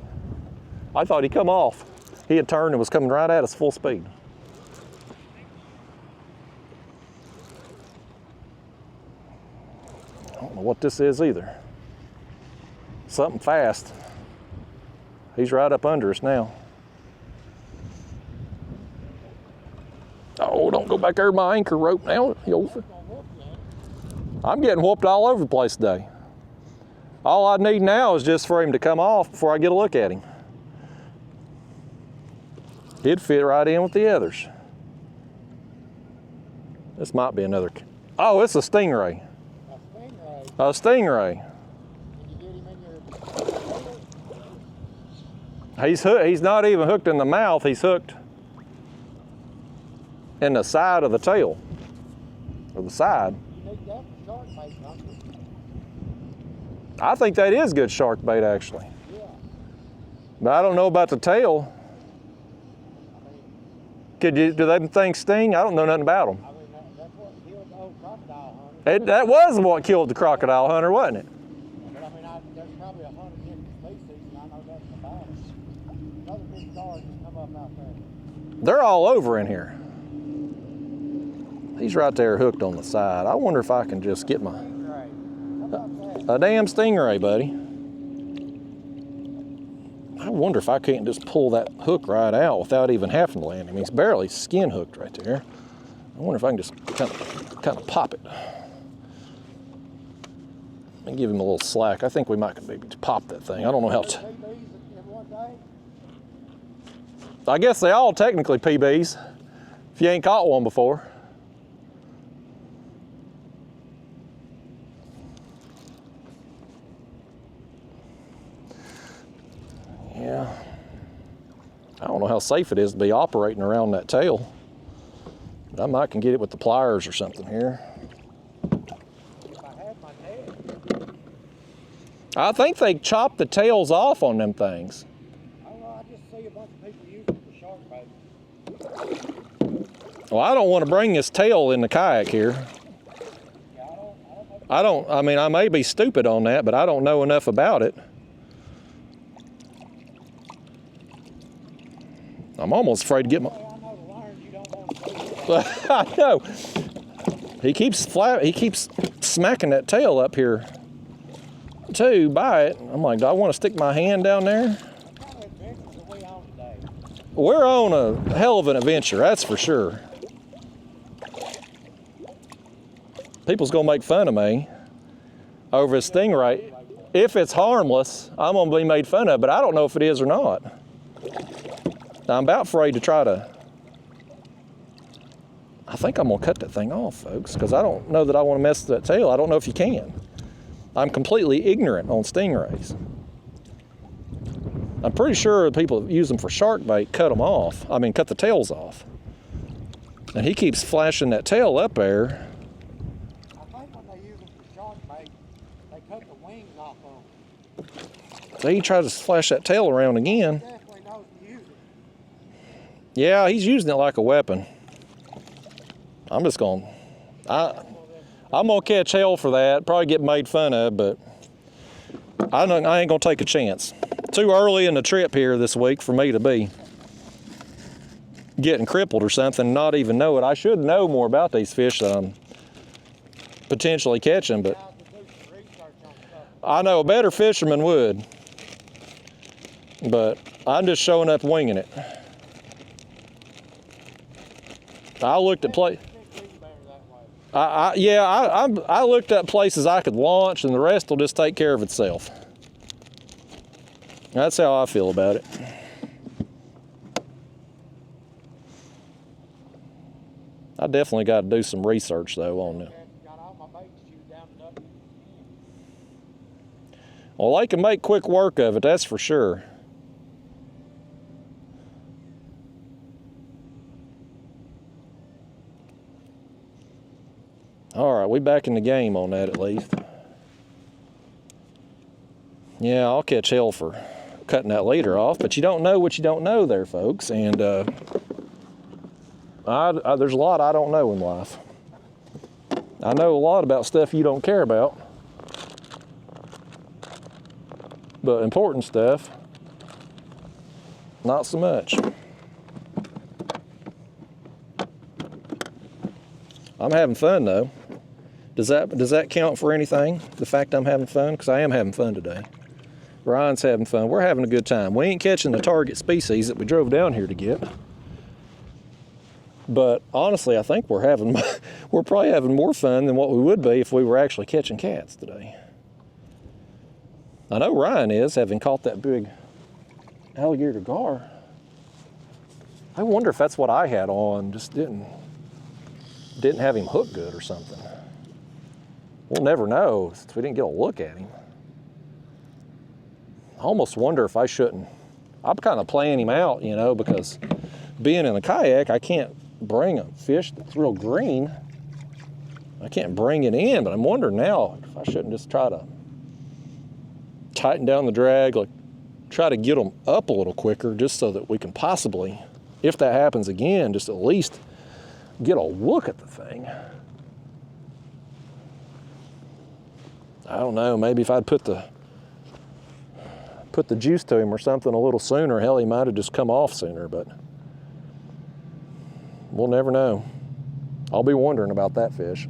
Speaker 1: I thought he'd come off. He had turned and was coming right at us full speed. I don't know what this is either. Something fast. He's right up under us now. Oh, don't go back there with my anchor rope now. I'm getting whooped all over the place today. All I need now is just for him to come off before I get a look at him. He'd fit right in with the others. This might be another. Oh, it's a stingray. A stingray.
Speaker 2: Did you get him in your...
Speaker 1: He's not even hooked in the mouth. He's hooked in the side of the tail, or the side.
Speaker 2: You need that shark bait, don't you?
Speaker 1: I think that is good shark bait, actually.
Speaker 2: Yeah.
Speaker 1: But I don't know about the tail. Do them things sting? I don't know nothing about them.
Speaker 2: I mean, that's what killed the old crocodile hunter.
Speaker 1: That was what killed the crocodile hunter, wasn't it?
Speaker 2: But I mean, there's probably 100 different species, and I know nothing about it. Another big gar just come up out there.
Speaker 1: They're all over in here. He's right there hooked on the side. I wonder if I can just get my... A damn stingray, buddy. I wonder if I can't just pull that hook right out without even having to land him. He's barely skin hooked right there. I wonder if I can just kind of pop it. And give him a little slack. I think we might maybe pop that thing. I don't know how to. I guess they all technically PBs, if you ain't caught one before. Yeah. I don't know how safe it is to be operating around that tail. But I might can get it with the pliers or something here.
Speaker 2: If I had my net.
Speaker 1: I think they chop the tails off on them things.
Speaker 2: I don't know, I just see a bunch of people using it for shark bait.
Speaker 1: Well, I don't want to bring this tail in the kayak here.
Speaker 2: Yeah, I don't know if
Speaker 1: I mean, I may be stupid on that, but I don't know enough about it. I'm almost afraid to get my... I know. He keeps smacking that tail up here too by it. I'm like, do I want to stick my hand down there? We're on a hell of an adventure, that's for sure. People's gonna make fun of me over a stingray. If it's harmless, I'm gonna be made fun of, but I don't know if it is or not. I'm about afraid to try to... I think I'm gonna cut that thing off, folks, because I don't know that I want to mess with that tail. I don't know if you can. I'm completely ignorant on stingrays. I'm pretty sure people that use them for shark bait cut them off. I mean, cut the tails off. And he keeps flashing that tail up there.
Speaker 2: I think when they use them for shark bait, they cut the wings off of them.
Speaker 1: So he tries to flash that tail around again.
Speaker 2: He definitely knows to use it.
Speaker 1: Yeah, he's using it like a weapon. I'm just going, I'm gonna catch hell for that, probably get made fun of, but I ain't gonna take a chance. Too early in the trip here this week for me to be getting crippled or something and not even know it. I should know more about these fish that I'm potentially catching, but I know a better fisherman would. But I'm just showing up winging it. I looked at I looked at places I could launch, and the rest will just take care of itself. That's how I feel about it. I definitely got to do some research though on it. Well, they can make quick work of it, that's for sure. All right, we back in the game on that at least. Yeah, I'll catch hell for cutting that leader off, but you don't know what you don't know there, folks. And there's a lot I don't know in life. I know a lot about stuff you don't care about, but important stuff, not so much. I'm having fun though. Does that count for anything? The fact I'm having fun? Because I am having fun today. Ryan's having fun. We're having a good time. We ain't catching the target species that we drove down here to get. But honestly, I think we're probably having more fun than what we would be if we were actually catching cats today. I know Ryan is, having caught that big alligator gar. I wonder if that's what I had on, just didn't have him hooked good or something. We'll never know since we didn't get a look at him. I almost wonder if I shouldn't. I'm kind of playing him out, you know, because being in a kayak, I can't bring a fish that's real green. I can't bring it in, but I'm wondering now if I shouldn't just try to tighten down the drag, like try to get them up a little quicker just so that we can possibly, if that happens again, just at least get a look at the thing. I don't know, maybe if I'd put the juice to him or something a little sooner, hell, he might have just come off sooner, but we'll never know. I'll be wondering about that fish.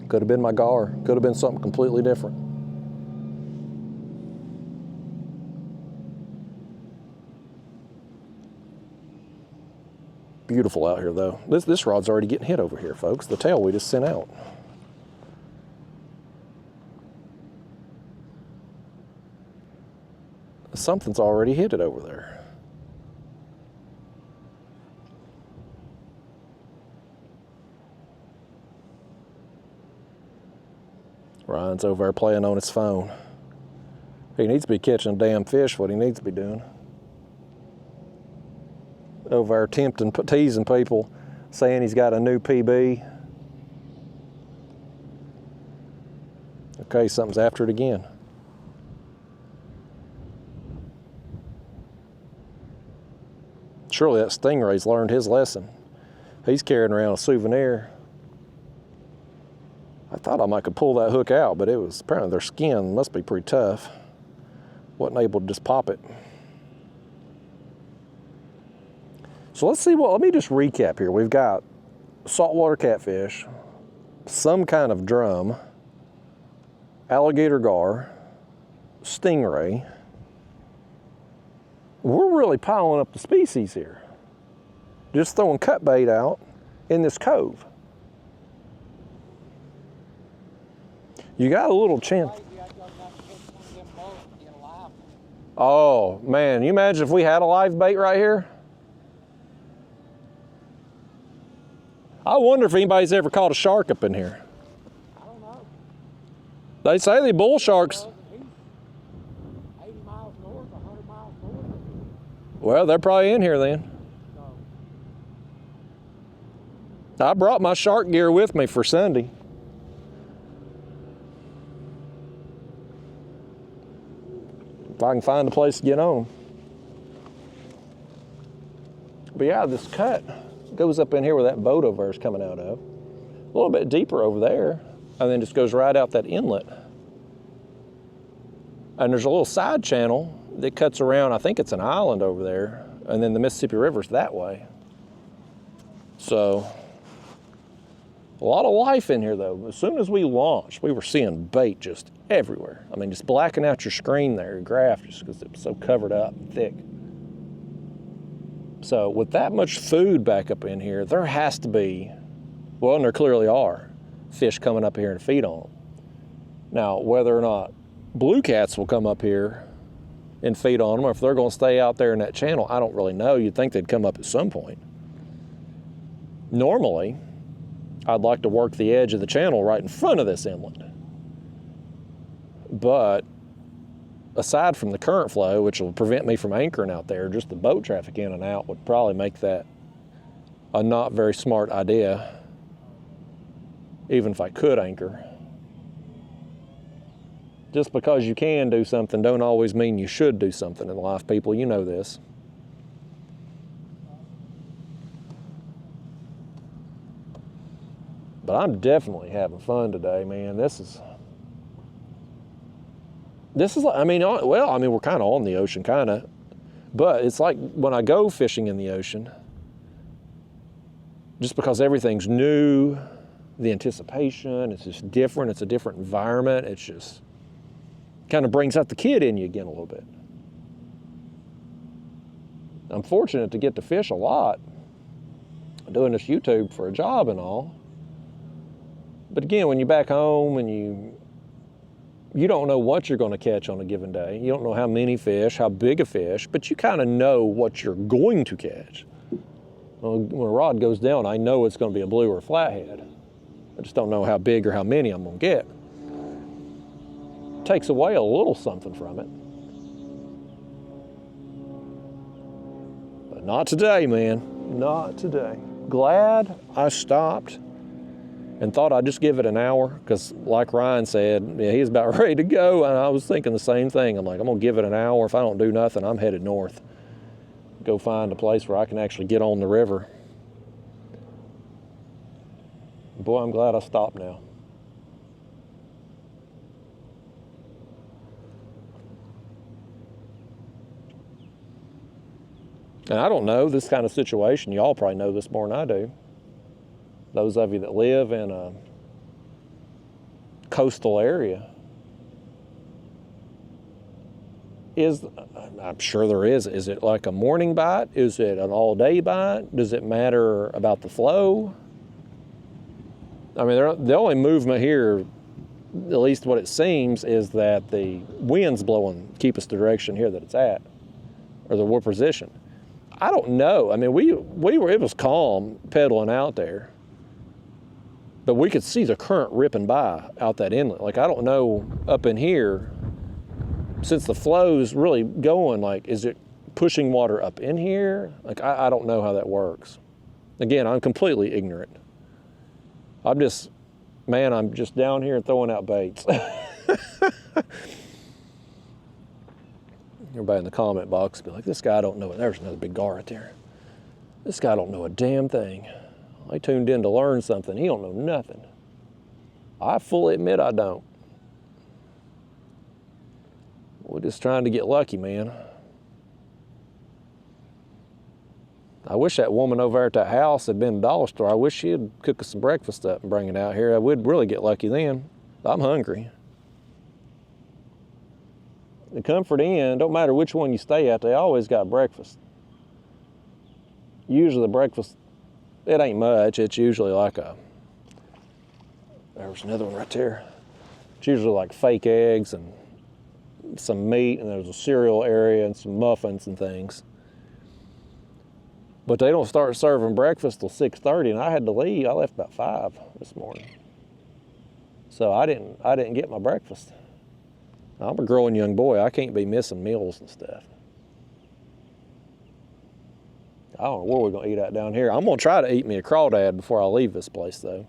Speaker 1: Could have been my gar, could have been something completely different. Beautiful out here though. This rod's already getting hit over here, folks. The tail we just sent out. Something's already hit it over there. Ryan's over there playing on his phone. He needs to be catching a damn fish, what he needs to be doing. Over there teasing people, saying he's got a new PB. Okay, something's after it again. Surely that stingray's learned his lesson. He's carrying around a souvenir. I thought I might could pull that hook out, but it was apparently their skin must be pretty tough. Wasn't able to just pop it. So let's see let me just recap here. We've got saltwater catfish, some kind of drum, alligator gar, stingray. We're really piling up the species here. Just throwing cut bait out in this cove. You got a little chance. Oh man, you imagine if we had a live bait right here? I wonder if anybody's ever caught a shark up in here.
Speaker 2: I don't know.
Speaker 1: They say the bull sharks.
Speaker 2: 80 miles north, 100 miles north.
Speaker 1: Well, they're probably in here then. I brought my shark gear with me for Sunday. If I can find a place to get on. But yeah, this cut goes up in here where that boat over there is coming out of. A little bit deeper over there, and then just goes right out that inlet. And there's a little side channel that cuts around, I think it's an island over there, and then the Mississippi River's that way. So, a lot of life in here though. As soon as we launched, we were seeing bait just everywhere. I mean, just blacking out your screen there, your graph, just because it was so covered up and thick. So with that much food back up in here, there has to be, well, and there clearly are, fish coming up here and feed on them. Now, whether or not blue cats will come up here and feed on them, or if they're going to stay out there in that channel, I don't really know. You'd think they'd come up at some point. Normally, I'd like to work the edge of the channel right in front of this inlet. But aside from the current flow, which will prevent me from anchoring out there, just the boat traffic in and out would probably make that a not very smart idea, even if I could anchor. Just because you can do something don't always mean you should do something in life, people. You know this. But I'm definitely having fun today, man. This is like, I mean, well, I mean, we're kind of on the ocean, kind of. But it's like when I go fishing in the ocean, just because everything's new, the anticipation, it's just different. It's a different environment. It's just kind of brings out the kid in you again a little bit. I'm fortunate to get to fish a lot, doing this YouTube for a job and all. But again, when you're back home and you don't know what you're going to catch on a given day. You don't know how many fish, how big a fish, but you kind of know what you're going to catch. Well, when a rod goes down, I know it's going to be a blue or a flathead. I just don't know how big or how many I'm going to get. Takes away a little something from it. But not today, man. Not today. Glad I stopped and thought I'd just give it an hour, because like Ryan said, yeah, he's about ready to go, and I was thinking the same thing. I'm like, I'm gonna give it an hour. If I don't do nothing, I'm headed north. Go find a place where I can actually get on the river. Boy, I'm glad I stopped now. And I don't know this kind of situation. Y'all probably know this more than I do. Those of you that live in a coastal area, I'm sure there is it like a morning bite? Is it an all-day bite? Does it matter about the flow? I mean, the only movement here, at least what it seems, is that the wind's blowing, keep us the direction here that it's at, or the we're positioned. I don't know. I mean, it was calm pedaling out there, but we could see the current ripping by out that inlet. Like, I don't know up in here, since the flow's really going, like, is it pushing water up in here? Like, I don't know how that works. Again, I'm completely ignorant. I'm just down here throwing out baits. Everybody in the comment box be like, this guy don't know it. There's another big gar right there. This guy don't know a damn thing. I tuned in to learn something. He don't know nothing. I fully admit I don't. We're just trying to get lucky, man. I wish that woman over there at that house had been a dollar store. I wish she'd cook us some breakfast up and bring it out here. I would really get lucky then. I'm hungry. The Comfort Inn, don't matter which one you stay at, they always got breakfast. Usually the breakfast, it ain't much. It's usually like there's another one right there. It's usually like fake eggs and some meat, and there's a cereal area and some muffins and things. But they don't start serving breakfast till 6:30, and I had to leave. I left about 5 this morning. So I didn't get my breakfast. I'm a growing young boy. I can't be missing meals and stuff. I don't know where we're gonna eat at down here. I'm gonna try to eat me a crawdad before I leave this place though.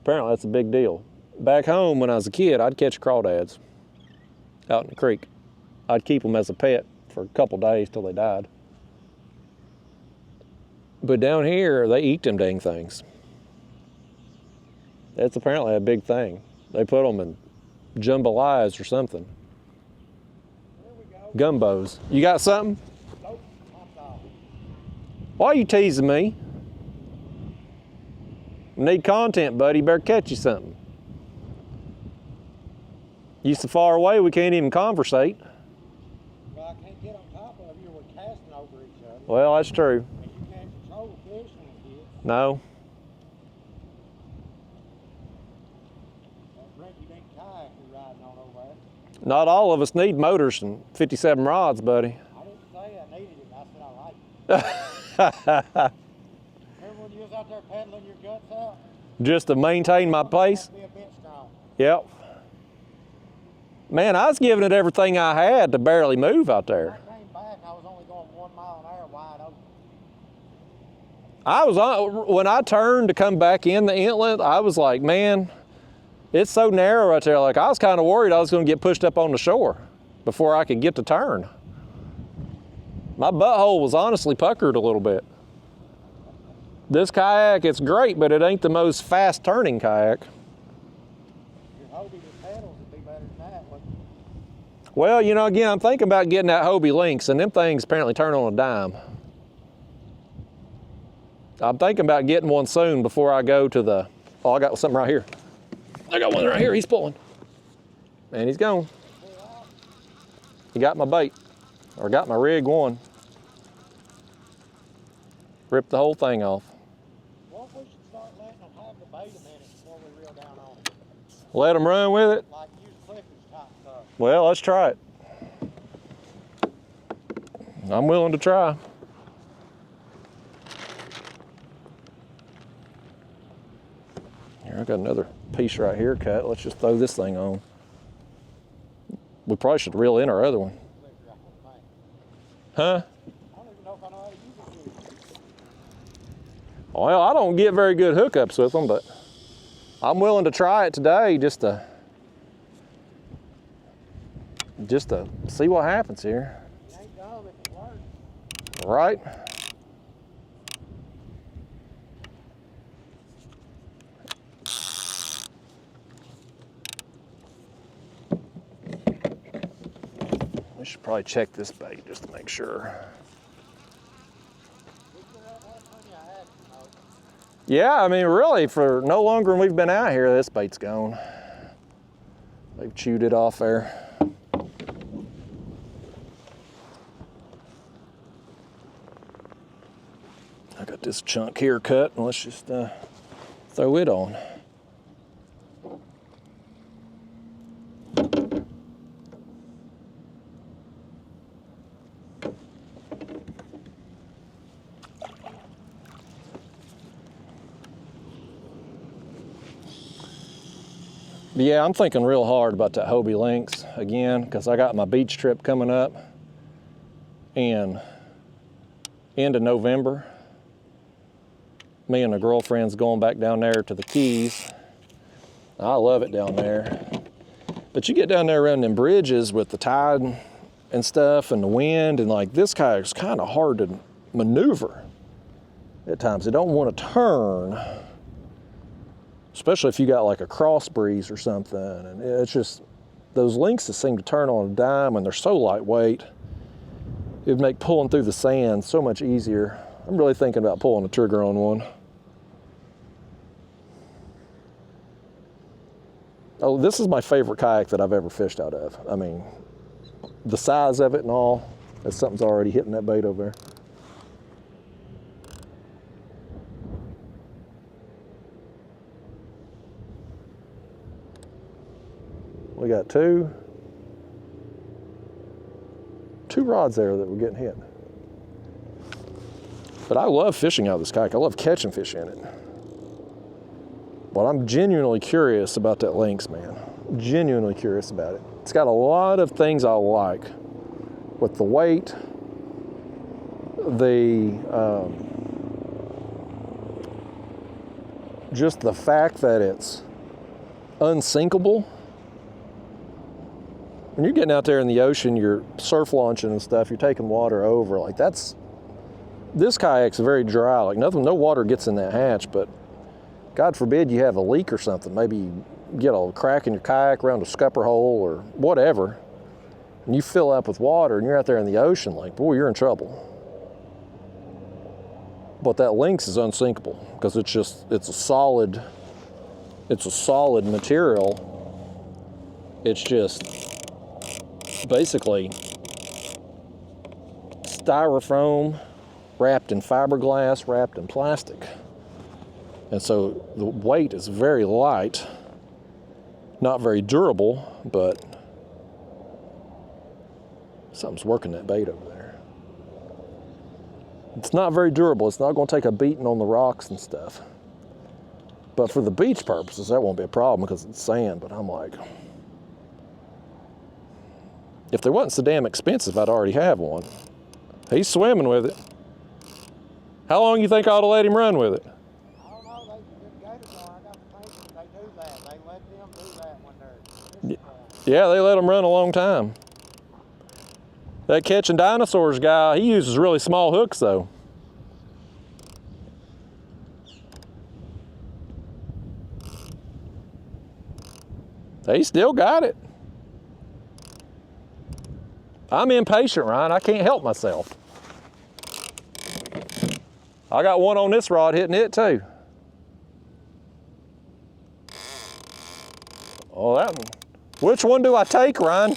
Speaker 1: Apparently that's a big deal. Back home when I was a kid, I'd catch crawdads out in the creek. I'd keep them as a pet for a couple days till they died. But down here, they eat them dang things. That's apparently a big thing. They put them in jambalayas or something. Gumbos. You got something?
Speaker 2: Nope, I'm off.
Speaker 1: Why are you teasing me? Need content, buddy. Better catch you something. You so far away we can't even conversate.
Speaker 2: Well, I can't get on top of you. We're casting over each other.
Speaker 1: Well, that's true.
Speaker 2: And you can't control the fish when it hits.
Speaker 1: No.
Speaker 2: That rinky-dink kayak you're riding on over there.
Speaker 1: Not all of us need motors and 57 rods, buddy.
Speaker 2: I didn't say I needed it. I said I liked it. Remember when you was out there paddling your guts out?
Speaker 1: Just to maintain my pace?
Speaker 2: Be a bit strong.
Speaker 1: Yep. Man, I was giving it everything I had to barely move out there.
Speaker 2: When I came back, I was only going 1 mile an hour wide open.
Speaker 1: I was on, when I turned to come back in the inlet, I was like, man, it's so narrow right there. Like, I was kind of worried I was going to get pushed up on the shore before I could get to turn. My butthole was honestly puckered a little bit. This kayak, it's great, but it ain't the most fast turning kayak.
Speaker 2: Your Hobie with paddles would be better than that, wouldn't it?
Speaker 1: Well, you know, again, I'm thinking about getting that Hobie Lynx, and them things apparently turn on a dime. I'm thinking about getting one soon before I go to the, oh, I got something right here. I got one right here, he's pulling. And he's gone. He got my bait, or got my rig one. Ripped the whole thing off.
Speaker 2: What if we should start letting them have the bait a minute before we reel down on it?
Speaker 1: Let them run with it?
Speaker 2: Like use clippers type stuff.
Speaker 1: Well, let's try it. I'm willing to try. Here, I got another piece right here cut. Let's just throw this thing on. We probably should reel in our other one. Huh?
Speaker 2: I don't even know if I know how to use it.
Speaker 1: Well, I don't get very good hookups with them, but I'm willing to try it today just to see what happens here.
Speaker 2: It ain't dumb if it works.
Speaker 1: Right? We should probably check this bait just to make sure. Yeah, I mean, really, for no longer than we've been out here, this bait's gone. They've chewed it off there. I got this chunk here cut, and let's just throw it on. But yeah, I'm thinking real hard about that Hobie Lynx again, because I got my beach trip coming up in end of November. Me and the girlfriend's going back down there to the Keys. I love it down there. But you get down there around them bridges with the tide and stuff and the wind, and like this kayak's kind of hard to maneuver at times. They don't want to turn. especially if you got like a cross breeze or something. And it's just, those links that seem to turn on a dime and they're so lightweight, it'd make pulling through the sand so much easier. I'm really thinking about pulling the trigger on one. Oh, this is my favorite kayak that I've ever fished out of. I mean, the size of it and all, that something's already hitting that bait over there. We got two rods there that were getting hit. But I love fishing out of this kayak. I love catching fish in it. But I'm genuinely curious about that lynx, man. Genuinely curious about it. It's got a lot of things I like with the weight, just the fact that it's unsinkable. When you're getting out there in the ocean, you're surf launching and stuff, you're taking water over, like this kayak's very dry, like no water gets in that hatch, but God forbid you have a leak or something, maybe you get a crack in your kayak around a scupper hole or whatever, and you fill up with water and you're out there in the ocean, like, boy, you're in trouble. But that lynx is unsinkable because it's a solid material. It's just basically styrofoam wrapped in fiberglass, wrapped in plastic. And so the weight is very light, not very durable, but something's working that bait over there. It's not very durable. It's not going to take a beating on the rocks and stuff. But for the beach purposes, that won't be a problem because it's sand. But I'm like, if they wasn't so damn expensive, I'd already have one. He's swimming with it. How long you think I ought to let him run with it?
Speaker 2: I don't know. They got it on. I got the thinking they do that. They let them do that when they're fishing.
Speaker 1: Yeah, they let them run a long time. That catching dinosaurs guy, he uses really small hooks though. They still got it. I'm impatient, Ryan. I can't help myself. I got one on this rod hitting it too. Oh, that one. Which one do I take, Ryan?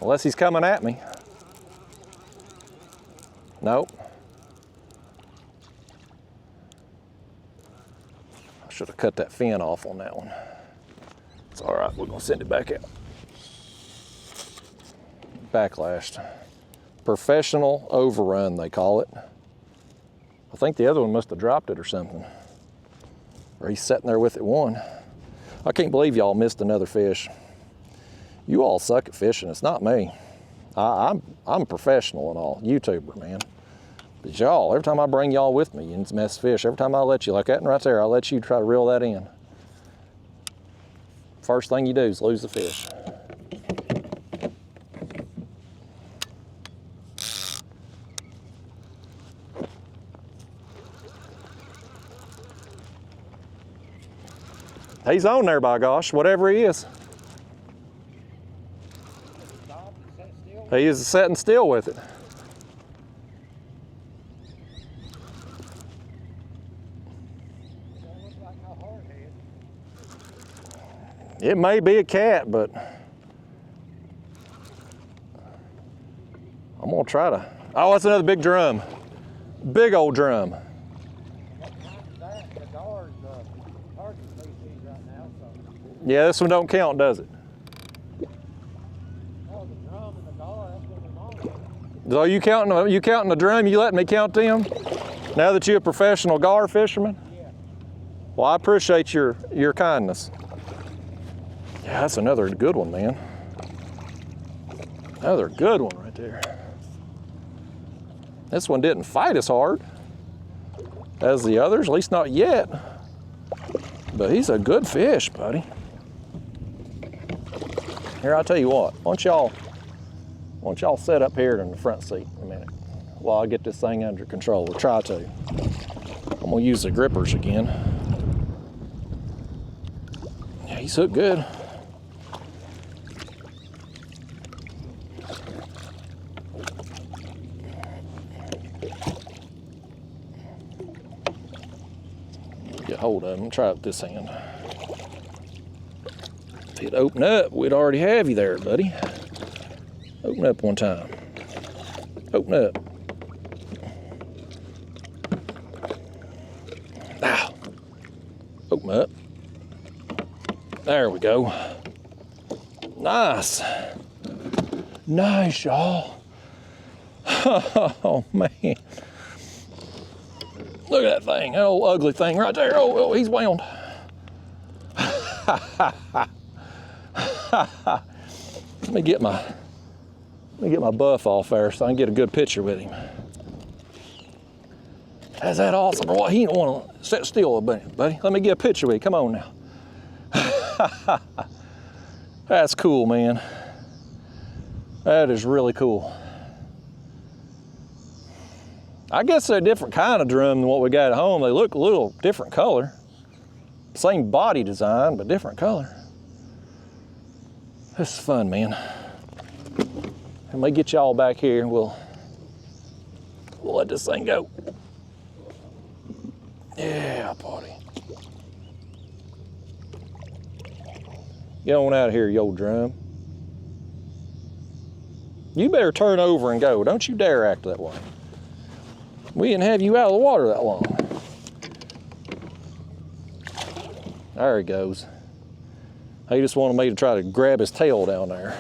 Speaker 1: Unless he's coming at me. Nope. I should have cut that fin off on that one. It's all right, we're gonna send it back out. Backlashed. Professional overrun, they call it. I think the other one must have dropped it or something. Or he's sitting there with it one. I can't believe y'all missed another fish. You all suck at fishing, it's not me. I'm a professional and all, YouTuber, man. But y'all, every time I bring y'all with me and mess fish, every time I let you, like that one right there, I'll let you try to reel that in. First thing you do is lose the fish. He's on there, by gosh, whatever he is. He is sitting still with it. It may be a cat, but I'm gonna try to. Oh, that's another big drum. Big old drum. Yeah, this one don't count, does it? So you counting the drum? You letting me count them? Now that you're a professional gar fisherman? Yeah. Well, I appreciate your kindness. Yeah, that's another good one, man. Another good one right there. This one didn't fight as hard as the others, at least not yet. But he's a good fish, buddy. Here, I'll tell you what. Why don't y'all sit up here in the front seat a minute while I get this thing under control. We'll try to. I'm gonna use the grippers again. Yeah, he's hooked good. Get hold of him. Try it with this hand. If he'd open up, we'd already have you there, buddy. Open up one time. Open up. Ow. Open up. There we go. Nice. Nice, y'all. Oh, man. Look at that thing, that old ugly thing right there. Oh, he's wound. Let me get my buff off there so I can get a good picture with him. Is that awesome? Boy, he don't want to sit still a bit, buddy. Let me get a picture with you. Come on now. That's cool, man. That is really cool. I guess they're a different kind of drum than what we got at home. They look a little different color. Same body design, but different color. This is fun, man. Let me get y'all back here and we'll let this thing go. Yeah, buddy. Get on out of here, you old drum. You better turn over and go. Don't you dare act that way. We didn't have you out of the water that long. There he goes. He just wanted me to try to grab his tail down there.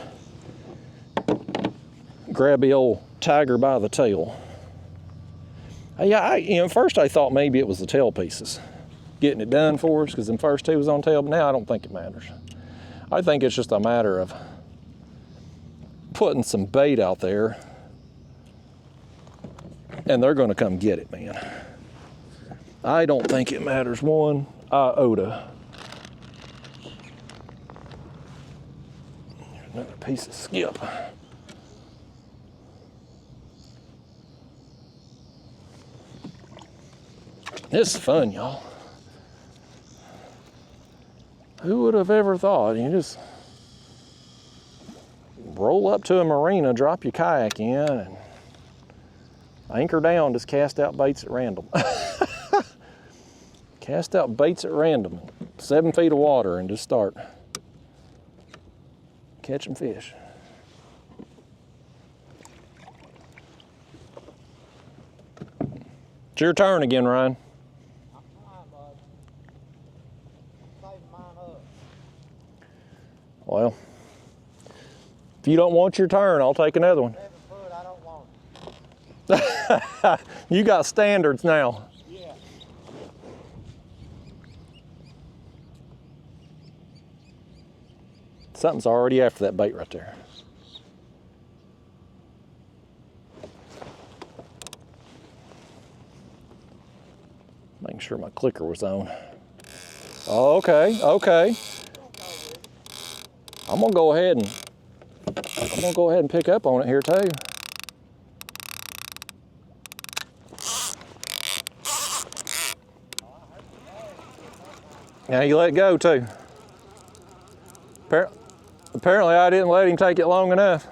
Speaker 1: Grab the old tiger by the tail. Yeah, first I thought maybe it was the tail pieces getting it done for us, because the first two was on tail, but now I don't think it matters. I think it's just a matter of putting some bait out there and they're gonna come get it, man. I don't think it matters one iota. Another piece of skip. This is fun, y'all. Who would have ever thought? You just roll up to a marina, drop your kayak in, and anchor down, just cast out baits at random. Cast out baits at random, 7 feet of water, and just start catching fish. It's your turn again, Ryan.
Speaker 2: I'm trying, bud. Saving mine up.
Speaker 1: Well, if you don't want your turn, I'll take another one.
Speaker 2: 7 foot, I don't want it.
Speaker 1: You got standards now.
Speaker 2: Yeah.
Speaker 1: Something's already after that bait right there. Making sure my clicker was on. Okay, okay. I'm gonna go ahead and pick up on it here too. Now you let it go too. Apparently I didn't let him take it long enough.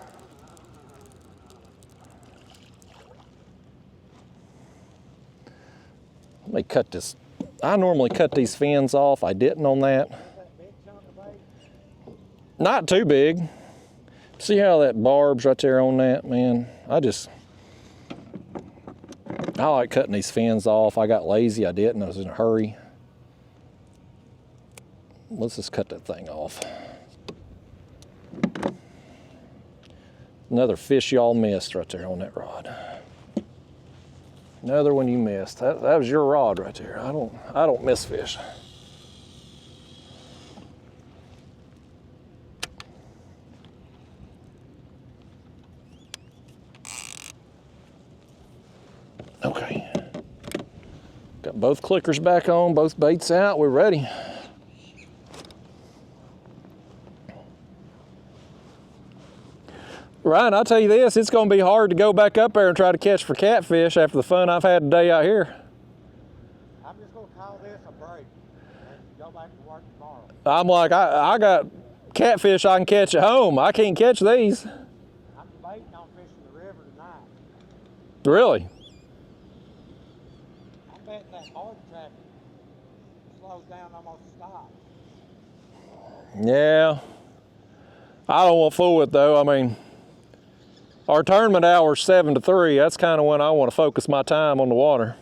Speaker 1: Let me cut this. I normally cut these fins off. I didn't on that. Not too big. See how that barb's right there on that, man? I like cutting these fins off. I got lazy, I didn't, I was in a hurry. Let's just cut that thing off. Another fish y'all missed right there on that rod. Another one you missed. That was your rod right there. I don't miss fish. Okay. Got both clickers back on, both baits out, we're ready. Ryan, I'll tell you this, it's gonna be hard to go back up there and try to catch for catfish after the fun I've had today out here.
Speaker 2: I'm just gonna call this a break and go back to work tomorrow.
Speaker 1: I'm like, I got catfish I can catch at home. I can't catch these.
Speaker 2: I'm debating on fishing the river tonight.
Speaker 1: Really?
Speaker 2: I bet that hard traffic slows down almost stops.
Speaker 1: Yeah. I don't want to fool it though. I mean, our tournament hour is 7 to 3. That's kind of when I want to focus my time on the water.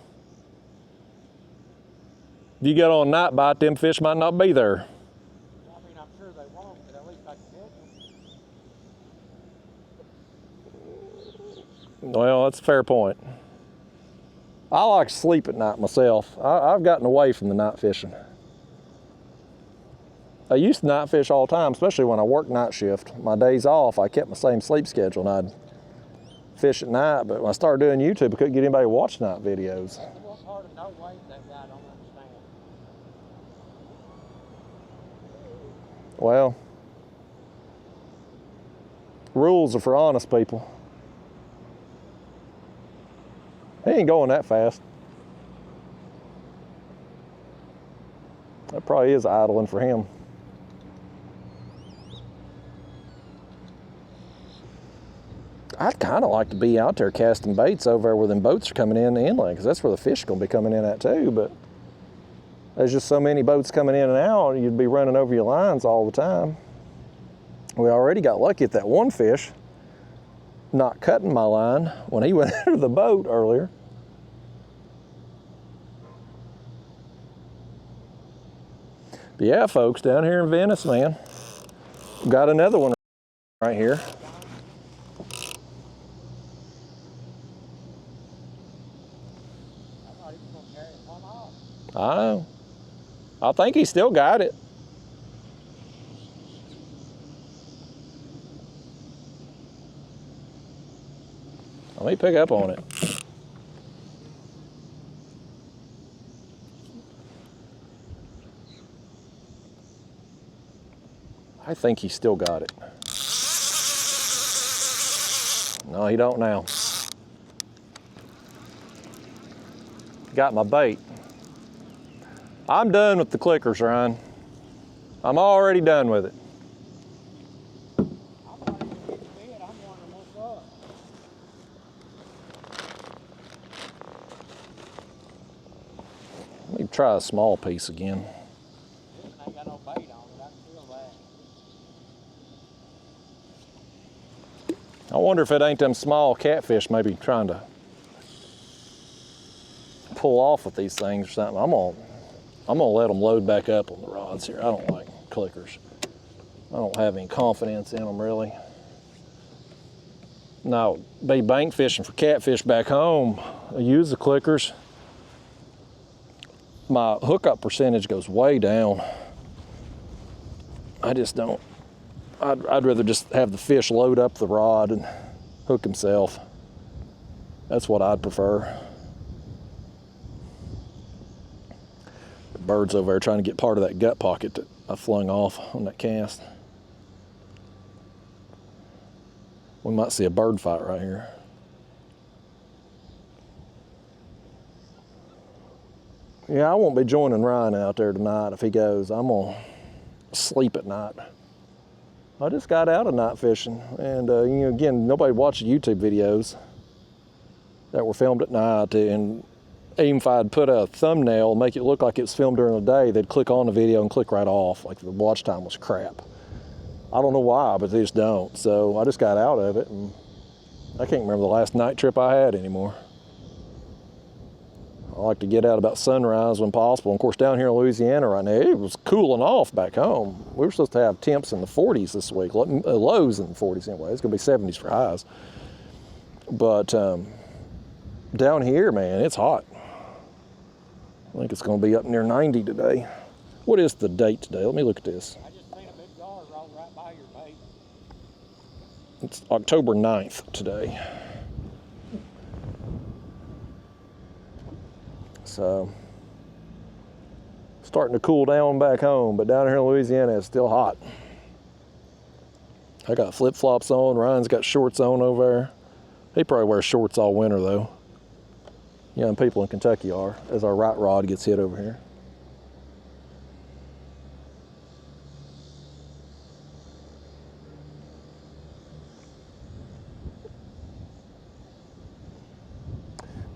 Speaker 1: If you get on a night bite, them fish might not be there.
Speaker 2: I mean, I'm sure they won't, but at least I can catch them.
Speaker 1: Well, that's a fair point. I like to sleep at night myself. I've gotten away from the night fishing. I used to night fish all the time, especially when I worked night shift. My days off, I kept my same sleep schedule and I'd fish at night, but when I started doing YouTube, I couldn't get anybody to watch night videos.
Speaker 2: What's hard to know weight that guy don't understand?
Speaker 1: Well, rules are for honest people. He ain't going that fast. That probably is idling for him. I'd kind of like to be out there casting baits over there where them boats are coming in the inland, because that's where the fish are going to be coming in at too, but there's just so many boats coming in and out, you'd be running over your lines all the time. We already got lucky at that one fish not cutting my line when he went under the boat earlier. But yeah, folks, down here in Venice, man, got another one right here. I know. I think he still got it. Let me pick up on it. I think he still got it. No, he don't now. Got my bait. I'm done with the clickers, Ryan. I'm already done with it.
Speaker 2: I'm not even getting bit. I'm wondering what's up.
Speaker 1: Let me try a small piece again.
Speaker 2: This ain't got no bait on it. I can feel that.
Speaker 1: I wonder if it ain't them small catfish maybe trying to pull off with these things or something. I'm gonna let them load back up on the rods here. I don't like clickers. I don't have any confidence in them really. Now, be bank fishing for catfish back home, I use the clickers. My hookup percentage goes way down. I just don't. I'd rather just have the fish load up the rod and hook himself. That's what I'd prefer. The bird's over there trying to get part of that gut pocket that I flung off on that cast. We might see a bird fight right here. Yeah, I won't be joining Ryan out there tonight if he goes. I'm gonna sleep at night. I just got out of night fishing, and you know, again, nobody watched YouTube videos that were filmed at night, and even if I'd put a thumbnail, make it look like it was filmed during the day, they'd click on the video and click right off, like the watch time was crap. I don't know why, but they just don't. So I just got out of it, and I can't remember the last night trip I had anymore. I like to get out about sunrise when possible. And of course, down here in Louisiana right now, it was cooling off back home. We were supposed to have temps in the 40s this week, lows in the 40s anyway. It's gonna be 70s for highs. But down here, man, it's hot. I think it's gonna be up near 90 today. What is the date today? Let me look at this.
Speaker 2: I just seen a big guard roll right by your bait.
Speaker 1: It's October 9th today. So, starting to cool down back home, but down here in Louisiana, it's still hot. I got flip-flops on. Ryan's got shorts on over there. He probably wears shorts all winter though. Young people in Kentucky are, as our right rod gets hit over here.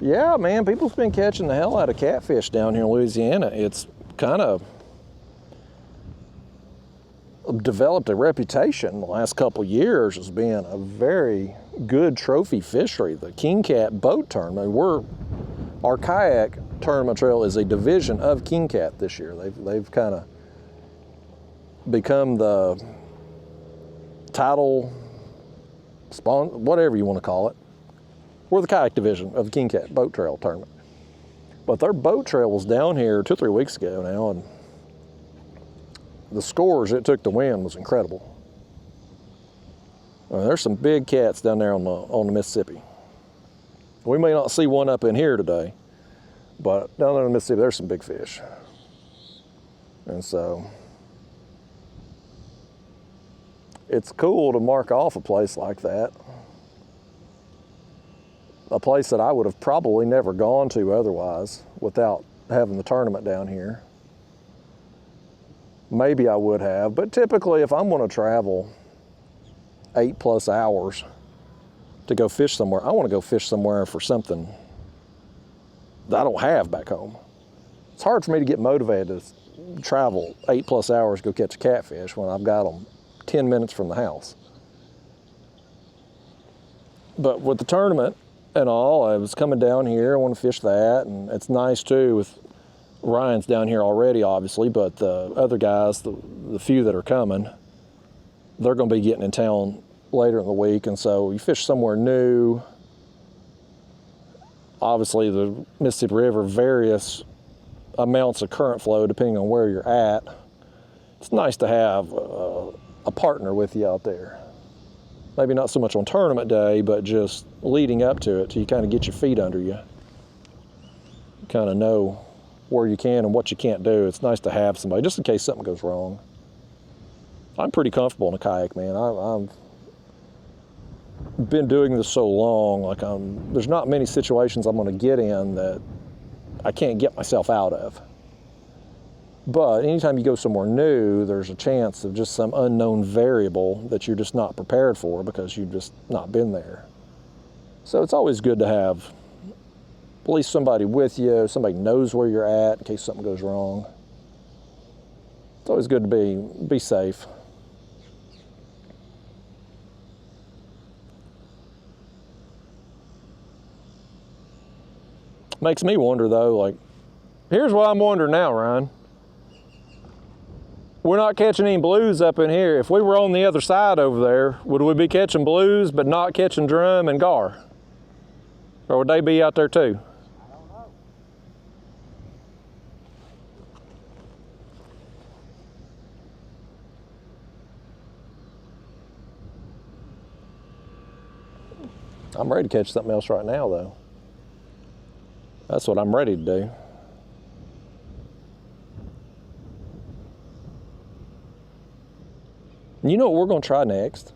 Speaker 1: Yeah, man, people's been catching the hell out of catfish down here in Louisiana. It's kind of developed a reputation the last couple of years as being a very good trophy fishery. The King Cat boat tournament, our kayak tournament trail is a division of King Cat this year. They've kind of become the title whatever you want to call it. We're the kayak division of the King Cat boat trail tournament. But their boat trail was down here 2 or 3 weeks ago now, and the scores it took to win was incredible. There's some big cats down there on the Mississippi. We may not see one up in here today, but down there in the Mississippi, there's some big fish. And so it's cool to mark off a place like that. A place that I would have probably never gone to otherwise without having the tournament down here. Maybe I would have, but typically if I'm going to travel 8+ hours to go fish somewhere, I want to go fish somewhere for something that I don't have back home. It's hard for me to get motivated to travel 8+ hours to go catch a catfish when I've got them 10 minutes from the house. But with the tournament and all, I was coming down here, I want to fish that, and it's nice too with Ryan's down here already, obviously, but the other guys, the few that are coming, they're going to be getting in town later in the week, and so you fish somewhere new. Obviously, the Mississippi River, various amounts of current flow depending on where you're at. It's nice to have a partner with you out there. Maybe not so much on tournament day, but just leading up to it, till you kind of get your feet under you. You kind of know where you can and what you can't do. It's nice to have somebody, just in case something goes wrong. I'm pretty comfortable in a kayak, man. I've been doing this so long, there's not many situations I'm going to get in that I can't get myself out of. But anytime you go somewhere new, there's a chance of just some unknown variable that you're just not prepared for because you've just not been there. So it's always good to have at least somebody with you, somebody knows where you're at in case something goes wrong. It's always good to be safe. Makes me wonder though, like, here's what I'm wondering now, Ryan. We're not catching any blues up in here. If we were on the other side over there, would we be catching blues but not catching drum and gar? Or would they be out there too?
Speaker 2: I don't know.
Speaker 1: I'm ready to catch something else right now though. That's what I'm ready to do. You know what we're going to try next?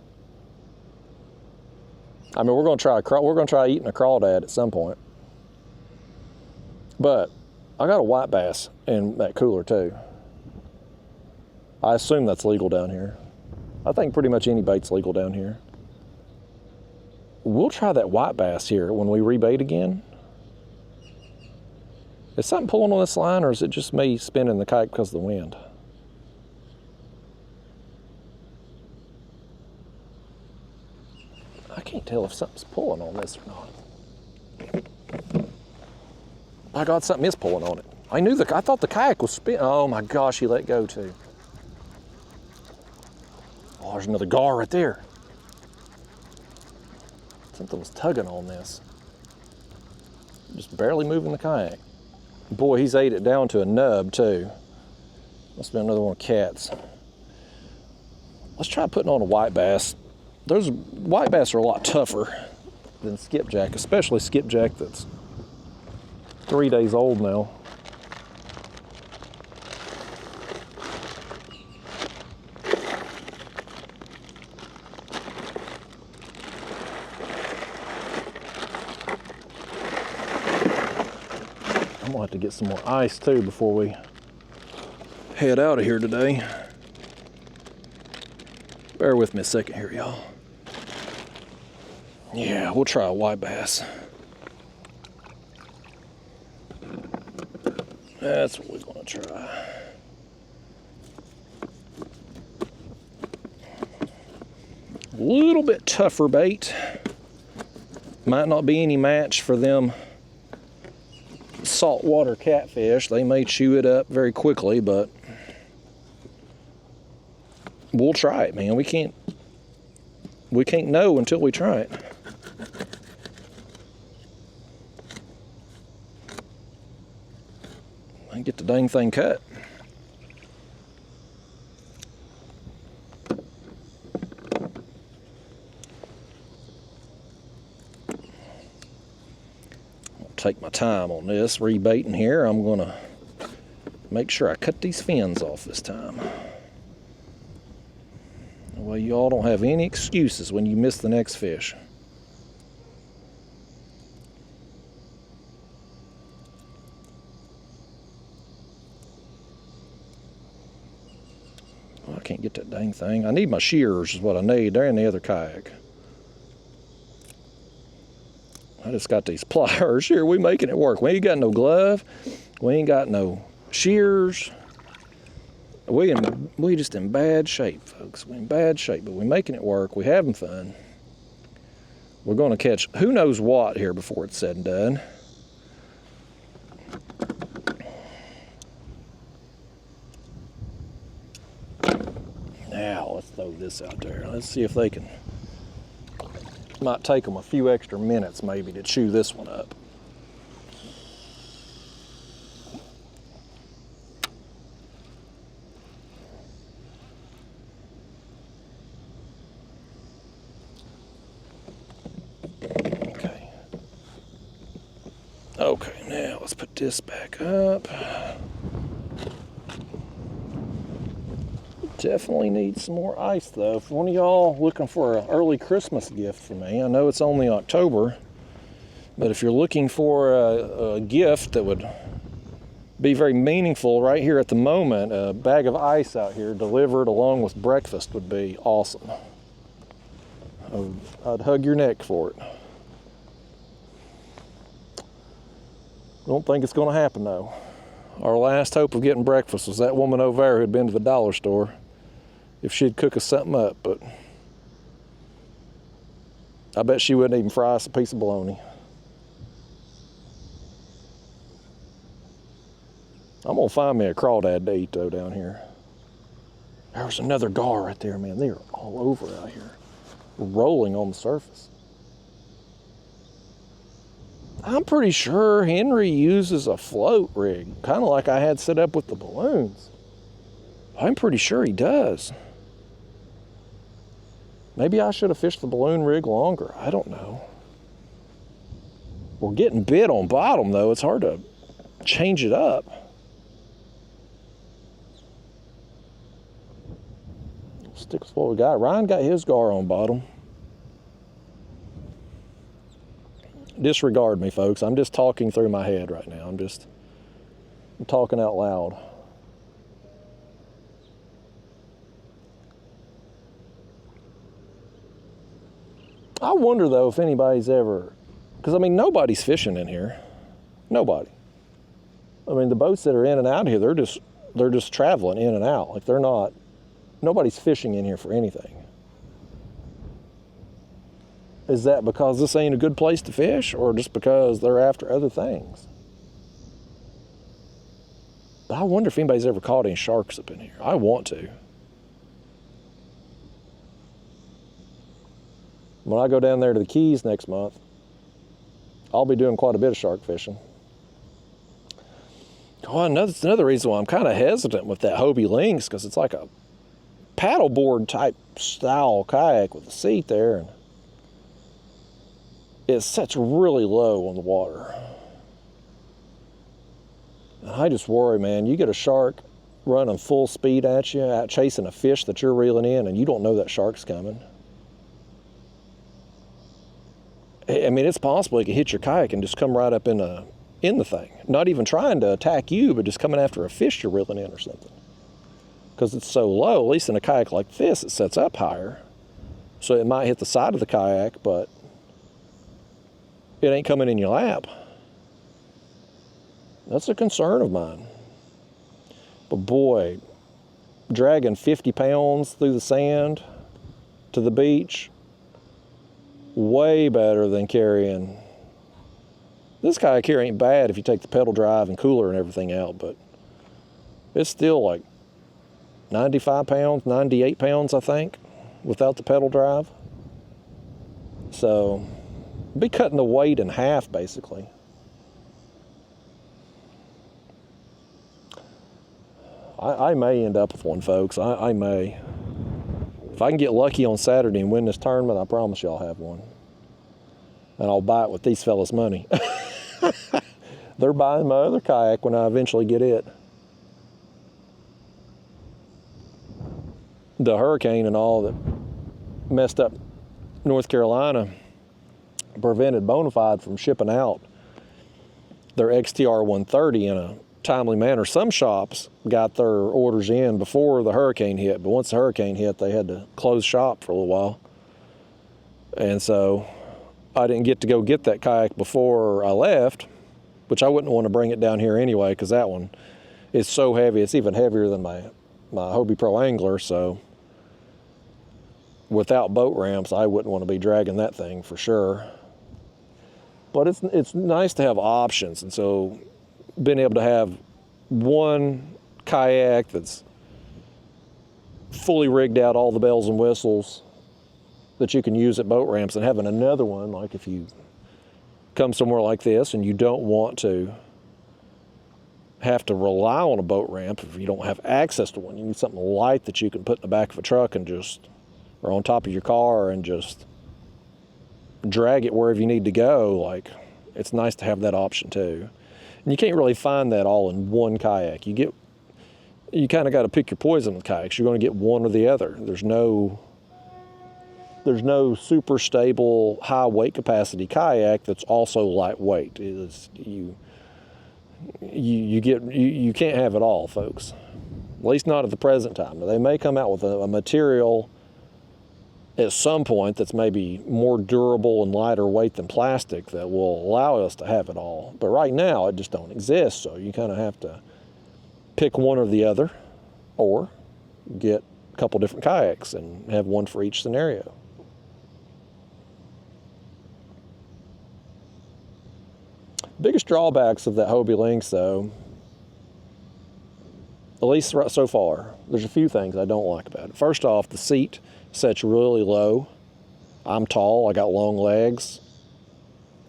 Speaker 1: I mean, we're going to try eating a crawdad at some point. But I got a white bass in that cooler too. I assume that's legal down here. I think pretty much any bait's legal down here. We'll try that white bass here when we rebait again. Is something pulling on this line, or is it just me spinning the kayak because of the wind? I can't tell if something's pulling on this or not. My God, something is pulling on it. I thought the kayak was spinning. Oh my gosh, he let go too. Oh, there's another gar right there. Something was tugging on this. Just barely moving the kayak. Boy, he's ate it down to a nub too. Must be another one of Cat's. Let's try putting on a white bass. Those white bass are a lot tougher than skipjack, especially skipjack that's 3 days old now. We'll have to get some more ice too before we head out of here today. Bear with me a second here, y'all. Yeah, we'll try a white bass. That's what we're gonna try. A little bit tougher bait. Might not be any match for them saltwater catfish. They may chew it up very quickly, but we'll try it, man. We can't know until we try it. I get the dang thing cut. I'll take my time on this rebaiting here. I'm gonna make sure I cut these fins off this time. That way you all don't have any excuses when you miss the next fish. I can't get that dang thing. I need my shears is what I need. They're in the other kayak. I just got these pliers here. We making it work. We ain't got no glove. We ain't got no shears. We just in bad shape, folks. We in bad shape, but we making it work. We having fun. We're going to catch who knows what here before it's said and done. Now let's throw this out there. Let's see if they can. Might take them a few extra minutes maybe to chew this one up. Okay, now let's put this back up. Definitely need some more ice though. If one of y'all looking for an early Christmas gift for me, I know it's only October, but if you're looking for a gift that would be very meaningful right here at the moment, a bag of ice out here delivered along with breakfast would be awesome. I'd hug your neck for it. Don't think it's going to happen though. Our last hope of getting breakfast was that woman over there who had been to the dollar store. If she'd cook us something up, but I bet she wouldn't even fry us a piece of bologna. I'm gonna find me a crawdad to eat though down here. There's another gar right there, man. They are all over out here, rolling on the surface. I'm pretty sure Henry uses a float rig, kind of like I had set up with the balloons. I'm pretty sure he does. Maybe I should have fished the balloon rig longer. I don't know. We're getting bit on bottom though. It's hard to change it up. Stick with what we got. Ryan got his gar on bottom. Disregard me, folks. I'm just talking through my head right now. I'm talking out loud. I wonder though if anybody's ever, because I mean nobody's fishing in here. Nobody. I mean the boats that are in and out here, they're just traveling in and out. Like nobody's fishing in here for anything. Is that because this ain't a good place to fish, or just because they're after other things? But I wonder if anybody's ever caught any sharks up in here. I want to. When I go down there to the Keys next month, I'll be doing quite a bit of shark fishing. Oh, another reason why I'm kind of hesitant with that Hobie Lynx, because it's like a paddleboard type style kayak with a seat there, and it sets really low on the water. And I just worry, man, you get a shark running full speed at you, out chasing a fish that you're reeling in, and you don't know that shark's coming. I mean, it's possible it could hit your kayak and just come right up in in the thing. Not even trying to attack you, but just coming after a fish you're reeling in or something. Because it's so low, at least in a kayak like this, it sets up higher. So it might hit the side of the kayak, but it ain't coming in your lap. That's a concern of mine. But boy, dragging 50 pounds through the sand to the beach, way better than carrying. This kayak here ain't bad if you take the pedal drive and cooler and everything out, but it's still like 95 pounds, 98 pounds, I think, without the pedal drive. So, be cutting the weight in half, basically. I may end up with one, folks. I may. If I can get lucky on Saturday and win this tournament, I promise you I'll have one. And I'll buy it with these fellas' money. They're buying my other kayak when I eventually get it. The hurricane and all that messed up North Carolina prevented Bonafide from shipping out their XTR 130 in a timely manner. Some shops got their orders in before the hurricane hit, but once the hurricane hit, they had to close shop for a little while. And so I didn't get to go get that kayak before I left, which I wouldn't want to bring it down here anyway, because that one is so heavy. It's even heavier than my Hobie Pro Angler, so without boat ramps, I wouldn't want to be dragging that thing for sure. But it's nice to have options, and so being able to have one kayak that's fully rigged out, all the bells and whistles that you can use at boat ramps, and having another one, like if you come somewhere like this and you don't want to have to rely on a boat ramp, if you don't have access to one, you need something light that you can put in the back of a truck and just, or on top of your car and just drag it wherever you need to go. Like, it's nice to have that option too. And you can't really find that all in one kayak. You kind of got to pick your poison with kayaks. You're going to get one or the other. There's no super stable high weight capacity kayak that's also lightweight. You can't have it all, folks. At least not at the present time. Now, they may come out with a material at some point that's maybe more durable and lighter weight than plastic that will allow us to have it all. But right now, it just don't exist, so you kind of have to pick one or the other, or get a couple different kayaks and have one for each scenario. Biggest drawbacks of that Hobie Lynx, though, at least so far, there's a few things I don't like about it. First off, the seat sets really low. I'm tall, I got long legs.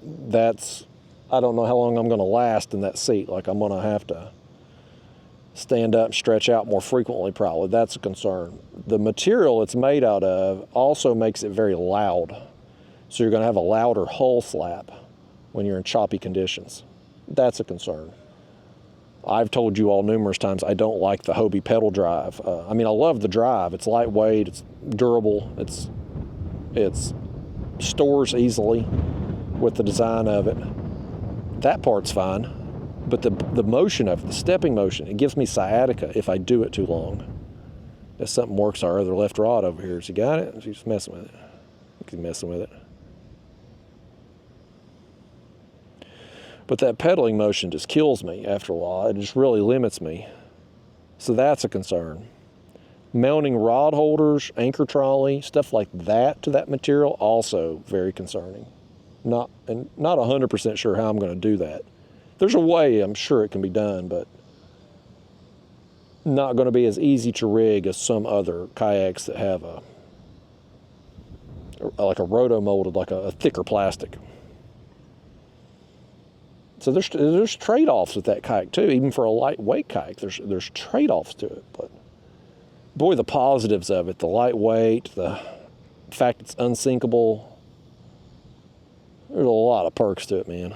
Speaker 1: I don't know how long I'm gonna last in that seat. Like, I'm gonna have to stand up and stretch out more frequently probably. That's a concern. The material it's made out of also makes it very loud. So you're gonna have a louder hull slap when you're in choppy conditions. That's a concern. I've told you all numerous times I don't like the Hobie pedal drive. I mean, I love the drive. It's lightweight, it's durable, it's stores easily with the design of it. That part's fine, but the motion of it, the stepping motion, it gives me sciatica if I do it too long. If something works our other left rod over here. Has he got it? She's messing with it. He's messing with it. But that pedaling motion just kills me after a while. It just really limits me. So that's a concern. Mounting rod holders, anchor trolley, stuff like that to that material, also very concerning. Not 100% sure how I'm going to do that. There's a way I'm sure it can be done, but not going to be as easy to rig as some other kayaks that have like a roto-molded, like a thicker plastic. So there's trade-offs with that kayak too. Even for a lightweight kayak, there's trade-offs to it. But boy, the positives of it, the lightweight, the fact it's unsinkable, there's a lot of perks to it, man.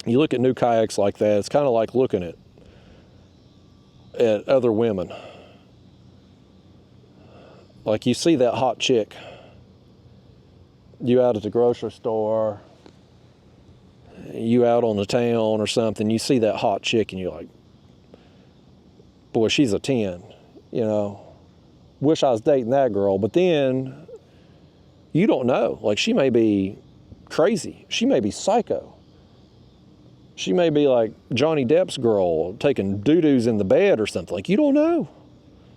Speaker 1: You look at new kayaks like that, it's kind of like looking at other women. Like you see that hot chick, you out at the grocery store, you out on the town or something, you see that hot chick and you're like, boy, she's a 10, you know. Wish I was dating that girl. But then you don't know. Like, she may be crazy. She may be psycho. She may be like Johnny Depp's girl, taking doo-doos in the bed or something. Like, you don't know.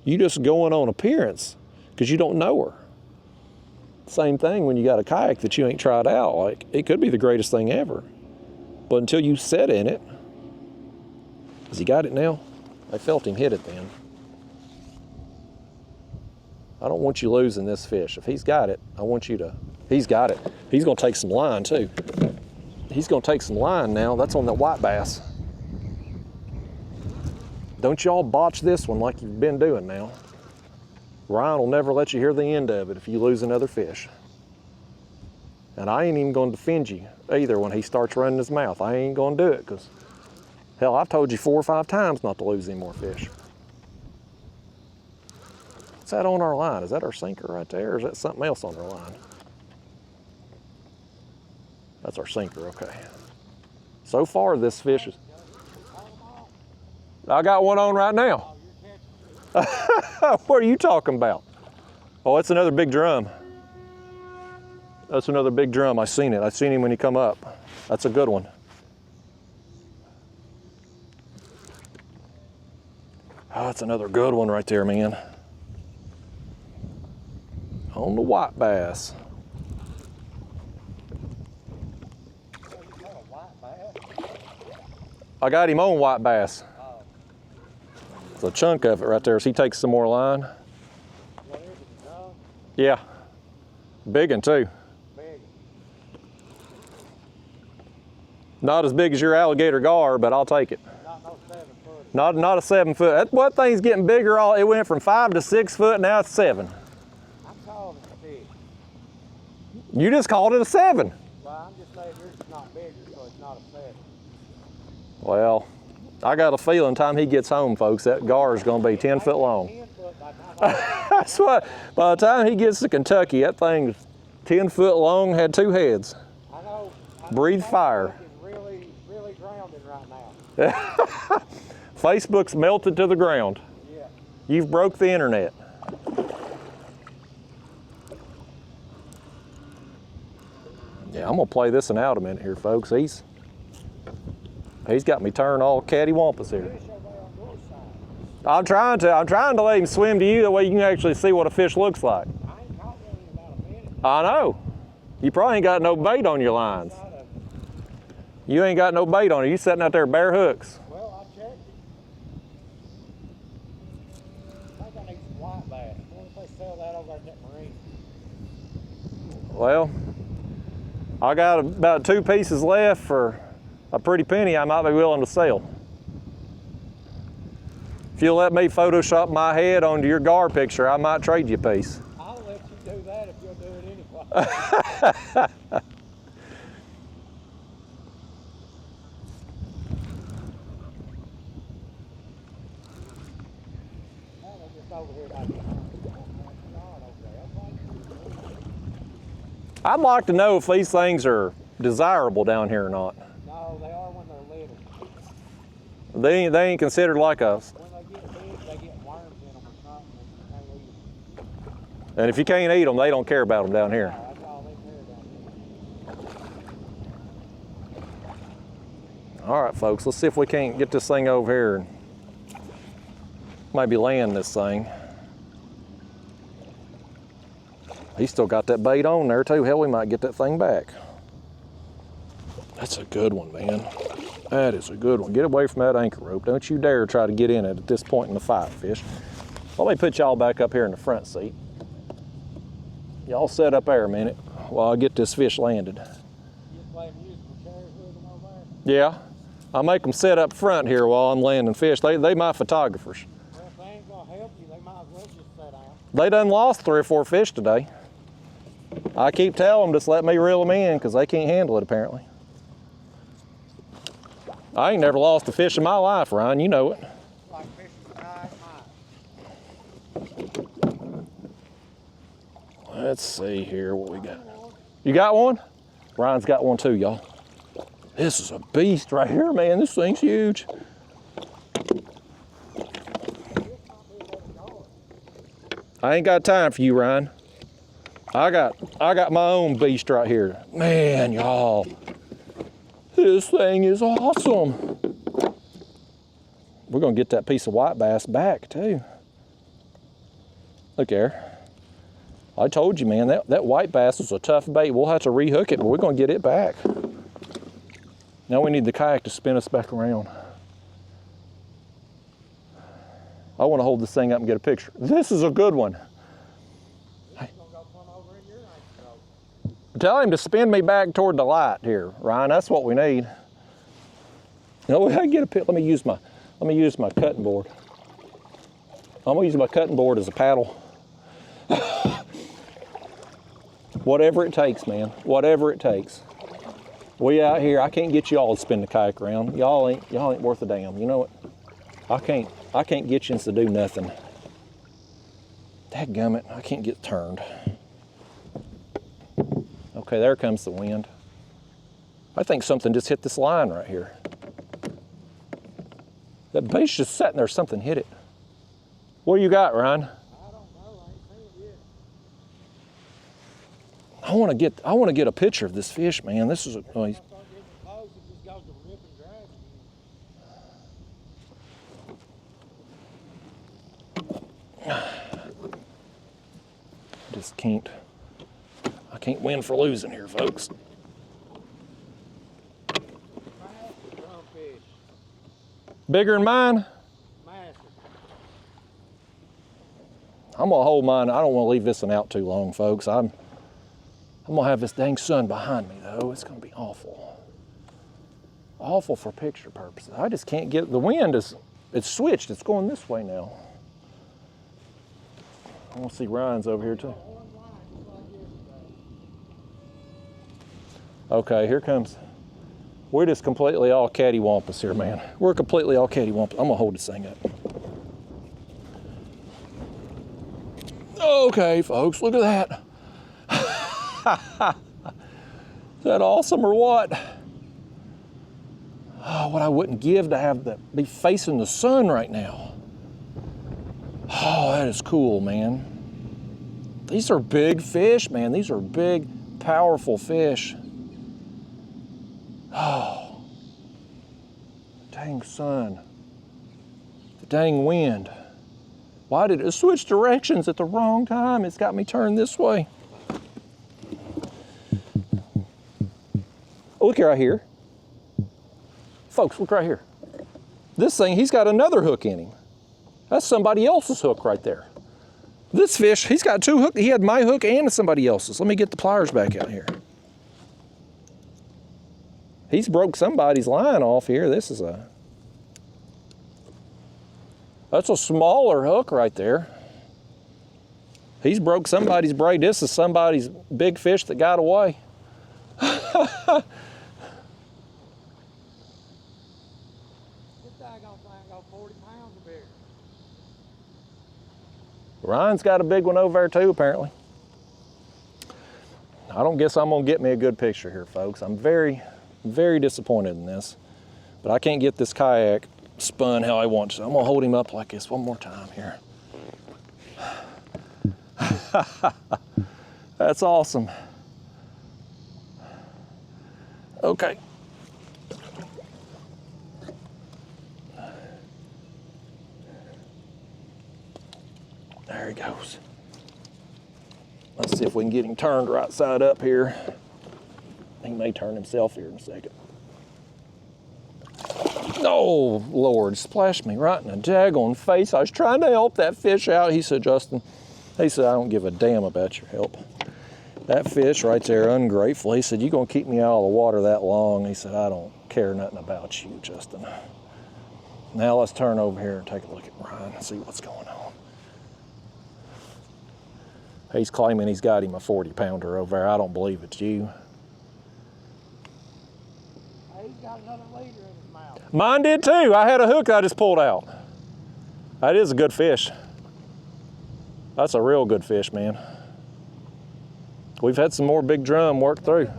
Speaker 1: You just going on appearance because you don't know her. Same thing when you got a kayak that you ain't tried out. Like, it could be the greatest thing ever. But until you sit in it, has he got it now? I felt him hit it then. I don't want you losing this fish. If he's got it, I want you to, he's got it. He's gonna take some line too. He's gonna take some line now. That's on that white bass. Don't y'all botch this one like you've been doing now. Ryan will never let you hear the end of it if you lose another fish. And I ain't even gonna defend you either when he starts running his mouth. I ain't gonna do it because, hell, I've told you 4 or 5 times not to lose any more fish. What's that on our line? Is that our sinker right there, or is that something else on our line? That's our sinker, okay. So far, this fish is... I got one on right now. What are you talking about? Oh, that's another big drum. That's another big drum. I seen it. I seen him when he come up. That's a good one. Oh, that's another good one right there, man. On the white bass. I got him on white bass. It's a chunk of it right there. So he takes some more line. Yeah. Big one too. Not as big as your alligator gar, but I'll take it. Not a 7 foot. That what thing's getting bigger. It went from 5 to 6 foot. Now it's 7. You just called it a 7.
Speaker 2: Well, I'm just saying yours is not bigger, so it's not a 7.
Speaker 1: Well, I got a feeling time he gets home, folks, that gar is going to be 10 foot long.
Speaker 2: 10 foot by the time
Speaker 1: That's what, by the time he gets to Kentucky, that thing's 10 foot long, had 2 heads.
Speaker 2: I know.
Speaker 1: Breathe fire.
Speaker 2: Really, really drowning right now.
Speaker 1: Facebook's melted to the ground.
Speaker 2: Yeah.
Speaker 1: You've broke the internet. Yeah, I'm gonna play this one out a minute here, folks. He's got me turned all cattywampus here. I'm trying to let him swim to you, that way you can actually see what a fish looks like.
Speaker 2: I ain't caught one in about a minute.
Speaker 1: I know. You probably ain't got no bait on your lines. You ain't got no bait on it. You sitting out there bare hooks.
Speaker 2: Well, I checked it. I think I need some white bass. I wonder if they sell that over at that marine.
Speaker 1: Well, I got about 2 pieces left for a pretty penny I might be willing to sell. If you'll let me Photoshop my head onto your gar picture, I might trade you a piece.
Speaker 2: I'll let you do that if you'll do it anyway.
Speaker 1: I'd like to know if these things are desirable down here or not.
Speaker 2: No, they are when they're little.
Speaker 1: They ain't considered like us.
Speaker 2: When they get big, they get worms in them or something. And they can't eat them.
Speaker 1: And if you can't eat them, they don't care about them down here.
Speaker 2: No, that's all they care down here.
Speaker 1: All right, folks, let's see if we can't get this thing over here and maybe land this thing. He's still got that bait on there too. Hell, we might get that thing back. That's a good one, man. That is a good one. Get away from that anchor rope. Don't you dare try to get in it at this point in the fight, fish. Let me put y'all back up here in the front seat. Y'all set up there a minute while I get this fish landed.
Speaker 2: You play musical chairs with them over there?
Speaker 1: Yeah, I make them sit up front here while I'm landing fish. They my photographers.
Speaker 2: Well, if they ain't gonna help you, they might as well just sit down.
Speaker 1: They done lost 3 or 4 fish today. I keep telling them, just let me reel them in because they can't handle it apparently. I ain't never lost a fish in my life, Ryan, you know it.
Speaker 2: Like fishing the kayak
Speaker 1: Let's see here what we got. You got one? Ryan's got one too, y'all. This is a beast right here, man. This thing's huge. I ain't got time for you, Ryan. I got my own beast right here. Man, y'all, this thing is awesome. We're gonna get that piece of white bass back too. Look there. I told you, man, that white bass was a tough bait. We'll have to rehook it, but we're gonna get it back. Now we need the kayak to spin us back around. I wanna hold this thing up and get a picture. This is a good one. Tell him to spin me back toward the light here, Ryan. That's what we need. You know, I can get a let me use my cutting board. I'm gonna use my cutting board as a paddle. Whatever it takes, man. Whatever it takes. We out here. I can't get you all to spin the kayak around. Y'all ain't worth a damn. You know what? I can't get you to do nothing. Dadgummit, I can't get turned. Okay, there comes the wind. I think something just hit this line right here. That bait's just sitting there, something hit it. What do you got, Ryan?
Speaker 2: I don't know, I ain't seen it yet.
Speaker 1: I want to get a picture of this fish, man. This is just can't. I can't win for losing here, folks. Bigger than mine?
Speaker 2: Massive.
Speaker 1: I'm gonna hold mine. I don't want to leave this one out too long, folks. I'm gonna have this dang sun behind me though. It's gonna be awful. Awful for picture purposes. I just can't get, the wind it's switched. It's going this way now. I want to see Ryan's over here too. Okay, here comes. We're just completely all cattywampus here, man. We're completely all cattywampus. I'm gonna hold this thing up. Okay, folks, look at that. Is that awesome or what? Oh, what I wouldn't give to have that be facing the sun right now. Oh, that is cool, man. These are big fish, man. These are big, powerful fish. Oh, dang sun, the dang wind. Why did it switch directions at the wrong time? It's got me turned this way. Oh, look right here. Folks, look right here. This thing, he's got another hook in him. That's somebody else's hook right there. This fish, he's got two hooks. He had my hook and somebody else's. Let me get the pliers back out here. He's broke somebody's line off here. That's a smaller hook right there. He's broke somebody's braid. This is somebody's big fish that got away.
Speaker 2: This daggone thing got 40 pounds of beer.
Speaker 1: Ryan's got a big one over there too, apparently. I don't guess I'm gonna get me a good picture here, folks. I'm very, very disappointed in this, but I can't get this kayak spun how I want to. So I'm gonna hold him up like this one more time here. That's awesome. Okay. There he goes. Let's see if we can get him turned right side up here. He may turn himself here in a second. Oh, Lord, splashed me right in the daggone face. I was trying to help that fish out. He said, Justin, he said, I don't give a damn about your help. That fish right there, ungrateful. He said, you gonna keep me out of the water that long? He said, I don't care nothing about you, Justin. Now let's turn over here and take a look at Ryan and see what's going on. He's claiming he's got him a 40-pounder over there. I don't believe it's you.
Speaker 2: He's got another leader in his mouth.
Speaker 1: Mine did too. I had a hook I just pulled out. That is a good fish. That's a real good fish, man. We've had some more big drum work through.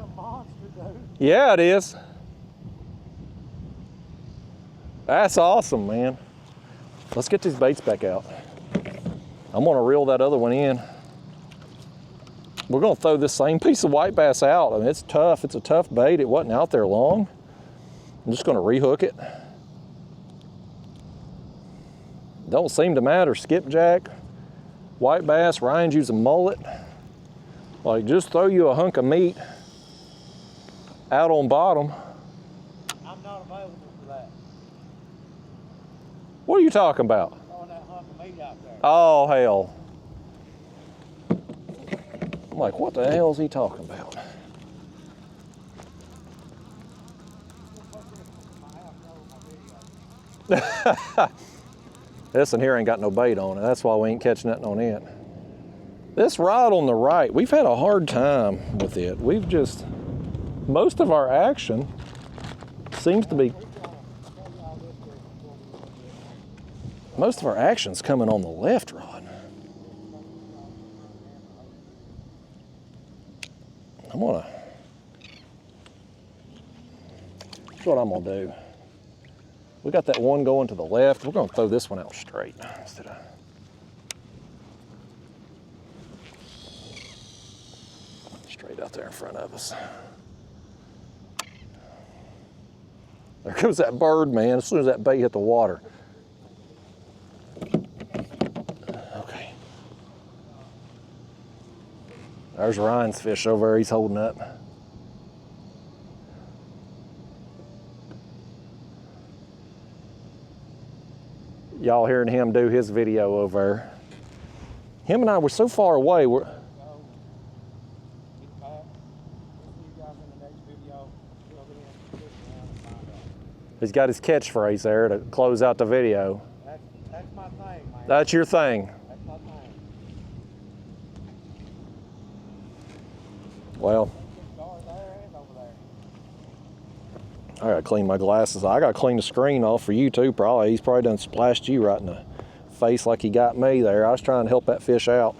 Speaker 1: Yeah, it is. That's awesome, man. Let's get these baits back out. I'm gonna reel that other one in. We're gonna throw this same piece of white bass out. I mean, it's tough, it's a tough bait. It wasn't out there long. I'm just gonna rehook it. Don't seem to matter, skipjack, white bass, Ryan's using mullet. Like, just throw you a hunk of meat out on bottom.
Speaker 2: I'm not available for that.
Speaker 1: What are you talking about?
Speaker 2: Throwing that hunk of meat out there.
Speaker 1: Oh, hell. I'm like, what the hell is he talking about? This one here ain't got no bait on it. That's why we ain't catching nothing on it. This rod on the right, we've had a hard time with it. We've just, most of our action seems to be, most of our action's coming on the left rod. Here's what I'm gonna do. We got that one going to the left. We're gonna throw this one out straight instead of. Straight out there in front of us. There goes that bird, man, as soon as that bait hit the water. Okay. There's Ryan's fish over there, he's holding up. Y'all hearing him do his video over there. Him and I were so far away. He's got his catchphrase there to close out the video.
Speaker 2: That's my thing, man.
Speaker 1: That's your thing.
Speaker 2: That's my thing.
Speaker 1: Well, I gotta clean my glasses. I gotta clean the screen off for you too, probably. He's probably done splashed you right in the face like he got me there. I was trying to help that fish out.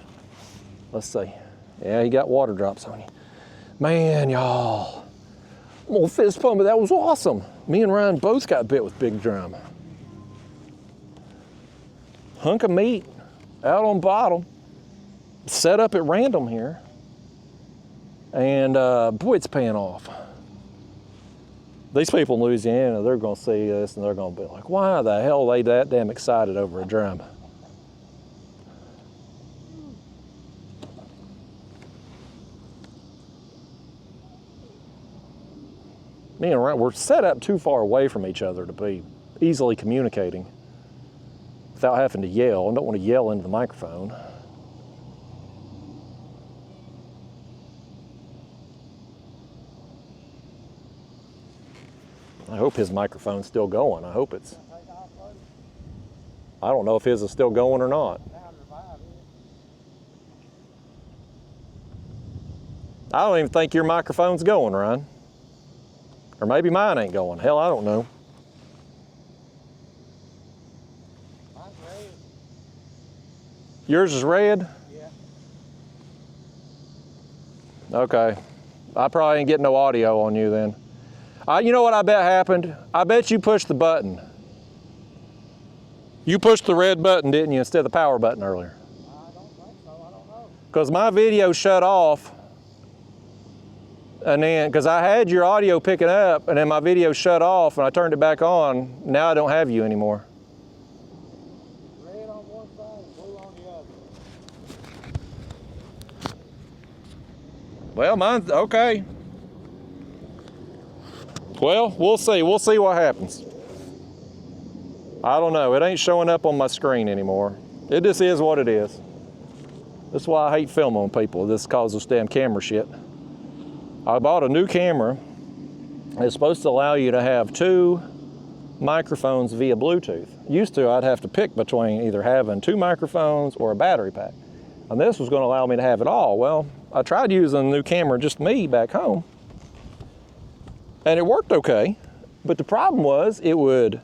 Speaker 1: Let's see. Yeah, he got water drops on you. Man, y'all. I'm gonna fist pump it. That was awesome. Me and Ryan both got bit with big drum. Hunk of meat out on bottom. Set up at random here. And boy, it's paying off. These people in Louisiana, they're gonna see this and they're gonna be like, why the hell are they that damn excited over a drum? Me and Ryan, we're set up too far away from each other to be easily communicating without having to yell. I don't want to yell into the microphone. I hope his microphone's still going. I hope it's, I don't know if his is still going or not. I don't even think your microphone's going, Ryan. Or maybe mine ain't going. Hell, I don't know.
Speaker 2: Mine's red.
Speaker 1: Yours is red?
Speaker 2: Yeah.
Speaker 1: Okay. I probably ain't getting no audio on you then. You know what I bet happened? I bet you pushed the button. You pushed the red button, didn't you, instead of the power button earlier?
Speaker 2: I don't think so. I don't know.
Speaker 1: Because my video shut off. And then, because I had your audio picking up, and then my video shut off, and I turned it back on. Now I don't have you anymore.
Speaker 2: Red on one side and blue on the other.
Speaker 1: Well, mine's okay. Well, we'll see. We'll see what happens. I don't know. It ain't showing up on my screen anymore. It just is what it is. That's why I hate filming people. This causes damn camera shit. I bought a new camera. It's supposed to allow you to have 2 microphones via Bluetooth. Used to, I'd have to pick between either having 2 microphones or a battery pack. And this was going to allow me to have it all. Well, I tried using a new camera, just me back home. And it worked okay. But the problem was it would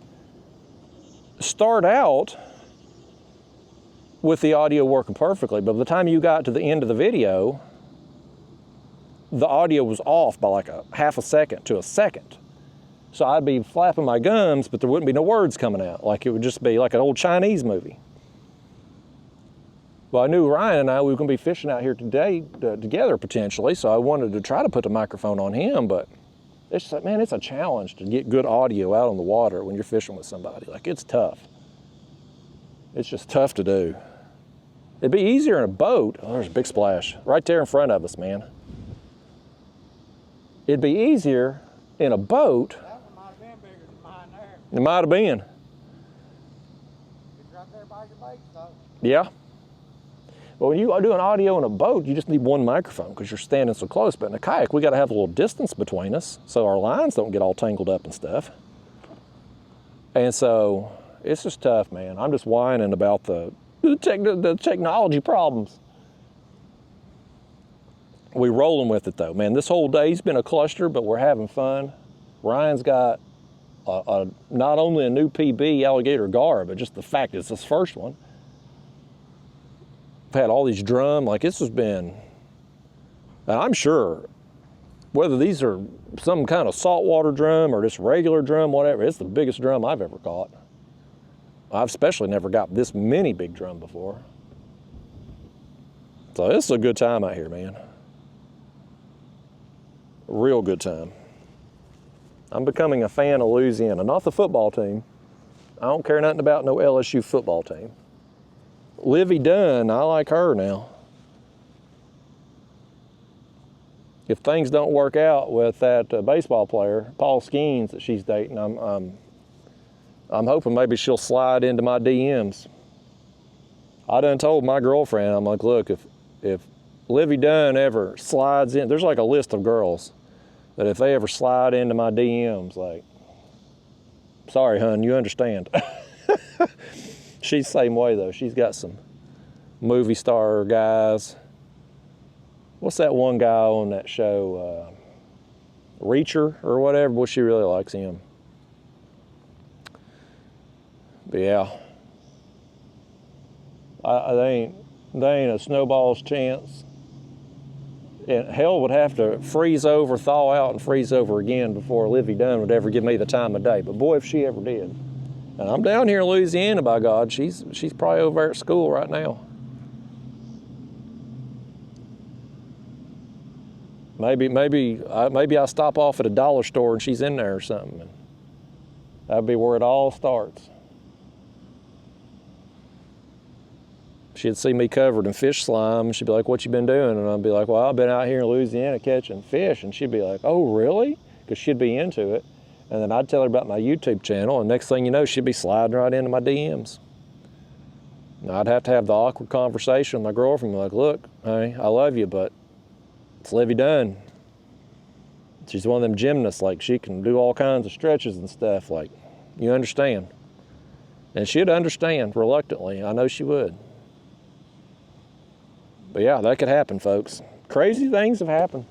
Speaker 1: start out with the audio working perfectly. But by the time you got to the end of the video, the audio was off by like a half a second to a second. So I'd be flapping my gums, but there wouldn't be no words coming out. Like it would just be like an old Chinese movie. Well, I knew Ryan and I, we were gonna be fishing out here today together potentially, so I wanted to try to put the microphone on him, but it's like, man, it's a challenge to get good audio out on the water when you're fishing with somebody. Like, it's tough. It's just tough to do. It'd be easier in a boat. Oh, there's a big splash right there in front of us, man. It'd be easier in a boat.
Speaker 2: That one might have been bigger than mine there.
Speaker 1: It might have been.
Speaker 2: It's right there by your bait, though.
Speaker 1: Yeah. But when you are doing audio in a boat, you just need one microphone because you're standing so close. But in a kayak, we got to have a little distance between us so our lines don't get all tangled up and stuff. And so it's just tough, man. I'm just whining about the technology problems. We rolling with it though, man. This whole day's been a cluster, but we're having fun. Ryan's got not only a new PB Alligator Gar, but just the fact it's his first one. I've had all these drum, like this has been, and I'm sure whether these are some kind of saltwater drum or just regular drum, whatever, it's the biggest drum I've ever caught. I've especially never got this many big drum before. So this is a good time out here, man. Real good time. I'm becoming a fan of Louisiana, not the football team. I don't care nothing about no LSU football team. Livy Dunn, I like her now. If things don't work out with that baseball player, Paul Skeens, that she's dating, I'm hoping maybe she'll slide into my DMs. I done told my girlfriend, I'm like, look, if Livy Dunn ever slides in, there's like a list of girls that if they ever slide into my DMs, like, sorry, hun, you understand. She's the same way though. She's got some movie star guys. What's that one guy on that show? Reacher or whatever. Well, she really likes him. But yeah, they ain't a snowball's chance. And hell would have to freeze over, thaw out, and freeze over again before Livy Dunn would ever give me the time of day. But boy, if she ever did. And I'm down here in Louisiana, by God. She's probably over there at school right now. Maybe I stop off at a dollar store and she's in there or something. And that'd be where it all starts. She'd see me covered in fish slime, and she'd be like, what you been doing? And I'd be like, well, I've been out here in Louisiana catching fish. And she'd be like, oh, really? Because she'd be into it. And then I'd tell her about my YouTube channel, and next thing you know, she'd be sliding right into my DMs. And I'd have to have the awkward conversation with my girlfriend, like, look, honey, I love you, but it's Livy Dunn. She's one of them gymnasts, like she can do all kinds of stretches and stuff, like, you understand. And she'd understand reluctantly, I know she would. But yeah, that could happen, folks. Crazy things have happened.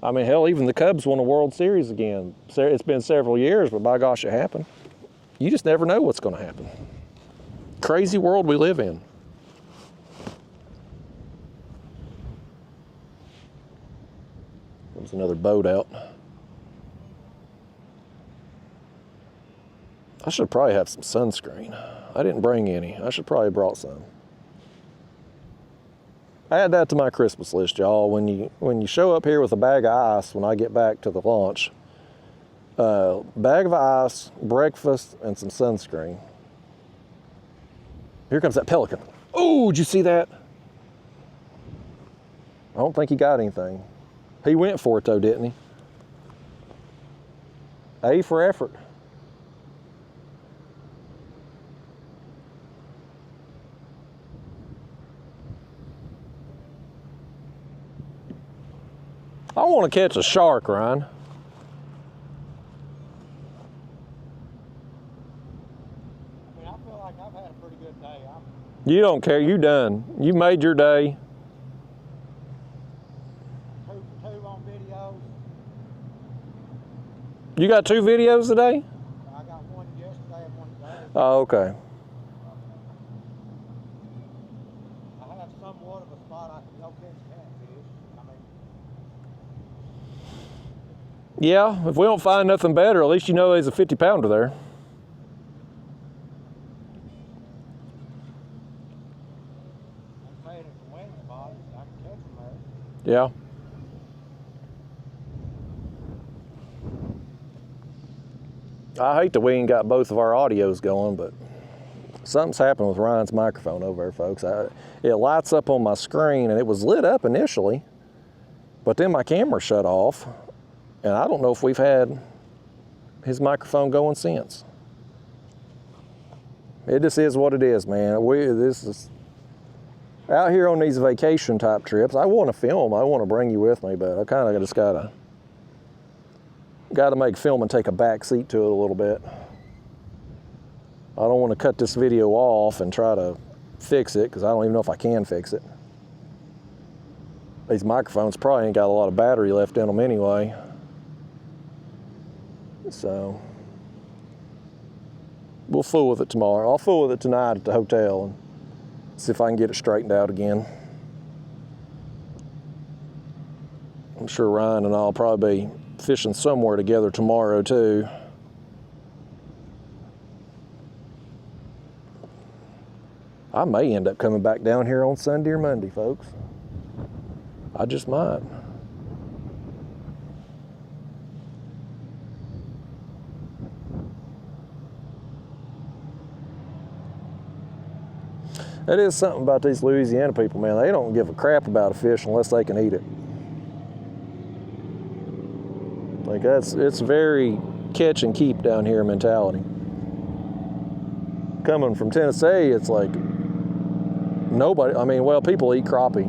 Speaker 1: I mean, hell, even the Cubs won a World Series again. It's been several years, but by gosh, it happened. You just never know what's going to happen. Crazy world we live in. There's another boat out. I should probably have some sunscreen. I didn't bring any. I should probably have brought some. Add that to my Christmas list, y'all. When you show up here with a bag of ice when I get back to the launch, bag of ice, breakfast, and some sunscreen. Here comes that pelican. Oh, did you see that? I don't think he got anything. He went for it though, didn't he? A for effort. I want to catch a shark, Ryan.
Speaker 2: I mean, I feel like I've had a pretty good day.
Speaker 1: You don't care. You done. You made your day.
Speaker 2: 2 for 2 on videos.
Speaker 1: You got 2 videos today?
Speaker 2: I got one yesterday and one today.
Speaker 1: Oh, okay.
Speaker 2: I have somewhat of a spot I can go catch catfish.
Speaker 1: Yeah, if we don't find nothing better, at least you know there's a 50-pounder there. Yeah. I hate that we ain't got both of our audios going, but something's happened with Ryan's microphone over there, folks. It lights up on my screen, and it was lit up initially, but then my camera shut off, and I don't know if we've had his microphone going since. It just is what it is, man. This is out here on these vacation type trips. I want to film. I want to bring you with me, but I kind of just gotta make filming take a back seat to it a little bit. I don't want to cut this video off and try to fix it because I don't even know if I can fix it. These microphones probably ain't got a lot of battery left in them anyway. So we'll fool with it tomorrow. I'll fool with it tonight at the hotel and see if I can get it straightened out again. I'm sure Ryan and I'll probably be fishing somewhere together tomorrow too. I may end up coming back down here on Sunday or Monday, folks. I just might. That is something about these Louisiana people, man. They don't give a crap about a fish unless they can eat it. Like it's very catch and keep down here mentality. Coming from Tennessee, it's like nobody, I mean, well, people eat crappie.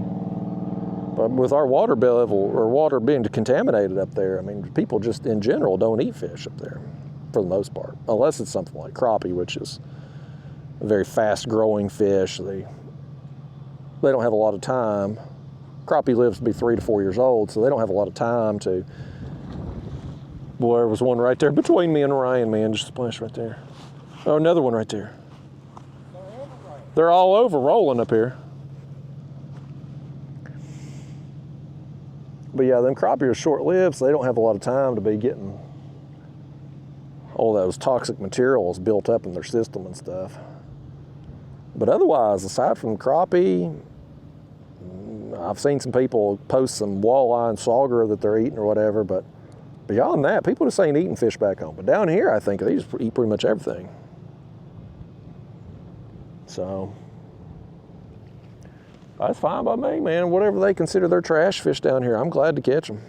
Speaker 1: But with our water level or water being contaminated up there, I mean, people just in general don't eat fish up there for the most part, unless it's something like crappie, which is a very fast growing fish. They don't have a lot of time. Crappie lives to be 3 to 4 years old, so they don't have a lot of time to. Boy, there was one right there between me and Ryan, man, just splashed right there. Oh, another one right there. They're all over rolling up here. But yeah, them crappie are short-lived, so they don't have a lot of time to be getting all those toxic materials built up in their system and stuff. But otherwise, aside from crappie, I've seen some people post some walleye and sauger that they're eating or whatever, but beyond that, people just ain't eating fish back home. But down here, I think they just eat pretty much everything. So that's fine by me, man. Whatever they consider their trash fish down here, I'm glad to catch them.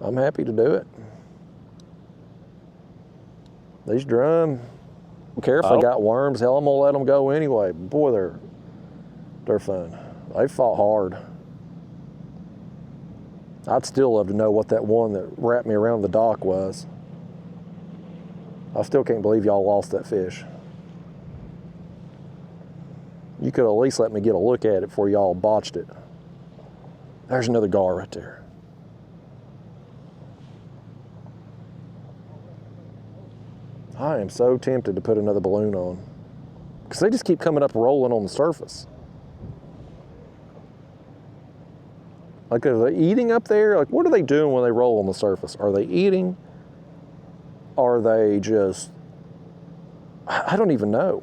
Speaker 1: I'm happy to do it. These drum, be careful, they got worms. Hell, I'm gonna let them go anyway. Boy, they're fun. They fought hard. I'd still love to know what that one that wrapped me around the dock was. I still can't believe y'all lost that fish. You could at least let me get a look at it before y'all botched it. There's another gar right there. I am so tempted to put another balloon on because they just keep coming up rolling on the surface. Like, are they eating up there? Like, what are they doing when they roll on the surface? Are they eating? Are they just, I don't even know.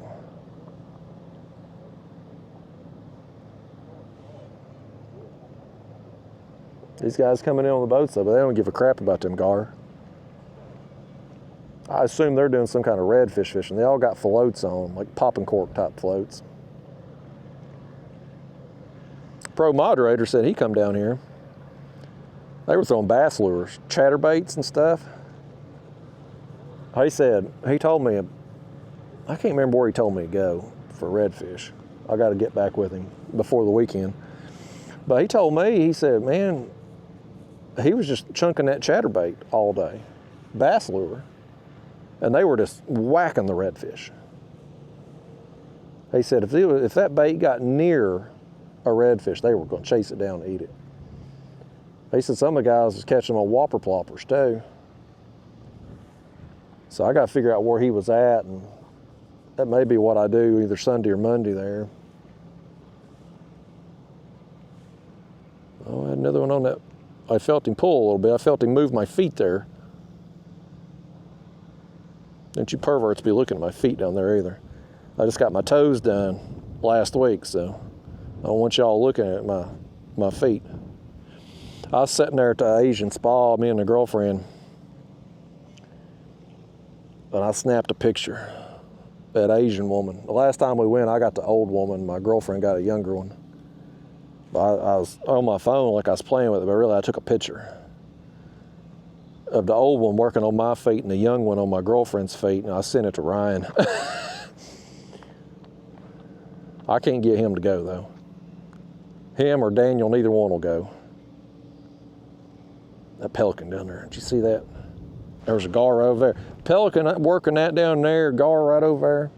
Speaker 1: These guys coming in on the boats though, but they don't give a crap about them gar. I assume they're doing some kind of redfish fishing. They all got floats on, like popping cork type floats. Pro moderator said he come down here. They were throwing bass lures, chatterbaits and stuff. He told me, I can't remember where he told me to go for redfish. I got to get back with him before the weekend. But he told me, he said, man, he was just chunking that chatterbait all day, bass lure, and they were just whacking the redfish. He said if that bait got near a redfish, they were going to chase it down and eat it. He said some of the guys was catching them on whopper ploppers too. So I got to figure out where he was at, and that may be what I do either Sunday or Monday there. Oh, I had another one on that I felt him pull a little bit. I felt him move my feet there. Don't you perverts be looking at my feet down there either. I just got my toes done last week, so I don't want y'all looking at my feet. I was sitting there at the Asian spa, me and the girlfriend, and I snapped a picture. That Asian woman. The last time we went, I got the old woman. My girlfriend got a younger one. I was on my phone like I was playing with it, but really I took a picture of the old one working on my feet and the young one on my girlfriend's feet, and I sent it to Ryan. I can't get him to go though. Him or Daniel, neither one will go. That pelican down there, did you see that? There's a gar over there. Pelican working that down there, gar right over there.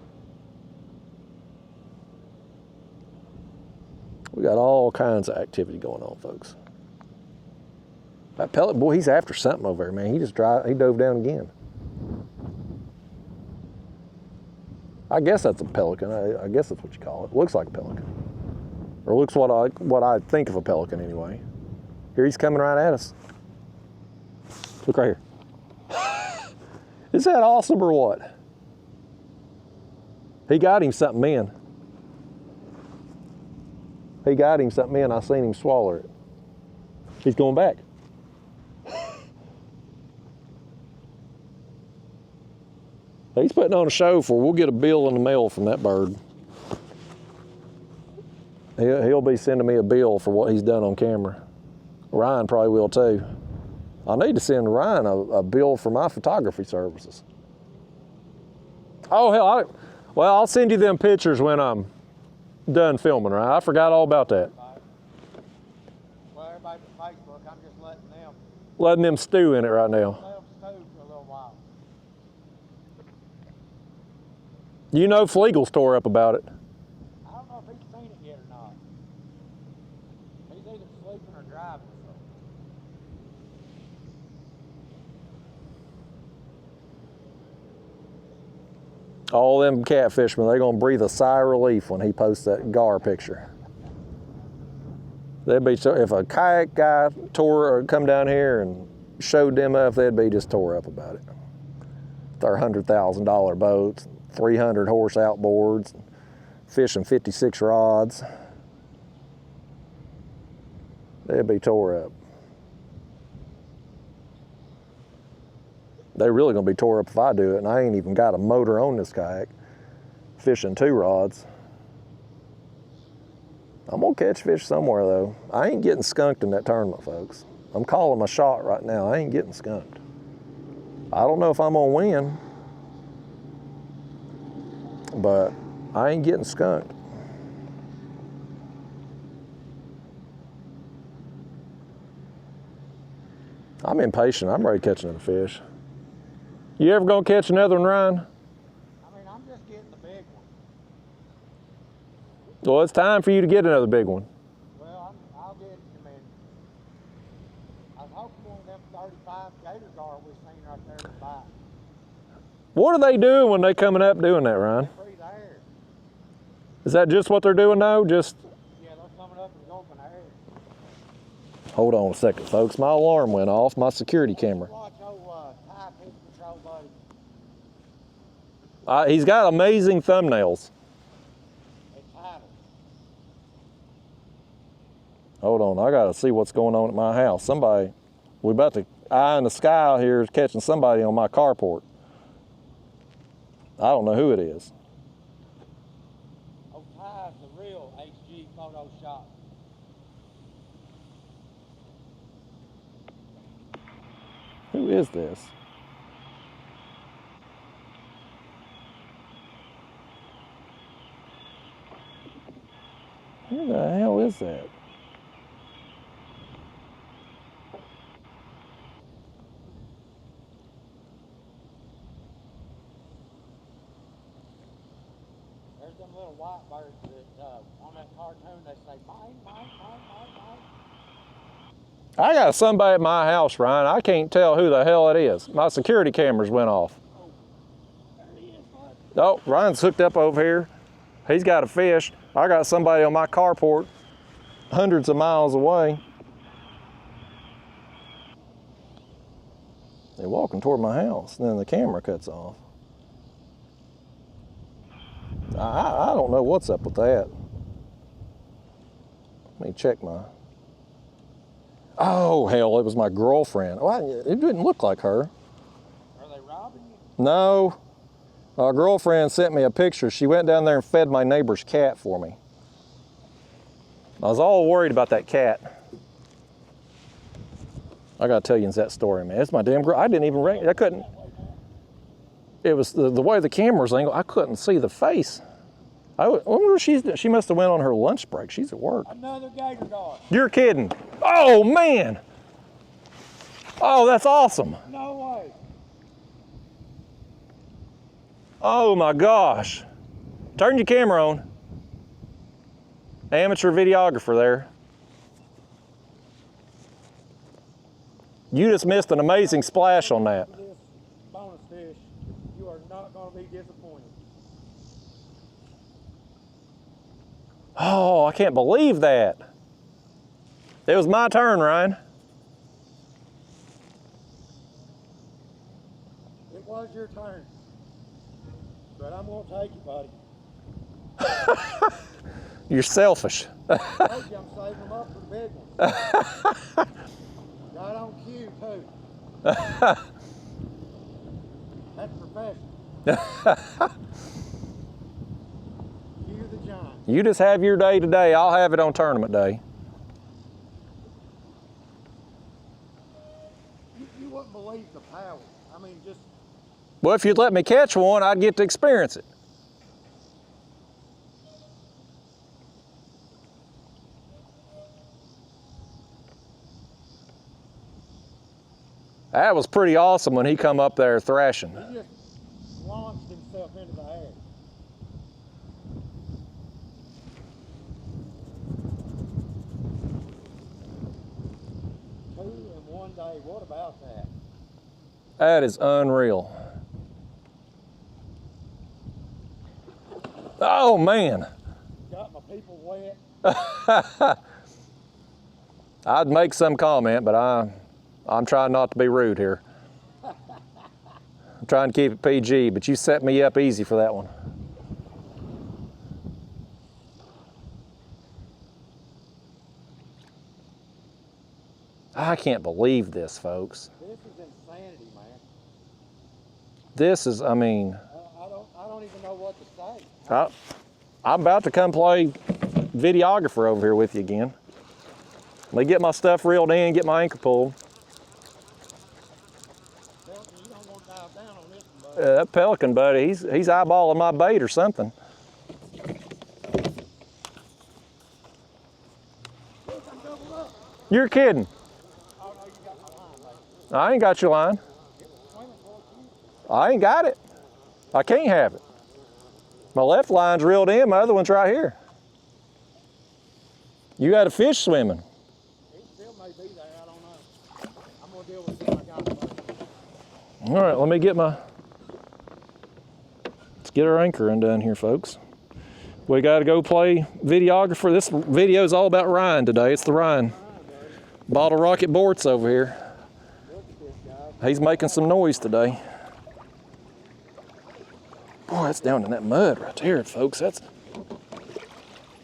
Speaker 1: We got all kinds of activity going on, folks. That pelican, boy, he's after something over there, man. He dove down again. I guess that's a pelican. I guess that's what you call it. Looks like a pelican. Or looks what I think of a pelican anyway. Here he's coming right at us. Look right here. Is that awesome or what? He got him something in. He got him something in. I seen him swallow it. He's going back. He's putting on a show for, we'll get a bill in the mail from that bird. He'll be sending me a bill for what he's done on camera. Ryan probably will too. I need to send Ryan a bill for my photography services. Oh, hell, I'll send you them pictures when I'm done filming, right? I forgot all about that.
Speaker 2: Well, everybody's on Facebook, I'm just
Speaker 1: letting them stew in it right now.
Speaker 2: let them stew for a little while.
Speaker 1: You know Fleagle's tore up about it.
Speaker 2: I don't know if he's seen it yet or not. He's either sleeping or driving.
Speaker 1: All them catfishermen, they're gonna breathe a sigh of relief when he posts that gar picture. They'd be, if a kayak guy come down here and showed them up, they'd be just tore up about it. Their $100,000 boats, 300 horse outboards, fishing 56 rods. They'd be tore up. They're really gonna be tore up if I do it, and I ain't even got a motor on this kayak, fishing 2 rods. I'm gonna catch fish somewhere though. I ain't getting skunked in that tournament, folks. I'm calling my shot right now. I ain't getting skunked. I don't know if I'm gonna win, but I ain't getting skunked. I'm impatient. I'm ready to catch another fish. You ever gonna catch another one, Ryan?
Speaker 2: I mean, I'm just getting the big one.
Speaker 1: Well, it's time for you to get another big one.
Speaker 2: Well, I'll get it. I mean, I was hoping one of them 35 gator gar we seen right there in the back.
Speaker 1: What are they doing when they coming up doing that, Ryan?
Speaker 2: Freeze air.
Speaker 1: Is that just what they're doing now? Just
Speaker 2: Yeah, they're coming up and open air.
Speaker 1: hold on a second, folks. My alarm went off. My security camera.
Speaker 2: Watch old Ty Fish Control buddy.
Speaker 1: He's got amazing thumbnails.
Speaker 2: It's title.
Speaker 1: Hold on, I gotta see what's going on at my house. Somebody, we about to eye in the sky out here is catching somebody on my carport. I don't know who it is.
Speaker 2: Old Ty's the real HG photo shop.
Speaker 1: Who is this? Who the hell is that?
Speaker 2: There's them little white birds that on that cartoon they say mine, mine, mine, mine, mine.
Speaker 1: I got somebody at my house, Ryan. I can't tell who the hell it is. My security cameras went off.
Speaker 2: Oh, there he is, bud.
Speaker 1: Oh, Ryan's hooked up over here. He's got a fish. I got somebody on my carport hundreds of miles away. They're walking toward my house, and then the camera cuts off. I don't know what's up with that. Let me check my... Oh, hell, it was my girlfriend. Well, it didn't look like her.
Speaker 3: Are they robbing you?
Speaker 1: No. My girlfriend sent me a picture. She went down there and fed my neighbor's cat for me. I was all worried about that cat. I gotta tell you that story, man. It's my damn girl. I didn't even I couldn't. It was the way the camera's angled, I couldn't see the face. I wonder if she must have went on her lunch break. She's at work.
Speaker 3: Another gator guard.
Speaker 1: You're kidding. Oh, man. Oh, that's awesome.
Speaker 3: No way.
Speaker 1: Oh, my gosh. Turn your camera on. Amateur videographer there. You just missed an amazing splash on that.
Speaker 3: For this bonus fish, you are not going to be disappointed.
Speaker 1: Oh, I can't believe that. It was my turn, Ryan.
Speaker 3: It was your turn. But I'm going to take it, buddy.
Speaker 1: You're selfish.
Speaker 3: I told you I'm saving them up for the big ones. Got on cue, too. That's professional. Cue the giant.
Speaker 1: You just have your day today. I'll have it on tournament day.
Speaker 3: You wouldn't believe the power. I mean, just...
Speaker 1: Well, if you'd let me catch one, I'd get to experience it. That was pretty awesome when he come up there thrashing.
Speaker 3: He just launched himself into the air. Two in one day. What about that?
Speaker 1: That is unreal. Oh, man.
Speaker 3: Got my people wet.
Speaker 1: I'd make some comment, but I'm trying not to be rude here. I'm trying to keep it PG, but you set me up easy for that one. I can't believe this, folks.
Speaker 3: This is insanity, man.
Speaker 1: This is, I mean...
Speaker 3: I don't even know what to say.
Speaker 1: I'm about to come play videographer over here with you again. Let me get my stuff reeled in, get my anchor pulled.
Speaker 3: You don't want to dive down on this one, buddy.
Speaker 1: That pelican, buddy, he's eyeballing my bait or something. You're kidding.
Speaker 3: Oh, no, you got my line, buddy.
Speaker 1: I ain't got your line.
Speaker 3: Swimming towards you.
Speaker 1: I ain't got it. I can't have it. My left line's reeled in, my other one's right here. You got a fish swimming.
Speaker 3: He still may be there, I don't know. I'm going to deal with him. I got it, buddy.
Speaker 1: All right, let me get let's get our anchor undone here, folks. We got to go play videographer. This video is all about Ryan today. It's the Ryan. Bottle Rocket Bort's over here.
Speaker 3: Look at this guy.
Speaker 1: He's making some noise today. Boy, that's down in that mud right there, folks.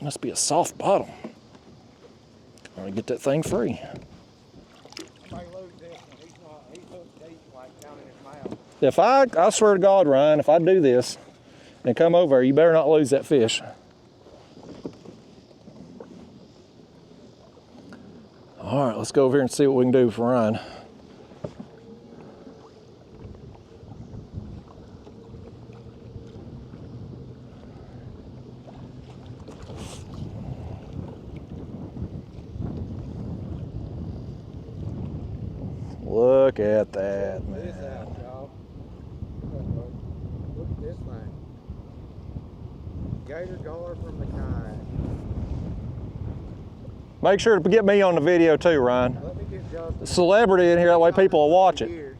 Speaker 1: Must be a soft bottom. All right, get that thing free.
Speaker 3: If I lose this one, he's hooked deep like down in his mouth.
Speaker 1: If I swear to God, Ryan, if I do this and come over, you better not lose that fish. All right, let's go over here and see what we can do for Ryan. Look at that,
Speaker 3: Check this
Speaker 1: man.
Speaker 3: out, y'all. Look at this thing. Gator gar from the Kayak.
Speaker 1: Make sure to get me on the video too, Ryan.
Speaker 3: Let me get Justin.
Speaker 1: Celebrity in here, that way people will watch it.
Speaker 3: Years.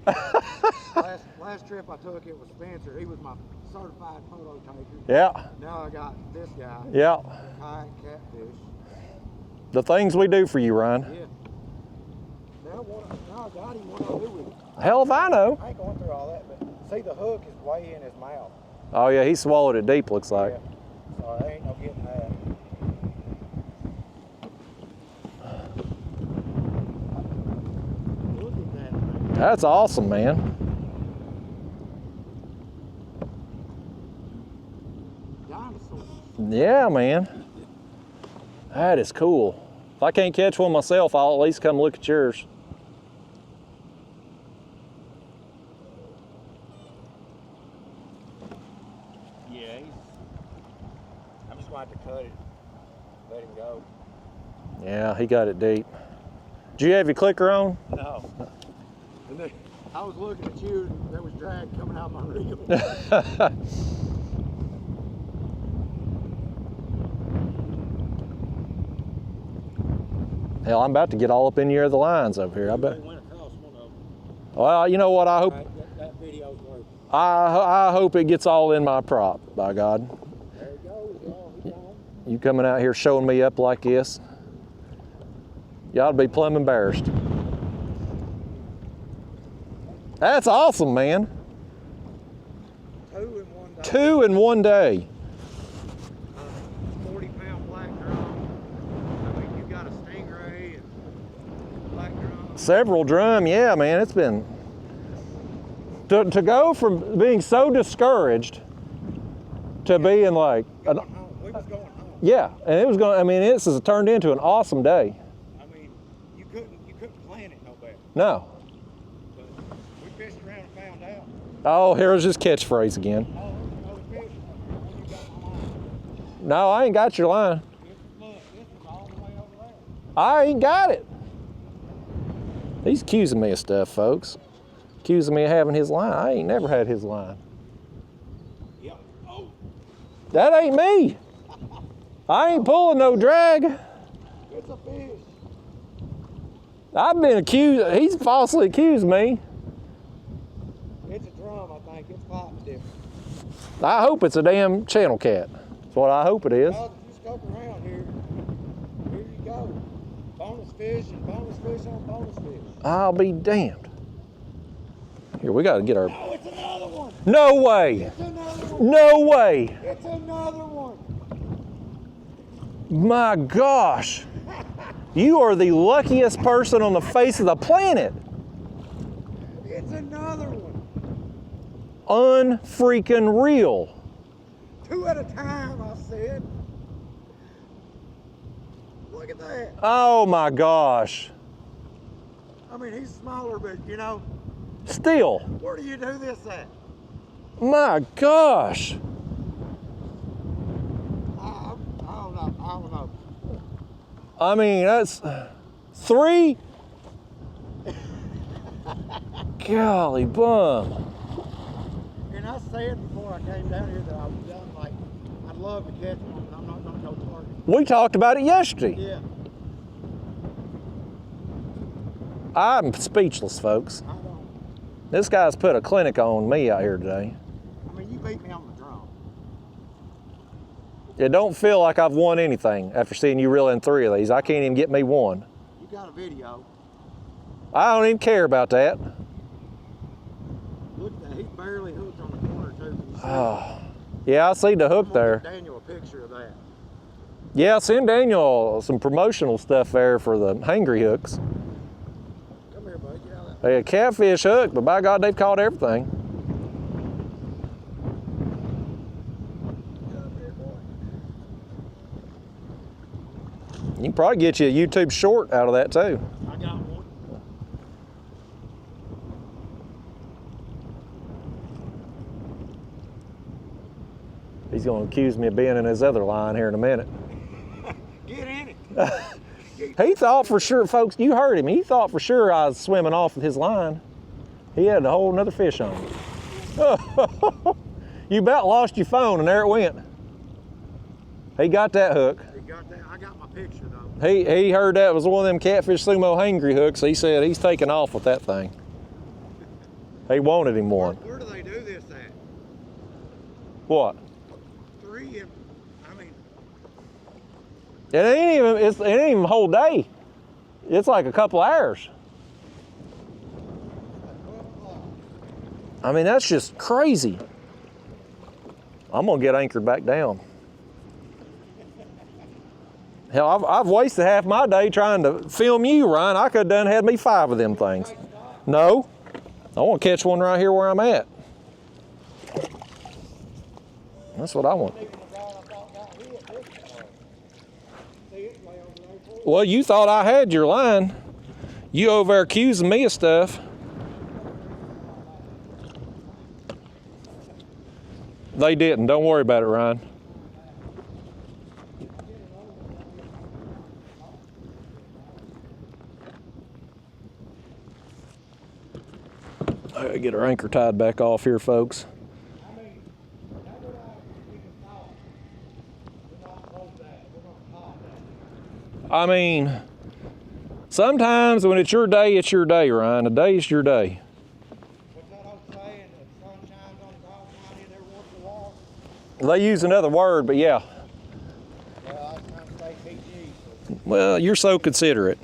Speaker 3: last trip I took, it was Spencer. He was my certified photo taker.
Speaker 1: Yeah,
Speaker 3: Now I got this guy.
Speaker 1: yeah.
Speaker 3: Kayak Catfish.
Speaker 1: The things we do for you, Ryan.
Speaker 3: Yeah. Now
Speaker 2: I got him. What do I do with it?
Speaker 1: Hell if I know.
Speaker 2: I ain't going through all that, but see the hook is way in his mouth.
Speaker 1: Oh yeah, he swallowed it deep, looks like.
Speaker 2: Yeah. So there ain't no getting that. Look at that, man.
Speaker 1: That's awesome, man.
Speaker 2: Dinosaurs.
Speaker 1: Yeah, man. That is cool. If I can't catch one myself, I'll at least come look at yours.
Speaker 2: Yeah, I'm just going to have to cut it. Let him go.
Speaker 1: Yeah, he got it deep. Do you have your clicker on?
Speaker 2: No. And then I was looking at you, and there was drag coming out of my reel.
Speaker 1: Hell, I'm about to get all up in your other lines over here. I bet.
Speaker 2: Went across one of them.
Speaker 1: Well, you know what? I hope.
Speaker 2: That video's working.
Speaker 1: I hope it gets all in my prop. By God.
Speaker 2: There it goes, y'all. He's on.
Speaker 1: You coming out here showing me up like this? Y'all be plumb embarrassed. That's awesome, man.
Speaker 2: 2 in 1 day.
Speaker 1: 2 in 1 day.
Speaker 2: 40-pound black drum. I mean, you got a stingray and black drum.
Speaker 1: Several drum, yeah, man. It's been to go from being so discouraged to being like,
Speaker 2: We was going home.
Speaker 1: yeah, and it was going. I mean, this has turned into an awesome day.
Speaker 2: I mean, you couldn't plan it no better.
Speaker 1: No.
Speaker 2: But we fished around and found out.
Speaker 1: Oh, here's his catchphrase again.
Speaker 2: Oh, another fish. When you got my line.
Speaker 1: No, I ain't got your line.
Speaker 2: Look, this is all the way over there.
Speaker 1: I ain't got it. He's accusing me of stuff, folks. Accusing me of having his line. I ain't never had his line.
Speaker 2: Yep. Oh.
Speaker 1: That ain't me. I ain't pulling no drag.
Speaker 2: It's a fish.
Speaker 1: I've been accused. He's falsely accused me.
Speaker 2: It's a drum, I think. It's fighting different.
Speaker 1: I hope it's a damn channel cat. That's what I hope it is.
Speaker 2: Well, just scope around here. Here you go. Bonus fish and bonus fish on bonus fish.
Speaker 1: I'll be damned. Here, we got to get our...
Speaker 2: Oh, it's another one.
Speaker 1: No way.
Speaker 2: It's another one.
Speaker 1: No way.
Speaker 2: It's another one.
Speaker 1: My gosh. You are the luckiest person on the face of the planet.
Speaker 2: It's another one.
Speaker 1: Unfreaking real.
Speaker 2: 2 at a time, I said. Look at that.
Speaker 1: Oh my gosh.
Speaker 2: I mean, he's smaller, but you know,
Speaker 1: Still.
Speaker 2: where do you do this at?
Speaker 1: My gosh.
Speaker 2: I don't know.
Speaker 1: I mean, that's 3. Golly bum.
Speaker 2: And I said before I came down here that I was done, like, I'd love to catch one, but I'm not going to go target.
Speaker 1: We talked about it yesterday.
Speaker 2: Yeah,
Speaker 1: I'm speechless, folks.
Speaker 2: I don't.
Speaker 1: This guy's put a clinic on me out here today.
Speaker 2: I mean, you beat me on the drum.
Speaker 1: It don't feel like I've won anything after seeing you reel in 3 of these. I can't even get me one.
Speaker 2: You got a video.
Speaker 1: I don't even care about that.
Speaker 2: Look at that. He's barely hooked on the corner, too. Can you see?
Speaker 1: Oh, yeah, I see the hook
Speaker 2: I'm gonna
Speaker 1: there.
Speaker 2: give Daniel a picture of that.
Speaker 1: Yeah, send Daniel some promotional stuff there for the hangry hooks.
Speaker 2: Come here, bud. Get out of that.
Speaker 1: They a catfish hook, but by God, they've caught everything.
Speaker 2: Get up here, boy.
Speaker 1: You can probably get you a YouTube short out of that too.
Speaker 2: I got one.
Speaker 1: He's gonna accuse me of being in his other line here in a minute.
Speaker 2: Get in it.
Speaker 1: He thought for sure, folks, you heard him. He thought for sure I was swimming off with his line. He had a whole nother fish on him. You about lost your phone and there it went. He got that hook.
Speaker 2: He got that. I got my picture, though.
Speaker 1: He heard that was one of them Catfish Sumo hangry hooks. He said he's taking off with that thing. He wanted him one.
Speaker 2: Where do they do this at?
Speaker 1: What?
Speaker 2: 3 and, I mean,
Speaker 1: It ain't even a whole day. It's like a couple hours. I mean, that's just crazy. I'm gonna get anchored back down. Hell, I've wasted half my day trying to film you, Ryan. I could have done had me 5 of them things. No, I want to catch one right here where I'm at. That's what I want. Well, you thought I had your line. You over there accusing me of stuff. They didn't. Don't worry about it, Ryan. I gotta get our anchor tied back off here, folks. I mean, sometimes when it's your day, Ryan. A day is your day.
Speaker 3: What's that old saying? The sun shines on the dog county there once in a while?
Speaker 1: They use another word, but yeah.
Speaker 3: Well, I was trying to say PG.
Speaker 1: Well, you're so considerate.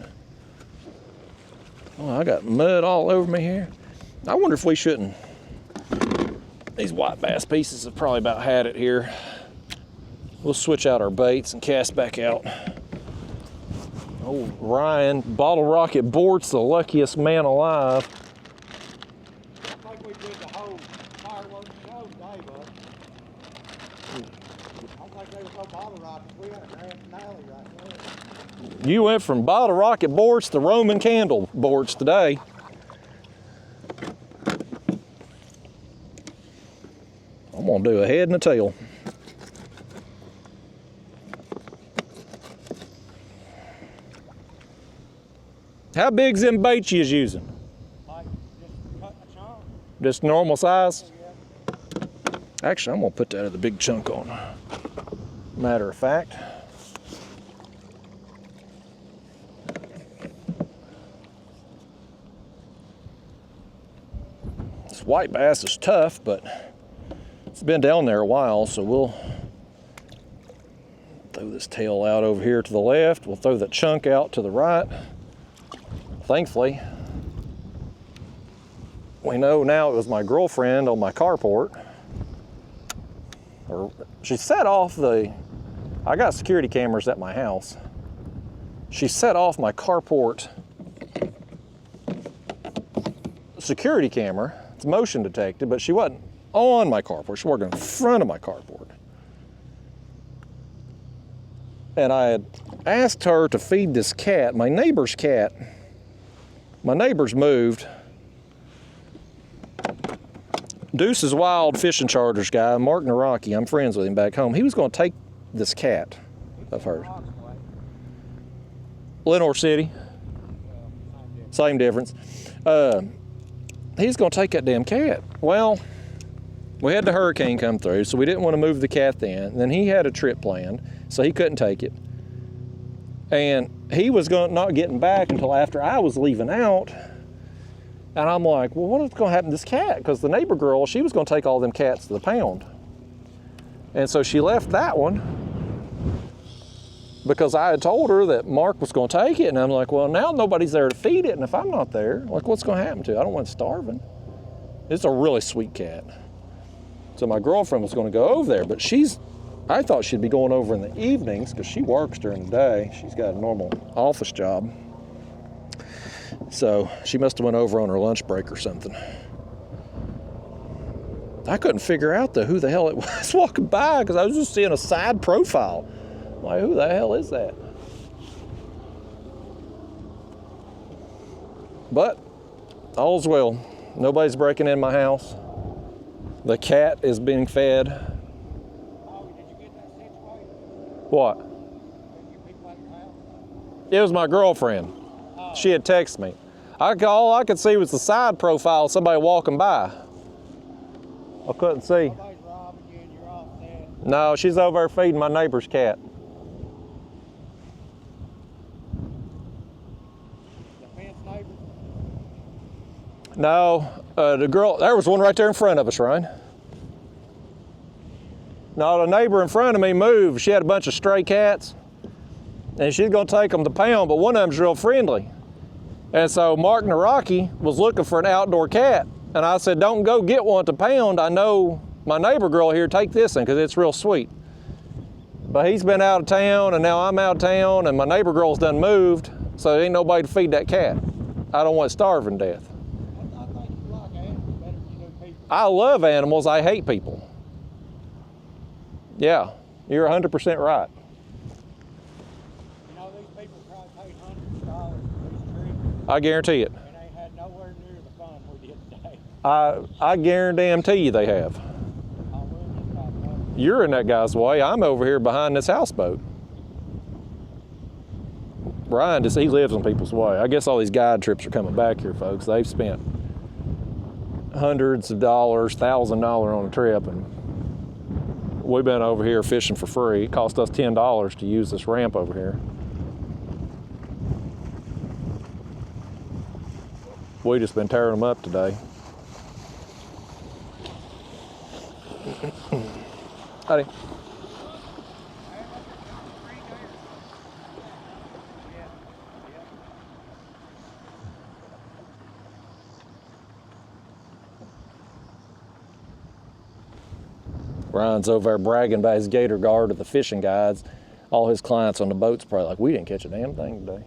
Speaker 1: Oh, I got mud all over me here. I wonder if we shouldn't. These white bass pieces have probably about had it here. We'll switch out our baits and cast back out. Oh, Ryan, Bottle Rocket Board's the luckiest man alive.
Speaker 3: I think we did the whole fireworks show today, bud. I don't think they were so bottle rockets. We had a grand finale right there.
Speaker 1: You went from Bottle Rocket Boards to Roman candle boards today. I'm gonna do a head and a tail. How big's them baits you was using?
Speaker 3: Like, just cut a chunk.
Speaker 1: Just normal size?
Speaker 3: Yeah.
Speaker 1: Actually, I'm gonna put that other big chunk on. Matter of fact. This white bass is tough, but it's been down there a while, so we'll throw this tail out over here to the left. We'll throw that chunk out to the right. Thankfully, we know now it was my girlfriend on my carport. Or she set off I got security cameras at my house. She set off my carport security camera. It's motion detected, but she wasn't on my carport. She worked in front of my carport. And I had asked her to feed this cat, my neighbor's cat. My neighbor's moved. Deuce's Wild Fishing Charters guy, Mark Naraki, I'm friends with him back home. He was going to take this cat of hers. Lenore City. Same difference. He's going to take that damn cat. Well, we had the hurricane come through, so we didn't want to move the cat then. And then he had a trip planned, so he couldn't take it. And he was not getting back until after I was leaving out. And I'm like, well, what is going to happen to this cat? Because the neighbor girl, she was going to take all them cats to the pound. And so she left that one because I had told her that Mark was going to take it. And I'm like, well, now nobody's there to feed it. And if I'm not there, like, what's going to happen to it? I don't want it starving. It's a really sweet cat. So my girlfriend was going to go over there, but I thought she'd be going over in the evenings because she works during the day. She's got a normal office job. So she must have went over on her lunch break or something. I couldn't figure out who the hell it was walking by because I was just seeing a side profile. I'm like, who the hell is that? But all's well. Nobody's breaking in my house. The cat is being fed.
Speaker 3: Oh, did you get that situated?
Speaker 1: What?
Speaker 3: Did you pick up your house?
Speaker 1: It was my girlfriend. She had texted me. All I could see was the side profile of somebody walking by. I couldn't see.
Speaker 3: Somebody's robbing you and you're off there.
Speaker 1: No, she's over there feeding my neighbor's cat.
Speaker 3: The fence neighbor?
Speaker 1: No, the girl, there was one right there in front of us, Ryan. No, the neighbor in front of me moved. She had a bunch of stray cats, and she's gonna take them to pound, but one of them's real friendly. And so Mark Naraki was looking for an outdoor cat, And I said, don't go get one to pound. I know my neighbor girl here, take this one because it's real sweet. But he's been out of town and now I'm out of town and my neighbor girl's done moved, so there ain't nobody to feed that cat. I don't want it starving to death.
Speaker 3: I think you like animals better than you do people.
Speaker 1: I love animals, I hate people. Yeah, you're 100% right.
Speaker 3: You know, these people probably paid hundreds of dollars for these trips
Speaker 1: I guarantee it.
Speaker 3: and they had nowhere near the fun we did today.
Speaker 1: I guarantee you they have.
Speaker 3: I will just about know.
Speaker 1: You're in that guy's way. I'm over here behind this houseboat. Ryan, he lives in people's way. I guess all these guide trips are coming back here, folks. They've spent hundreds of dollars, $1,000 on a trip, and we've been over here fishing for free. It cost us $10 to use this ramp over here. We just been tearing them up today. Howdy. Ryan's over there bragging about his gator guard to the fishing guides. All his clients on the boat's probably like, we didn't catch a damn thing today.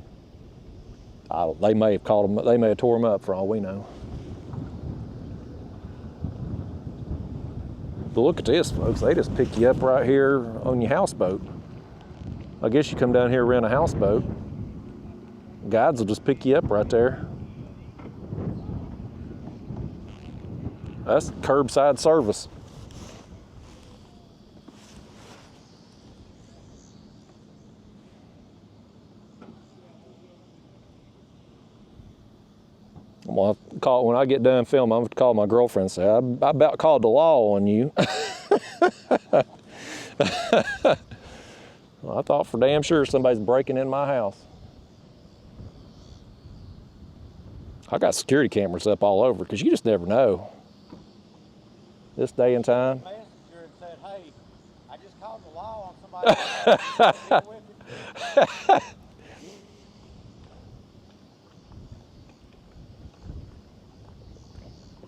Speaker 1: They may have caught him, they may have tore him up for all we know. But look at this, folks. They just pick you up right here on your houseboat. I guess you come down here, rent a houseboat. Guides will just pick you up right there. That's curbside service. I'm gonna call, when I get done filming, I'm gonna call my girlfriend and say, I about called the law on you. Well, I thought for damn sure somebody's breaking in my house. I got security cameras up all over because you just never know. This day and time.
Speaker 3: Messenger and said, hey, I just called the law on somebody.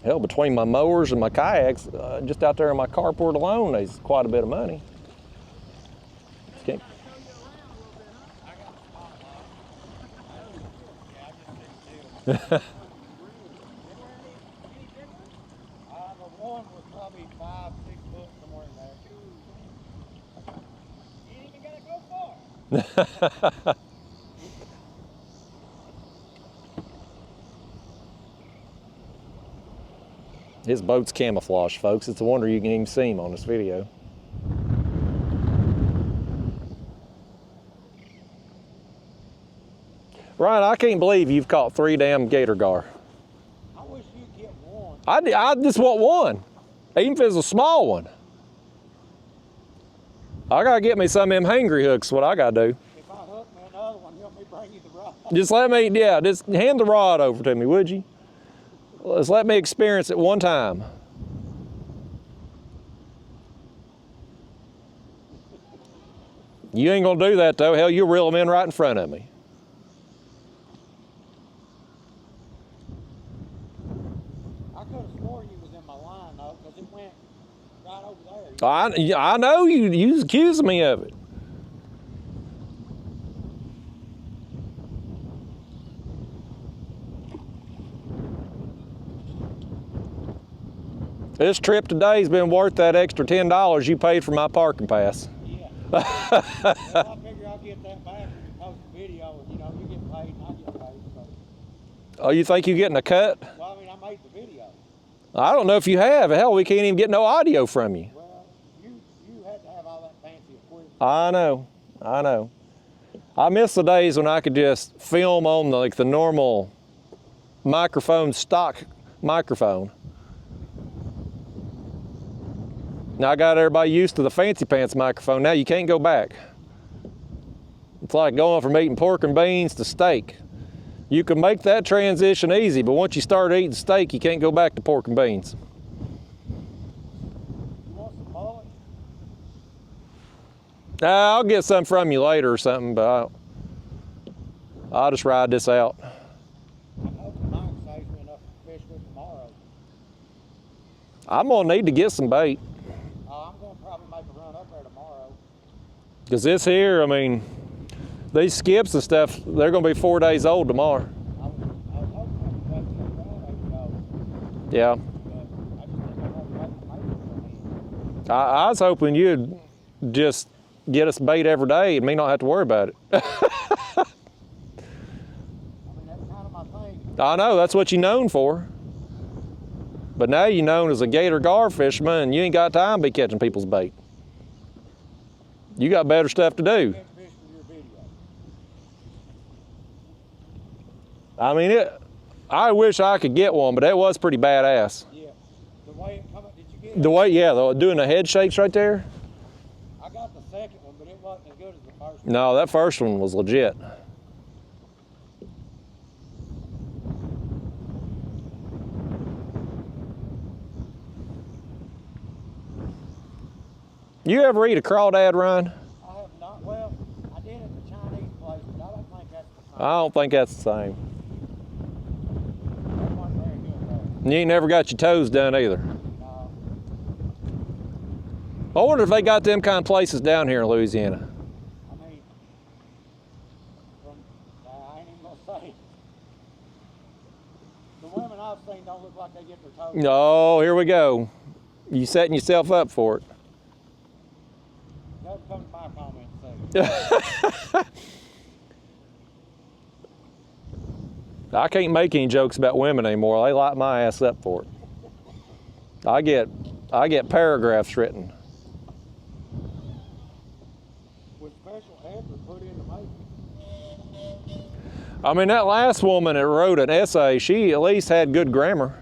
Speaker 1: Hell, between my mowers and my kayaks, just out there in my carport alone, there's quite a bit of money. Okay.
Speaker 3: The one was probably 5, 6 foot, somewhere in there. You ain't even gotta go far.
Speaker 1: His boat's camouflage, folks. It's a wonder you can even see him on this video. Ryan, I can't believe you've caught 3 damn gator gar.
Speaker 3: I wish you'd get one.
Speaker 1: I just want one, even if it's a small one. I gotta get me some of them hangry hooks, what I gotta do.
Speaker 3: If I hook me another one, help me bring you the rod.
Speaker 1: Just let me, yeah, just hand the rod over to me, would you? Just let me experience it one time. You ain't gonna do that though. Hell, you'll reel them in right in front of me.
Speaker 3: I could have swore you was in my line though, because it went right over there.
Speaker 1: I know you was accusing me of it. This trip today's been worth that extra $10 you paid for my parking pass.
Speaker 3: Yeah. Well, I figure I'll get that back when you post the video, and you know, you get paid and I get paid. So.
Speaker 1: Oh, you think you're getting a cut?
Speaker 3: Well, I mean, I made the video.
Speaker 1: I don't know if you have. Hell, we can't even get no audio from you.
Speaker 3: Well, you had to have all that fancy equipment.
Speaker 1: I know. I miss the days when I could just film on the normal microphone, stock microphone. Now I got everybody used to the fancy pants microphone. Now you can't go back. It's like going from eating pork and beans to steak. You can make that transition easy, but once you start eating steak, you can't go back to pork and beans.
Speaker 3: You want some mullet?
Speaker 1: I'll get some from you later or something, but I'll just ride this out.
Speaker 3: I'm hoping Mike saves me enough to fish with tomorrow.
Speaker 1: I'm gonna need to get some bait.
Speaker 3: I'm going to probably make a run up there tomorrow.
Speaker 1: Because this here, I mean, these skips and stuff, they're gonna be 4 days old tomorrow.
Speaker 3: I was hoping I could catch it Friday, you know,
Speaker 1: Yeah.
Speaker 3: but I just think I'm going to make the
Speaker 1: I was hoping you'd just get us bait every day and me not have to worry about it.
Speaker 3: I mean, that's kind of my thing.
Speaker 1: I know, that's what you're known for. But now you're known as a gator gar fisherman and you ain't got time to be catching people's bait. You got better stuff to do.
Speaker 3: Catch fish for your video.
Speaker 1: I mean, I wish I could get one, but that was pretty badass.
Speaker 3: Yeah. The way it come up, did you get it?
Speaker 1: The way, yeah, doing the head shakes right there.
Speaker 3: I got the second one, but it wasn't as good as the first one.
Speaker 1: No, that first one was legit. You ever eat a crawdad, Ryan?
Speaker 3: I have not. Well, I did at the Chinese place, but I don't think that's the same.
Speaker 1: I don't think that's the same.
Speaker 3: That wasn't very good, though.
Speaker 1: You ain't never got your toes done either.
Speaker 3: No.
Speaker 1: I wonder if they got them kind of places down here in Louisiana.
Speaker 3: I mean, I ain't even gonna say. The women I've seen don't look like they get their toes.
Speaker 1: No, here we go. You setting yourself up for it.
Speaker 3: They'll come to my comments section.
Speaker 1: I can't make any jokes about women anymore. They light my ass up for it. I get paragraphs written.
Speaker 3: With special effort put into making.
Speaker 1: I mean, that last woman that wrote an essay, she at least had good grammar.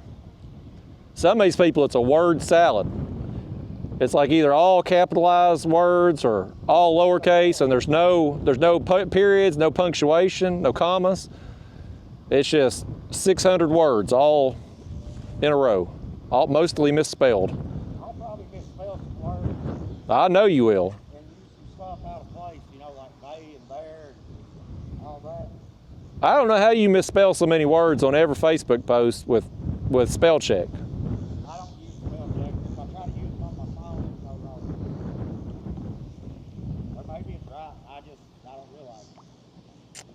Speaker 1: Some of these people, it's a word salad. It's like either all capitalized words or all lowercase, and there's no periods, no punctuation, no commas. It's just 600 words all in a row, all mostly misspelled.
Speaker 3: I'll probably misspell some words
Speaker 1: I know you will.
Speaker 3: and use some stuff out of place, you know, like they and there and all that.
Speaker 1: I don't know how you misspell so many words on every Facebook post with spell check.
Speaker 3: I don't use spell check. If I try to use it on my phone, it's no wrong. Or maybe it's right. I don't realize it.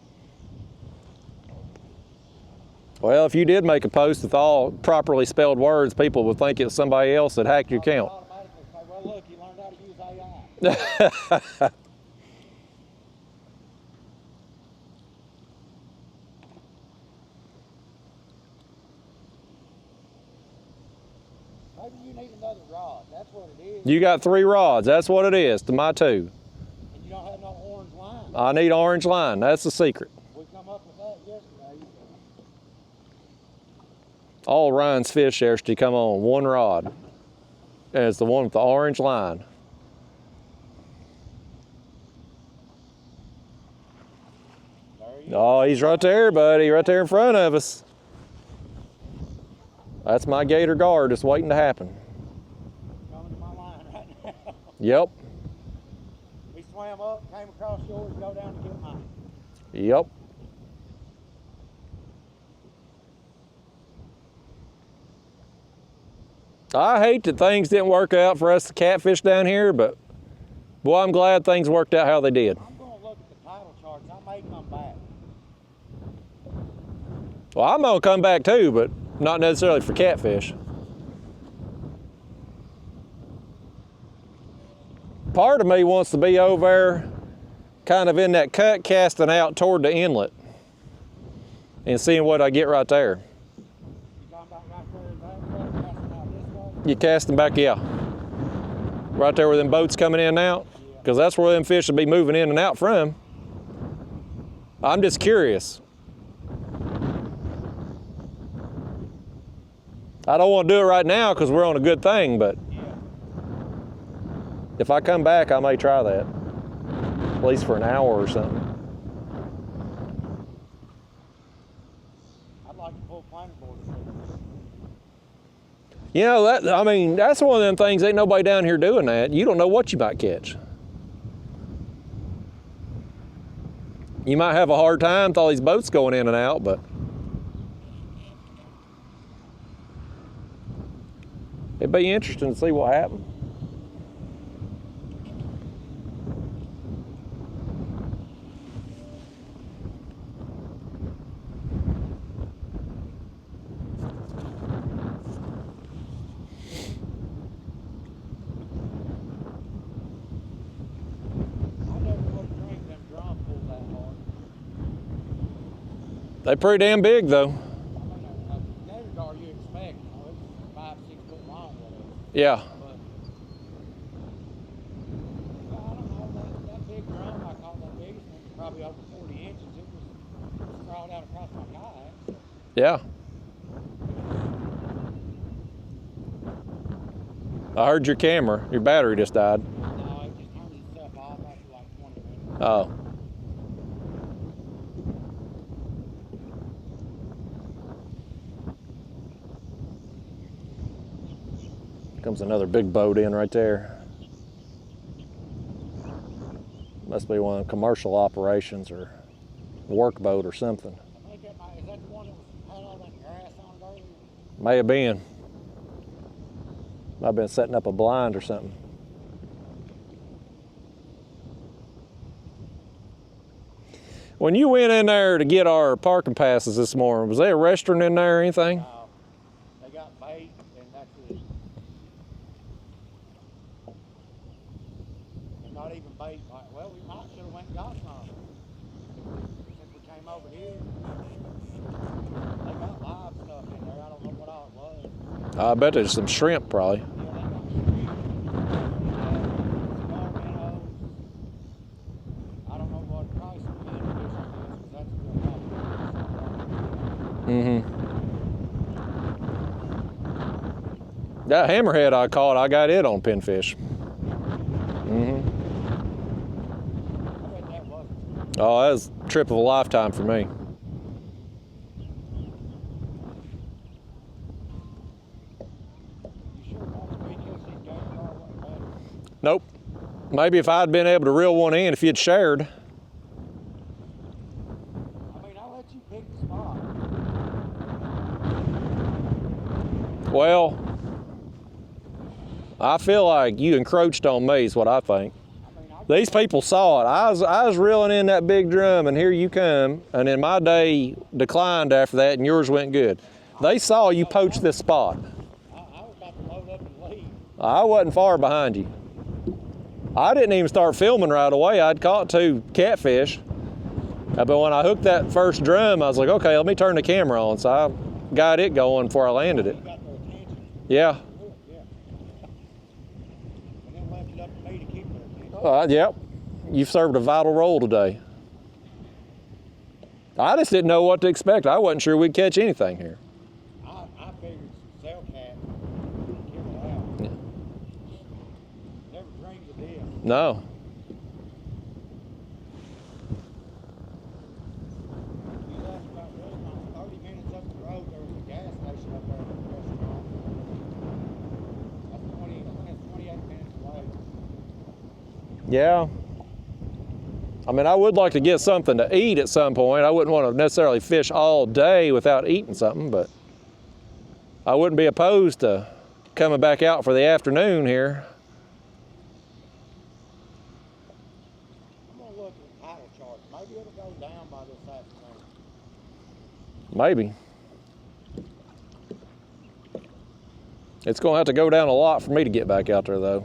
Speaker 1: Well, if you did make a post with all properly spelled words, people would think it was somebody else that hacked your account.
Speaker 3: Automatically say, well, look, you learned how to use AI. Maybe you need another rod. That's what it is.
Speaker 1: You got 3 rods. That's what it is to my 2.
Speaker 3: And you don't have no orange line.
Speaker 1: I need orange line. That's the secret.
Speaker 3: We come up with that yesterday.
Speaker 1: All Ryan's fish there should come on 1 rod. And it's the one with the orange line.
Speaker 3: There you go.
Speaker 1: Oh, he's right there, buddy. Right there in front of us. That's my gator guard just waiting to happen.
Speaker 3: Coming to my line right now.
Speaker 1: Yep.
Speaker 3: He swam up, came across yours, go down to get mine.
Speaker 1: Yep. I hate that things didn't work out for us to catfish down here, but boy, I'm glad things worked out how they did.
Speaker 3: I'm going to look at the title charts. I may come back.
Speaker 1: Well, I'm gonna come back too, but not necessarily for catfish. Part of me wants to be over there, kind of in that cut, casting out toward the inlet and seeing what I get right there.
Speaker 3: You talking about right there in that cut, casting out this way?
Speaker 1: You casting back, yeah. Right there where them boats coming in and out, because that's where them fish will be moving in and out from. I'm just curious. I don't want to do it right now because we're on a good thing, but
Speaker 3: Yeah.
Speaker 1: if I come back, I may try that, at least for an hour or something.
Speaker 3: I'd like to pull planer board.
Speaker 1: You know, I mean, that's one of them things, ain't nobody down here doing that. You don't know what you might catch. You might have a hard time with all these boats going in and out, but It'd be interesting to see what happened. They're pretty damn big, though.
Speaker 3: Gators are you expect, you know, it's 5, 6 foot long, whatever.
Speaker 1: Yeah.
Speaker 3: But I don't know, that big drum, I caught that biggest one, probably over 40 inches. It was crawled out across my kayak.
Speaker 1: Yeah. I heard your camera. Your battery just died.
Speaker 3: No, it just turned itself off after like 20 minutes.
Speaker 1: Oh. Comes another big boat in right there. Must be one of the commercial operations or work boat or something.
Speaker 3: I think that might, is that the one that had all that grass on it earlier?
Speaker 1: May have been. Might have been setting up a blind or something. When you went in there to get our parking passes this morning, was there a restaurant in there or anything?
Speaker 3: They got bait and that's it. And not even bait. Like, well, we might should have went and got some. Since we came over here, they got live stuff in there. I don't know what all it was.
Speaker 1: I bet there's some shrimp probably.
Speaker 3: Yeah, they got cigar minnows. I don't know what price of the fish is, because that's a good
Speaker 1: Mm-hmm. That hammerhead I caught, I got it on pinfish. Mm-hmm.
Speaker 3: I bet that was.
Speaker 1: Oh, that was a trip of a lifetime for me.
Speaker 3: You sure watch videos these gators are what better?
Speaker 1: Nope. Maybe if I'd been able to reel one in, if you'd shared.
Speaker 3: I mean, I'll let you pick the spot.
Speaker 1: Well, I feel like you encroached on me is what I think.
Speaker 3: I mean,
Speaker 1: These people saw it. I was reeling in that big drum and here you come. And then my day declined after that and yours went good. They saw you poach this spot.
Speaker 3: I was about to load up and leave.
Speaker 1: I wasn't far behind you. I didn't even start filming right away. I'd caught 2 catfish. But when I hooked that first drum, I was like, okay, let me turn the camera on. So I got it going before I landed it.
Speaker 3: You got their attention.
Speaker 1: Yeah.
Speaker 3: Good, yeah. And then left it up to me to keep their attention.
Speaker 1: Yep. You've served a vital role today. I just didn't know what to expect. I wasn't sure we'd catch anything here.
Speaker 3: I figured cell cat kill it out.
Speaker 1: Yeah.
Speaker 3: Never dreamed of this.
Speaker 1: No.
Speaker 3: You asked about restaurants. 30 minutes up the road, there was a gas station up there at the restaurant. That's 20, I think that's 28 minutes away.
Speaker 1: Yeah. I mean, I would like to get something to eat at some point. I wouldn't want to necessarily fish all day without eating something, but I wouldn't be opposed to coming back out for the afternoon here.
Speaker 3: I'm going to look at the title chart. Maybe it'll go down by this afternoon.
Speaker 1: Maybe. It's going to have to go down a lot for me to get back out there, though.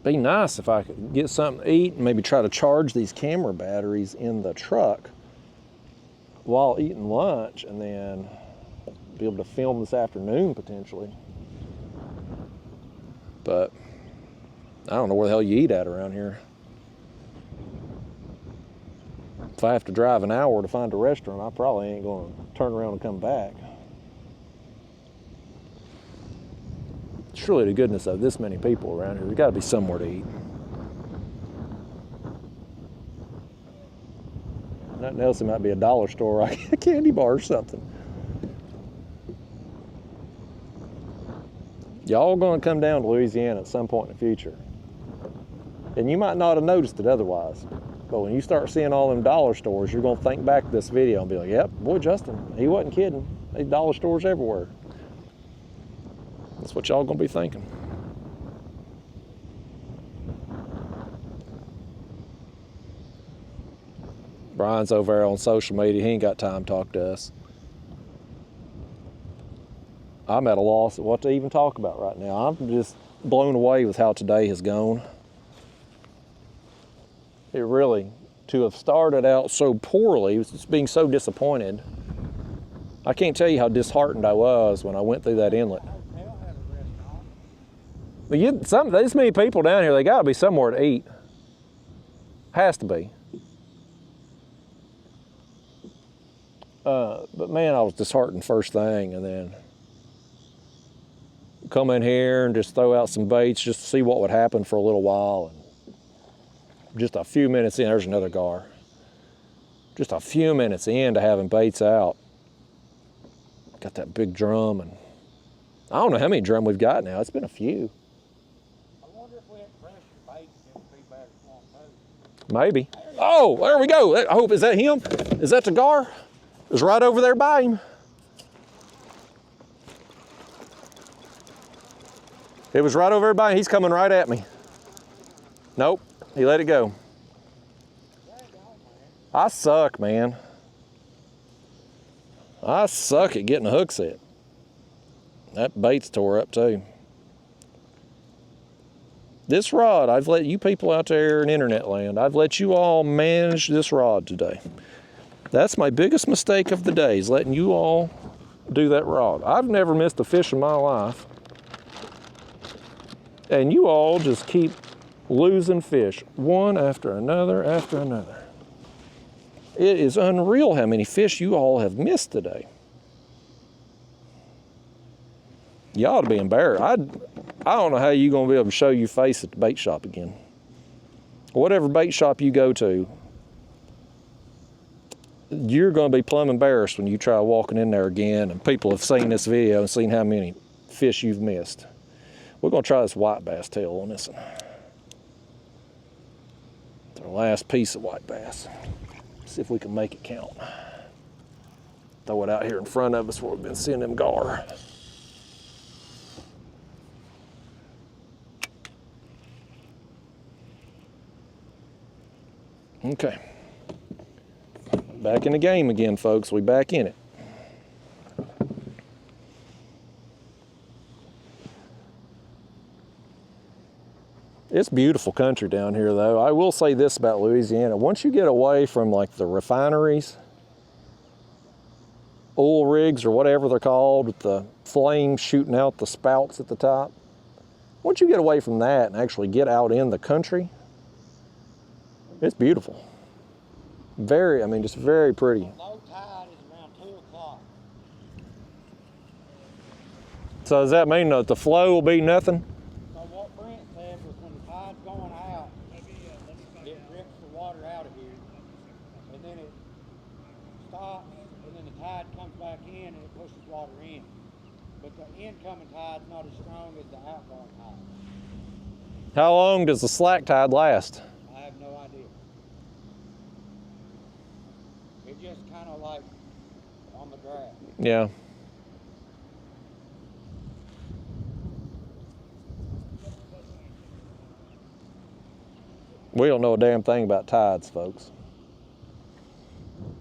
Speaker 1: Be nice if I could get something to eat and maybe try to charge these camera batteries in the truck while eating lunch and then be able to film this afternoon potentially. But I don't know where the hell you eat at around here. If I have to drive an hour to find a restaurant, I probably ain't going to turn around and come back. Surely the goodness of this many people around here, there's got to be somewhere to eat. Nothing else, it might be a dollar store, or a candy bar or something. Y'all gonna come down to Louisiana at some point in the future. And you might not have noticed it otherwise. But when you start seeing all them dollar stores, you're gonna think back to this video and be like, yep, boy, Justin, he wasn't kidding. There's dollar stores everywhere. That's what y'all gonna be thinking. Brian's over there on social media. He ain't got time to talk to us. I'm at a loss at what to even talk about right now. I'm just blown away with how today has gone. It really, to have started out so poorly, just being so disappointed. I can't tell you how disheartened I was when I went through that inlet. But this many people down here, they gotta be somewhere to eat. Has to be. But man, I was disheartened first thing, and then come in here and just throw out some baits just to see what would happen for a little while. And just a few minutes in, there's another gar. Just a few minutes in to having baits out. Got that big drum, and I don't know how many drum we've got now. It's been a few.
Speaker 3: I wonder if we had pressure baits, it would be better for them too.
Speaker 1: Maybe. Oh, there we go. I hope, is that him? Is that the gar? It's right over there by him. It was right over there by him. He's coming right at me. Nope, he let it go. I suck, man. I suck at getting a hook set. That bait's tore up too. This rod, I've let you people out there in internet land, I've let you all manage this rod today. That's my biggest mistake of the day, is letting you all do that rod. I've never missed a fish in my life. And you all just keep losing fish, one after another after another. It is unreal how many fish you all have missed today. You ought to be embarrassed. I don't know how you're gonna be able to show your face at the bait shop again. Whatever bait shop you go to, you're gonna be plumb embarrassed when you try walking in there again and people have seen this video and seen how many fish you've missed. We're gonna try this white bass tail on this one. It's our last piece of white bass. See if we can make it count. Throw it out here in front of us where we've been seeing them gar. Okay. Back in the game again, folks. We back in it. It's beautiful country down here, though. I will say this about Louisiana. Once you get away from like the refineries, oil rigs or whatever they're called, with the flames shooting out the spouts at the top, once you get away from that and actually get out in the country, it's beautiful. Very, I mean, just very pretty.
Speaker 3: Low tide is around 2 o'clock.
Speaker 1: So does that mean that the flow will be nothing?
Speaker 3: So what Brent said was when the tide's going out, it rips the water out of here, and then it stops, and then the tide comes back in and it pushes water in. But the incoming tide's not as strong as the outgoing tide.
Speaker 1: How long does the slack tide last?
Speaker 3: I have no idea. It just kind of like on the graph.
Speaker 1: Yeah. We don't know a damn thing about tides, folks.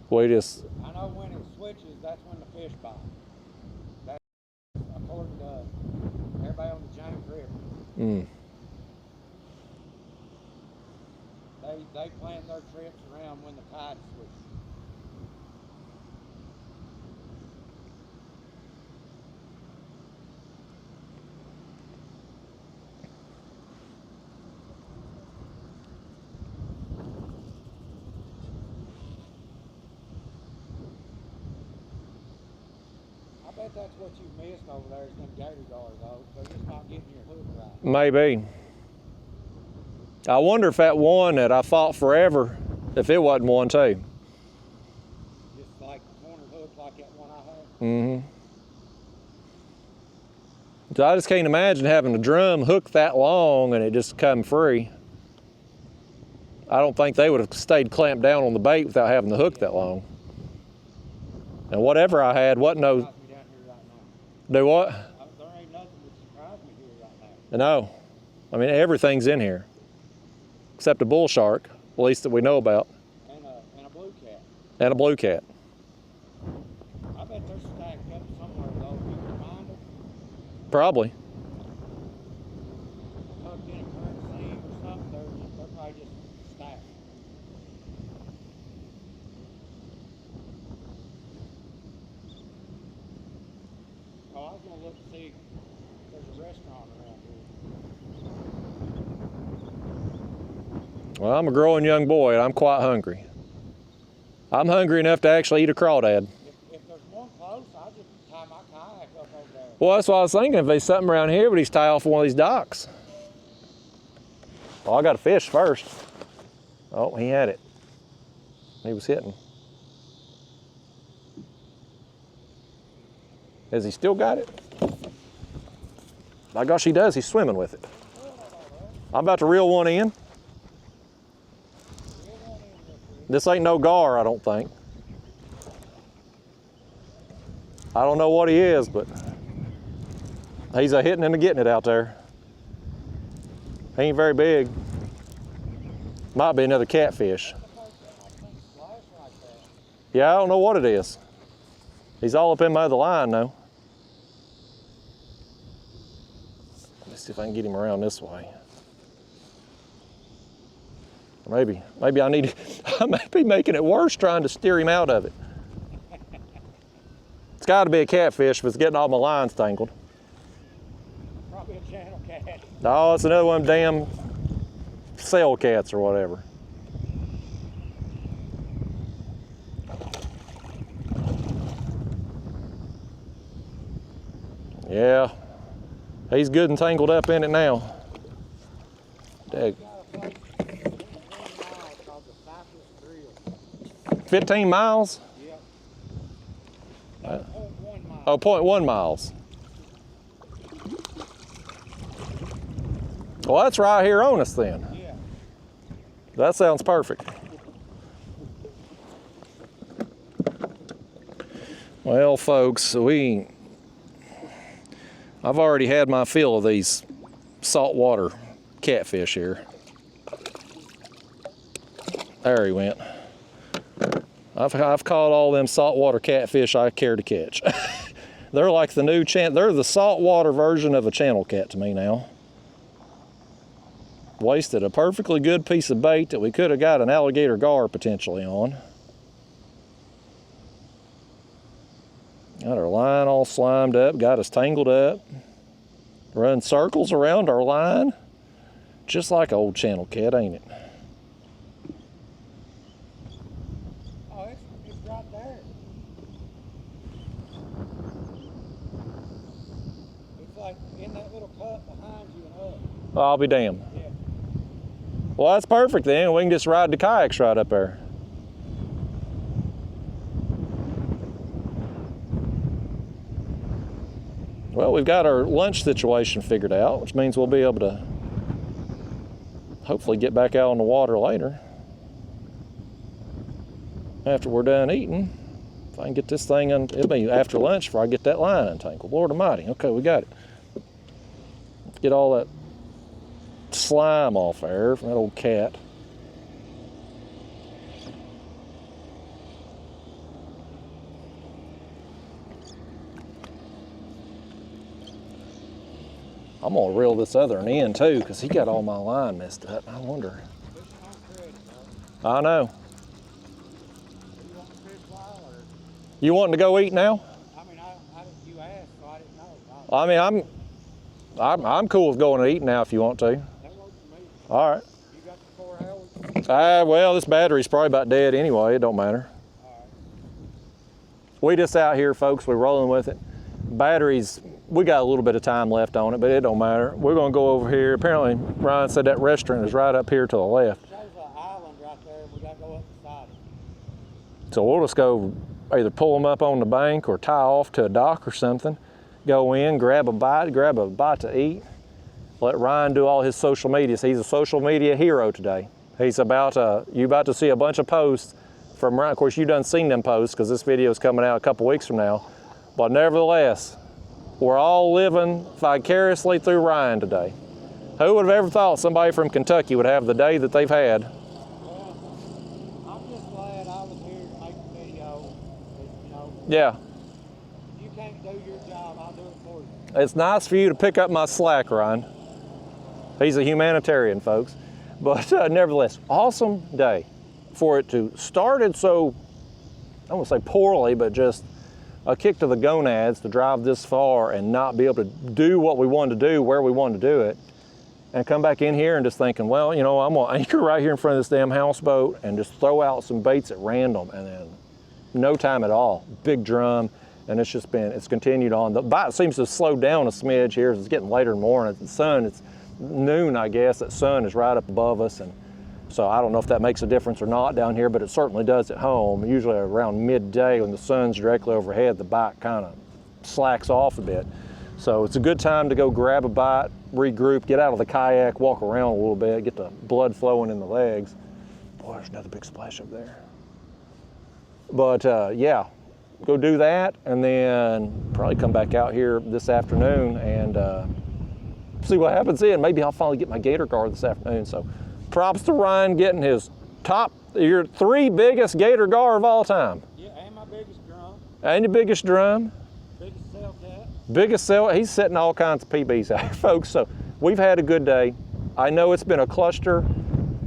Speaker 1: We just...
Speaker 3: I know when it switches, that's when the fish bite. That's according to everybody on the James River.
Speaker 1: Mm.
Speaker 3: They plan their trips around when the tide switches. I bet that's what you missed over there is them gator guards, though. They're just not getting your hook right.
Speaker 1: Maybe. I wonder if that one that I fought forever, if it wasn't one too.
Speaker 3: Just like corner hook like that one I had.
Speaker 1: Mm-hmm. So I just can't imagine having a drum hook that long and it just come free. I don't think they would have stayed clamped down on the bait without having the hook that long. And whatever I had wasn't no.
Speaker 3: Surprise me down here right now.
Speaker 1: Do what?
Speaker 3: There ain't nothing that surprised me here right now.
Speaker 1: No. I mean, everything's in here. Except a bull shark, at least that we know about.
Speaker 3: And a blue cat.
Speaker 1: And a blue cat.
Speaker 3: I bet they're stacked up somewhere though. You can find them.
Speaker 1: Probably.
Speaker 3: Tucked in a current seam or something. They're probably just stacked. Oh, I was gonna look to see if there's a restaurant around here.
Speaker 1: Well, I'm a growing young boy and I'm quite hungry. I'm hungry enough to actually eat a crawdad.
Speaker 3: If there's one close, I'll just tie my kayak up over there.
Speaker 1: Well, that's what I was thinking. If there's something around here, but he's tie off one of these docks. Oh, I got to fish first. Oh, he had it. He was hitting. Has he still got it? My gosh, he does. He's swimming with it. I'm about to reel one in. This ain't no gar, I don't think. I don't know what he is, but he's a hitting and a getting it out there. He ain't very big. Might be another catfish. Yeah, I don't know what it is. He's all up in my other line though. Let's see if I can get him around this way. Maybe I need, I may be making it worse trying to steer him out of it. It's got to be a catfish if it's getting all my lines tangled.
Speaker 3: Probably a channel cat.
Speaker 1: No, it's another one of them damn cell cats or whatever. Yeah, he's good and tangled up in it now. Dag. 15 miles?
Speaker 3: Yep. No, 0.1 mile.
Speaker 1: Oh, 0.1 miles. Well, that's right here on us then.
Speaker 3: Yeah.
Speaker 1: That sounds perfect. Well, folks, I've already had my fill of these saltwater catfish here. There he went. I've caught all them saltwater catfish I care to catch. They're like the new they're the saltwater version of a channel cat to me now. Wasted a perfectly good piece of bait that we could have got an alligator gar potentially on. Got our line all slimed up, got us tangled up. Run circles around our line. Just like an old channel cat, ain't it?
Speaker 3: Oh, it's right there. It's like in that little cut behind you and up.
Speaker 1: I'll be damned.
Speaker 3: Yeah.
Speaker 1: Well, that's perfect then. We can just ride the kayaks right up there. Well, we've got our lunch situation figured out, which means we'll be able to hopefully get back out on the water later. After we're done eating, if I can get this thing, it'll be after lunch before I get that line untangled. Lord Almighty. Okay, we got it. Get all that slime off there from that old cat. I'm gonna reel this other one in too, because he got all my line messed up. I wonder. I know. You wanting to go eat now?
Speaker 3: I mean, you asked, so I didn't know.
Speaker 1: I mean, I'm cool with going to eat now if you want to.
Speaker 3: That works for me.
Speaker 1: All right.
Speaker 3: You got the 4 hours?
Speaker 1: Well, this battery's probably about dead anyway. It don't matter.
Speaker 3: All right.
Speaker 1: We just out here, folks. We're rolling with it. Batteries, we got a little bit of time left on it, but it don't matter. We're gonna go over here. Apparently, Ryan said that restaurant is right up here to the left.
Speaker 3: There's an island right there, and we got to go up beside it.
Speaker 1: So we'll just go either pull them up on the bank or tie off to a dock or something. Go in, grab a bite to eat. Let Ryan do all his social media. He's a social media hero today. He's you about to see a bunch of posts from Ryan. Of course, you done seen them posts because this video is coming out a couple weeks from now. But nevertheless, we're all living vicariously through Ryan today. Who would have ever thought somebody from Kentucky would have the day that they've had?
Speaker 3: Well, I'm just glad I was here to make the video. You know,
Speaker 1: Yeah.
Speaker 3: if you can't do your job, I'll do it for you.
Speaker 1: It's nice for you to pick up my slack, Ryan. He's a humanitarian, folks. But nevertheless, awesome day. For it to started so, I won't say poorly, but just a kick to the gonads to drive this far and not be able to do what we wanted to do where we wanted to do it, and come back in here and just thinking, well, you know, I'm gonna anchor right here in front of this damn houseboat and just throw out some baits at random, and then no time at all, big drum, and it's continued on. The bite seems to have slowed down a smidge here as it's getting later in the morning. The sun, it's noon, I guess. That sun is right up above us, and so I don't know if that makes a difference or not down here, but it certainly does at home. Usually around midday when the sun's directly overhead, the bite kind of slacks off a bit. So it's a good time to go grab a bite, regroup, get out of the kayak, walk around a little bit, get the blood flowing in the legs. Boy, there's another big splash up there. But yeah, go do that, and then probably come back out here this afternoon and see what happens then. Maybe I'll finally get my gator guard this afternoon. So props to Ryan getting your 3 biggest gator gar of all time.
Speaker 3: Yeah, and my biggest drum.
Speaker 1: And your biggest drum.
Speaker 3: Biggest cell cat.
Speaker 1: Biggest cell, he's setting all kinds of PBs out here, folks. So we've had a good day. I know it's been a cluster,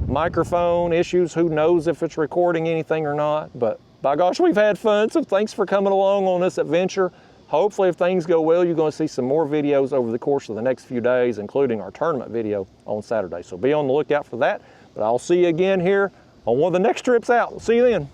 Speaker 1: microphone issues, who knows if it's recording anything or not, but by gosh, we've had fun. So thanks for coming along on this adventure. Hopefully if things go well, you're going to see some more videos over the course of the next few days, including our tournament video on Saturday. So be on the lookout for that. But I'll see you again here on one of the next trips out. See you then.